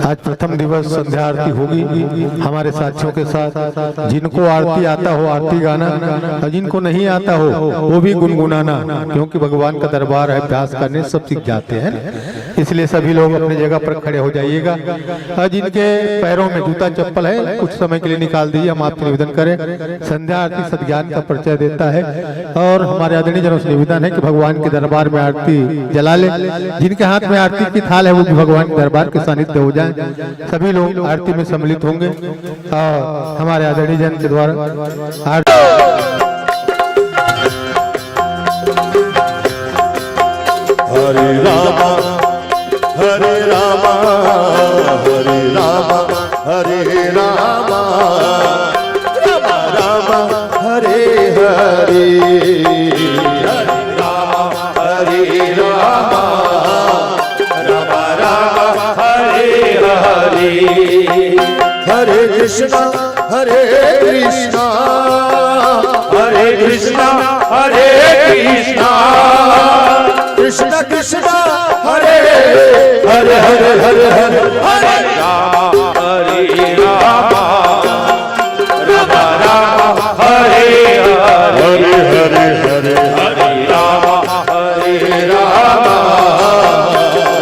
आज प्रथम दिवस संध्या आरती होगी हमारे साथियों के साथ। जिनको आरती आता हो आरती गाना और जिनको नहीं आता हो वो भी गुनगुनाना, क्योंकि भगवान का दरबार है, अभ्यास करने सब सीख जाते हैं। इसलिए सभी लोग अपनी जगह पर खड़े हो जाइएगा। और जिनके पैरों में जूता चप्पल है कुछ समय के लिए निकाल दीजिए। हम आपसे निवेदन करें संध्या आरती सद्ज्ञान का परिचय देता है और हमारे आदरणीय जनों से निवेदन है कि भगवान के दरबार में आरती जला ले। जिनके हाथ में आरती की थाल है वो भी भगवान के दरबार के सानिध्य हो जाए। सभी लोग आरती में सम्मिलित होंगे और हमारे आदरणीय जन के द्वारा हरे रामा हरे रामा हरे रामा हरे रामा रामा रामा हरे हरे हरे रामा हरे कृष्णा हरे कृष्णा हरे कृष्णा हरे कृष्णा कृष्ण कृष्णा हरे हरे हरे हरे हरे हरे राम हरे राम राम राम हरे हरे हरे हरे हरे राम हरे राम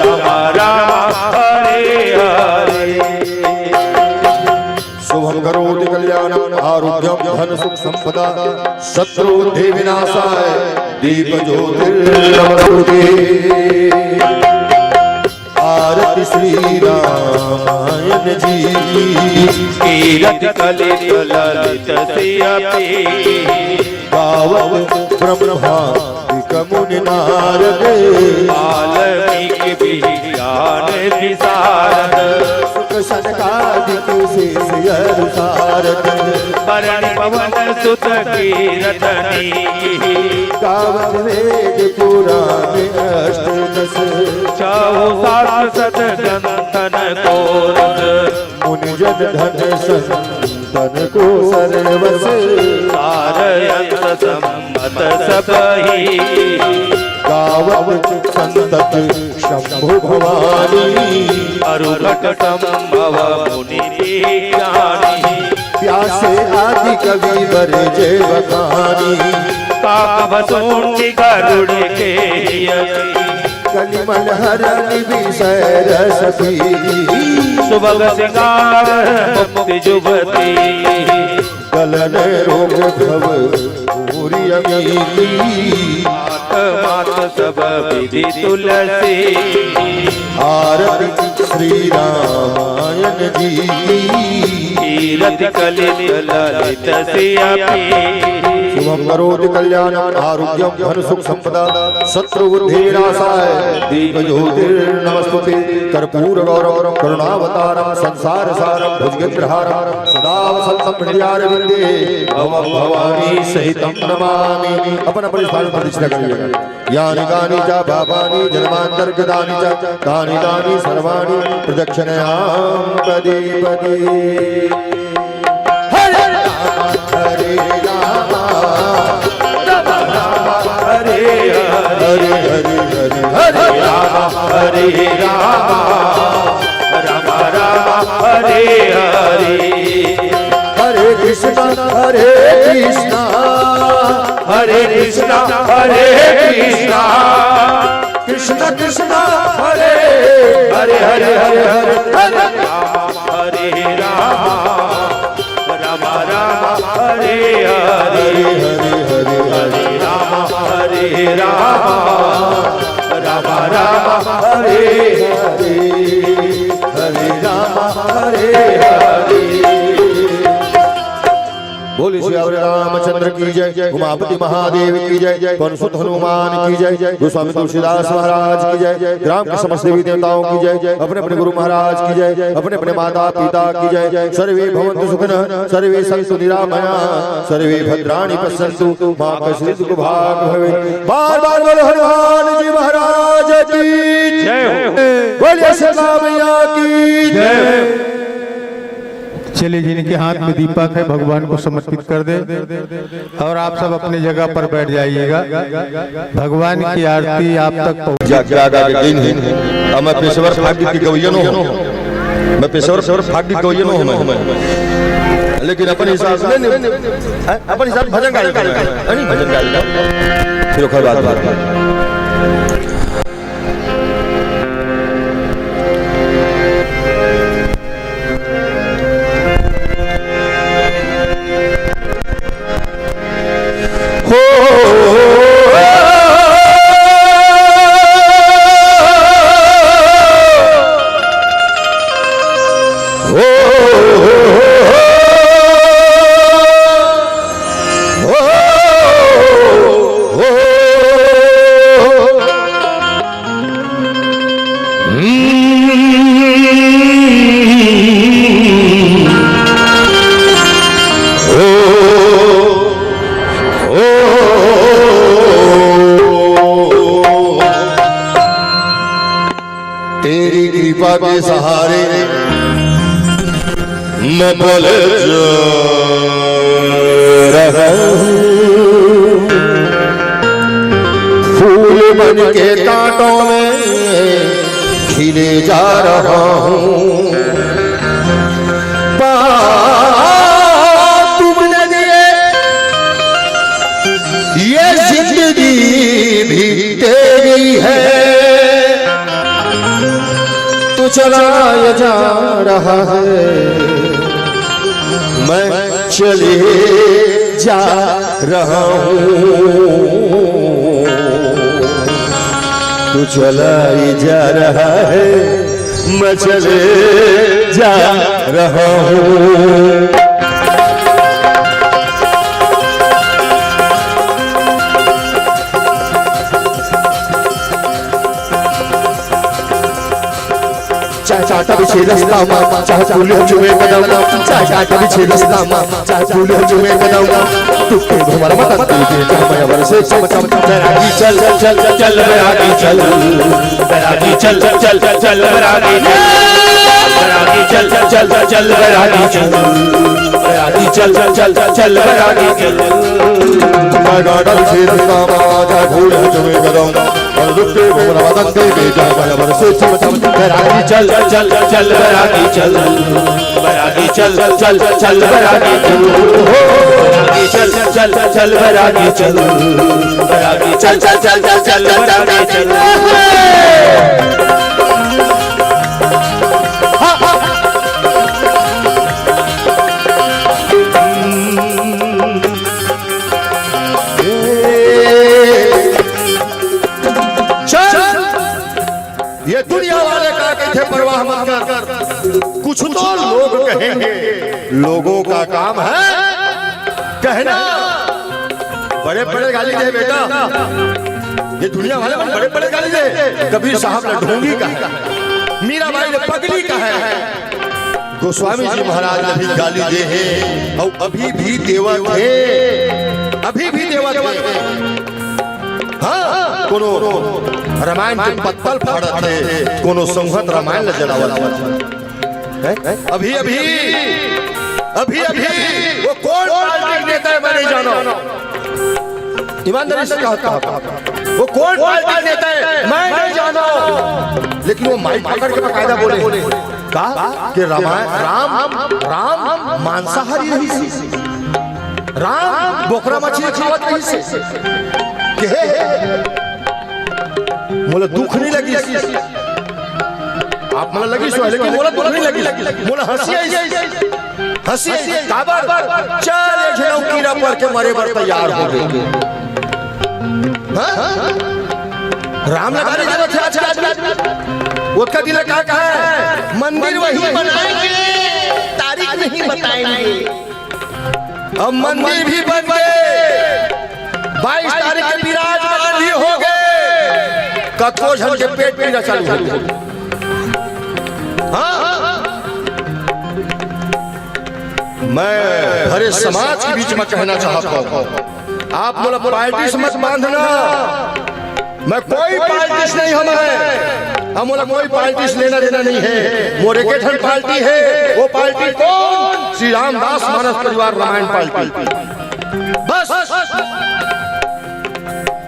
राम राम हरे हरे शुभम करोति कल्याणम आरोग्यम धन सुख संपदा शत्रु विनाशाय दीप ज्योतिर्नमस्ते आरती श्री रामायण जी कीरत कलित ललित सियपि गावत ब्रह्मा मुनि नारद वाल्मीकि विज्ञान विशारद सुख सनकादिक शेष सारद परनि पवन सुत कीरतनी गावत वेद पुराण अष्टदश चाहु सात गंधन कोरस मुनिजन धन संतन को सर्वस सारयंत सम्मत सबहि गावत संतत शंभु भवानी अरुघट संभव मुनि ज्ञानी प्यासे आदि कवि बरजे बखानी काकभसूंडि गरुड़ के कलिमल हरण विषय रस पीली सुभग सिंगार मुक्ति जुबती गलन रोग भव भूरि अमीली मात सब विधि तुलसी आरती श्री रामायण जी कीरत कलित ललित सियपि शुभम करोति कल्याणम आरोग्यम धन सुख संपदा शत्रु विनाशाय दीप ज्योतिर्नमस्ते कर्पूर गौरवं करुणावतारं संसार सारं भुजगेन्द्रहारं सदा वसन्तं हृदयारविन्दे भवं भवानी सहितं नमामि। अपन अपन स्थान पर प्रतिष्ठा करिए। यानि गानि च पापानि जन्मान्तर्गतानि च तानि तानि सर्वाणि प्रदक्षिणयां पदे पदे। हरे राम हरे राम हरे हरे हरे हरे हरे राम हरे राम राम राम हरे हरे हरे कृष्णा हरे कृष्णा हरे कृष्णा हरे कृष्णा कृष्ण कृष्णा हरे हरे हरे हरे हरे हरे राम हरे राम राम राम हरे हरे हरे हरे हरे राम हरे राम राम राम हरे हरे हरे राम हरे हरे। बोले श्री रामचंद्र की जय, उमापति महादेव की जय, पनसुत हनुमान की जय, गोस्वामी तुलसीदास महाराज की जय, ग्राम के समस्त देवी देवताओं की जय, अपने अपने गुरु महाराज की जय, अपने अपने माता पिता की जय। सर्वे भवन्तु सुखिनः, सर्वे सन्तु निरामया, सर्वे भद्राणि पश्यन्तु मां कश्चित् दुःखभाग् भवेत्। बार बार बोलो हनुमान जी महाराज की जय हो। बोलिए सीता मैया की जय। चलिए जिनके हाथ में दीपक है भगवान को समर्पित कर दे और आप सब अपनी जगह पर बैठ जाइएगा। भगवान की आरती आप तक पहुंच। अब मैं पेशेवर फाग्य की गवैयन हूँ, मैं पेशेवर फाग्य की गवैयन हूँ मैं, लेकिन अपन हिसाब से अपन हिसाब भजन गाली भजन गाली फिर बात बात मैं बोल रहा हूँ फूल बन के कांटों में खिले जा रहा हूँ। तुमने दिए ये जिंदगी भी तेरी है, तू चलाया जा रहा है, मैं चले जा रहा हूँ। तू चलाई जा रहा है, मैं चले जा रहा हूँ। चाहे कांटा बिछे रास्ता माँ, चाहे फूल चुमे कदम, चाहे कांटा बिछे रास्ता माँ, चाहे फूल चुमे कदम, तू के घुमर मत तुझे चाहे अवर से चमचम। बैरागी चल चल चल बैरागी चल, बैरागी चल चल चल बैरागी चल, बैरागी चल चल चल बैरागी चल, बैरागी चल चल चल बैरागी चल। कांटा बिछे रास्ता माँ, चाहे फूल चुमे कदम, और दुखे घुमर मत तुझे चाहे अवर से चमचम। बैरागी चल चल चल बैरागी चल, बैरागी चल चल चल बैरागी चल, बैरागी चल चल चल बैरागी चल, बैरागी चल चल चल बैरागी चल। ये दुनिया वाले का कहते परवाह मत कर, कुछ तो लोग कहेंगे, लोगों का काम है कहना। बड़े बड़े गाली दे बेटा, ये दुनिया वाले बड़े बड़े गाली दे। कबीर साहब ने ढोंगी कहा, मीराबाई ने पगली कहा है, गोस्वामी जी महाराज ने भी गाली दे है, और अभी भी देवत है, अभी भी देवत है। हाँ, कोनो रामायण के पत्तल फाड़त है, कोनो संहत रामायण ल जलावत है। अभी अभी अभी अभी वो कौन पार्टी नेता है मैं नहीं जाना, ईमानदारी से कहता हूं, वो कौन पार्टी नेता है मैं नहीं जाना, लेकिन वो माइक पकड़ के बकायदा बोले कहा कि रामायण राम मांसाहारी नहीं से, राम बोकरा मछली खावत नहीं से, मोला दुख नहीं लगी, आप मला लगी सो, लेकिन मोला दुख नहीं लगी, मोला हंसी हंसी काबर चल एक जनौ कीड़ा पर के मरे बर तैयार हो गए। राम लगाने जरूरत है आज, उसका दिल क्या कहा है, मंदिर वही बनाएंगे, तारीख नहीं बताएंगे। अब मंदिर भी बन गए, 22 तारीख के विराजमान भी हो गए, कतो झन के पेट पीड़ा चालू हो गई। मैं भरे समाज के बीच में कहना चाहता हूँ, आप बोला पार्टी से मत बांधना, मैं कोई पार्टी से नहीं, हम बोला कोई पार्टी से लेना देना नहीं है, मोरे के ठन पार्टी है। वो पार्टी कौन? श्री रामदास मानस परिवार रामायण पार्टी, बस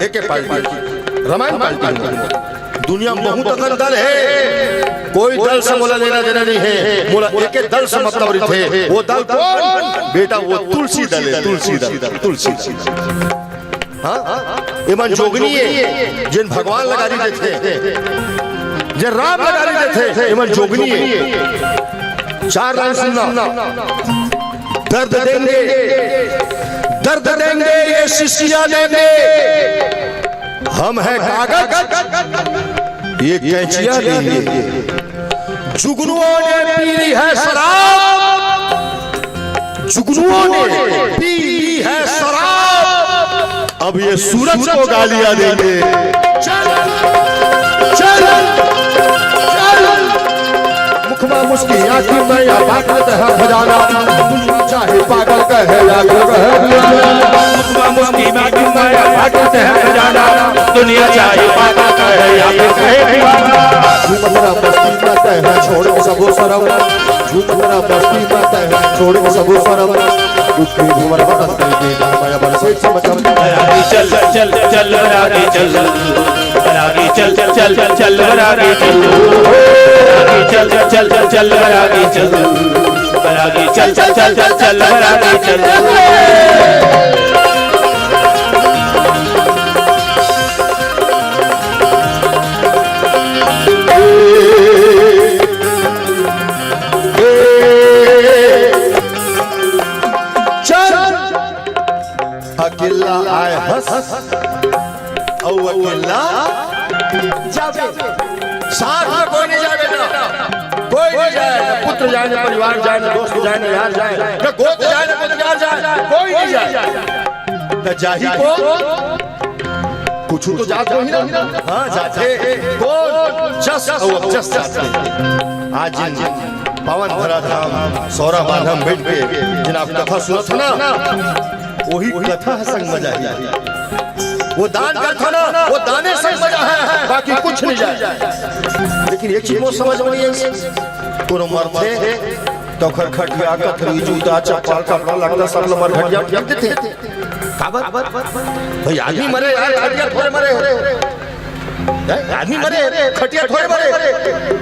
एक पार्टी रामायण पार्टी। दुनिया में बहुत अगर दल है, कोई दल से मोला लेना देना नहीं है, मोला एक दल से मतलब थे। वो दल कौन बेटा? वो तुलसी दल है, तुलसी दल, तुलसी दल। हाँ, एमन जोगनी है जिन भगवान लगा दी थे, जिन राम लगा दी थे, एमन जोगनी है। 4 लाइन सुनना, दर्द देंगे, दर्द देंगे ये शिष्या देंगे, हम है कागज ये कैंचिया देंगे, जुगनुओं ने पी ली है शराब, जुगनुओं ने पी ली है शराब, अब ये सूरज को गालियां देंगे। चल चल चल, मुखमा झुमका मुस्की आँखी में या बात है खजाना चाहे पागल कहे या मुस्की आँखी में या बात है खजाना दुनिया चाहे पागल कहे या फिर कहे दीवाना झूमरा बस्ती में कहे छोड़ के सबो शरम झूमरा बस्ती में कहे छोड़ के सबो शरम उसकी झूमर बदल के माया बरसे चमचम चल चल चल आगे चल आगे चल चल चल आगे चल चल चल चल आगे चल आगे चल चल चल आगे चल अकेला आए हंस और अकेला जावे साथ में कोई नहीं जाए बेटा कोई नहीं जाए न पुत्र जाए न परिवार जाए न दोस्त जाए न यार जाए न गोद जाए न गुदगार जाए कोई नहीं जाए न जाही को कुछ तो जाते हो ही ना हाँ जाते कौन जस और जस जाते आज पवन धरा धाम सौरा माधम बैठ के जिन्हें कथा सुना था ना वही कथा है संग मजा है वो दान करता ना वो दाने संग मजा है बाकी कुछ नहीं जाए लेकिन एक चीज वो समझ में नहीं है कोनो मरते तो खटखटिया कथरी जूता चप्पल कपड़ा लगता सब लोग मर घटिया फेंक देते काबर भाई आदमी मरे यार खटिया थोड़े मरे आदमी मरे खटिया थोड़े मरे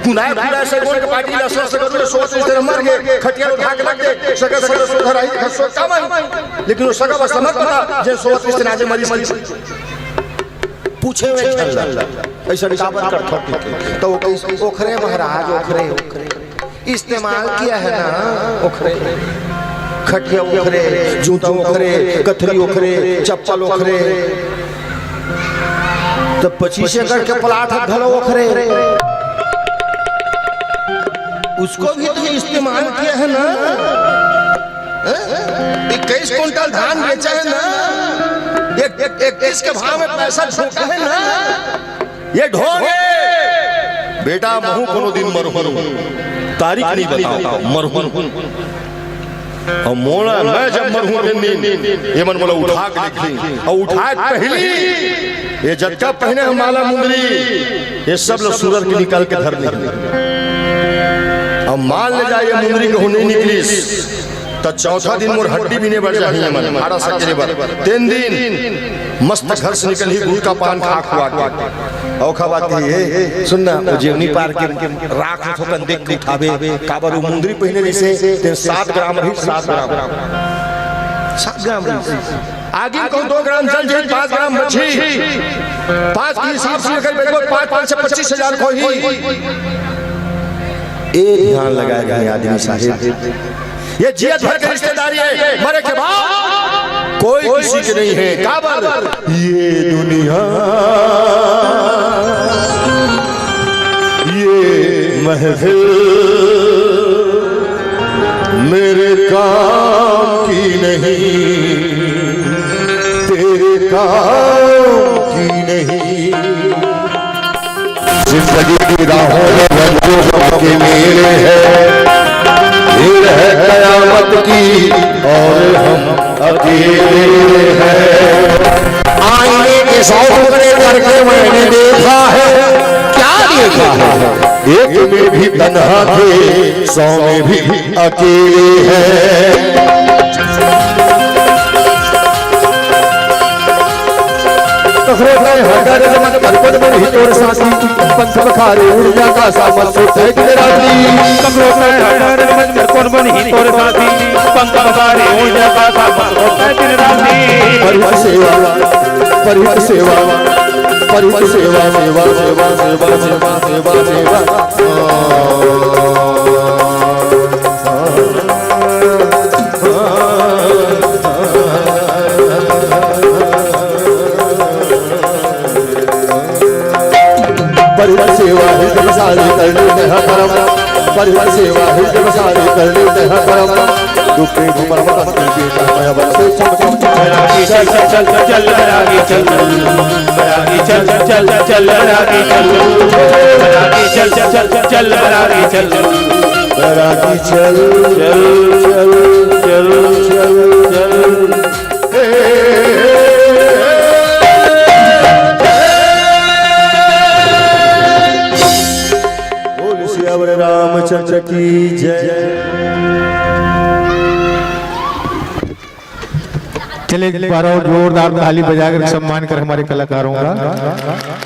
कुनाय कुनाय से गोल के पार्टी ला सो से सोच इस तरह मर गए खटिया उठा के रख दे सगा सगा सुधर आई खसो काम लेकिन वो सगा बस समझ पता जे सोच इस तरह आज मरी पूछे हुए चल ऐसा काबर कर ठोक तो ओखरे महाराज ओखरे इस्तेमाल किया है ना ओखरे खटिया ओखरे जूता ओखरे कथरी ओखरे चप्पल ओखरे तो 25 एकड़ के प्लाट धलो ओखरे उसको भी तो इस्तेमाल किया है ना 21 कुंटल धान बेचा है ना 21 के भाव में पैसा झोंका है ना ये ढोंगे बेटा महू कोनो दिन मरहु तारीख नहीं बताओ मरहु और मोला मैं जब मरहूं दिन ये मन बोला उठा के लिखी और उठा के पहली ये जटका पहने हम माला मुंदरी ये सब लोग सूरज के निकाल के धर ले अब मान ले जाए मुंदरी को नहीं निकली तो चौथा दिन मोर हड्डी भी नहीं बढ़ जाए मन मारा सके बार 3 दिन मस्त घर से निकल ही गुड़ का पान खा खुआ के औखा बात है सुनना वो जीवनी पार के राख ठोकन देख के उठावे काबर वो मुंदरी पहने जैसे 7 ग्राम रही 7 ग्राम आगे को 2 ग्राम जल जल 5 ग्राम मछली 5 के हिसाब से अगर बेचो 5 से 25,000 को ही एक ध्यान लगाएगा आदमी साहिब ये जियत भर के रिश्तेदारी है मरे के बाद कोई किसी के नहीं है काबर ये दुनिया ये महफिल मेरे काम की नहीं तेरे काम की नहीं जिंदगी की राहों में रंगों के मेले हैं है कयामत की और हम अकेले हैं आईने के 100 टुकड़े करके मैंने देखा है क्या देखा है एक में भी तन्हा थे 100 में भी अकेले हैं तोर साथी पंथ बखारे ऊर्जा का सामत सोते कि राती कमरों में हर मन कौन बनी तोर साथी पंथ बखारे ऊर्जा का सामत सोते कि राती परिवार सेवा परिवार सेवा परिवार सेवा सेवा सेवा सेवा सेवा सेवा सेवा परिवार सेवा हृदय बसारी करने में करम परिवार सेवा हृदय बसारी करने में करम दुखे घुमर मत के माया बरसे चम चल चल चल चल आगे चल आगे चल चल चल आगे चल आगे चल चल चल चल आगे चल बैरागी चल चल चल चल चल चल बोल सियावर रामचंद्र की जय। चले एक बार और जोरदार ताली बजाकर सम्मान कर हमारे कलाकारों का।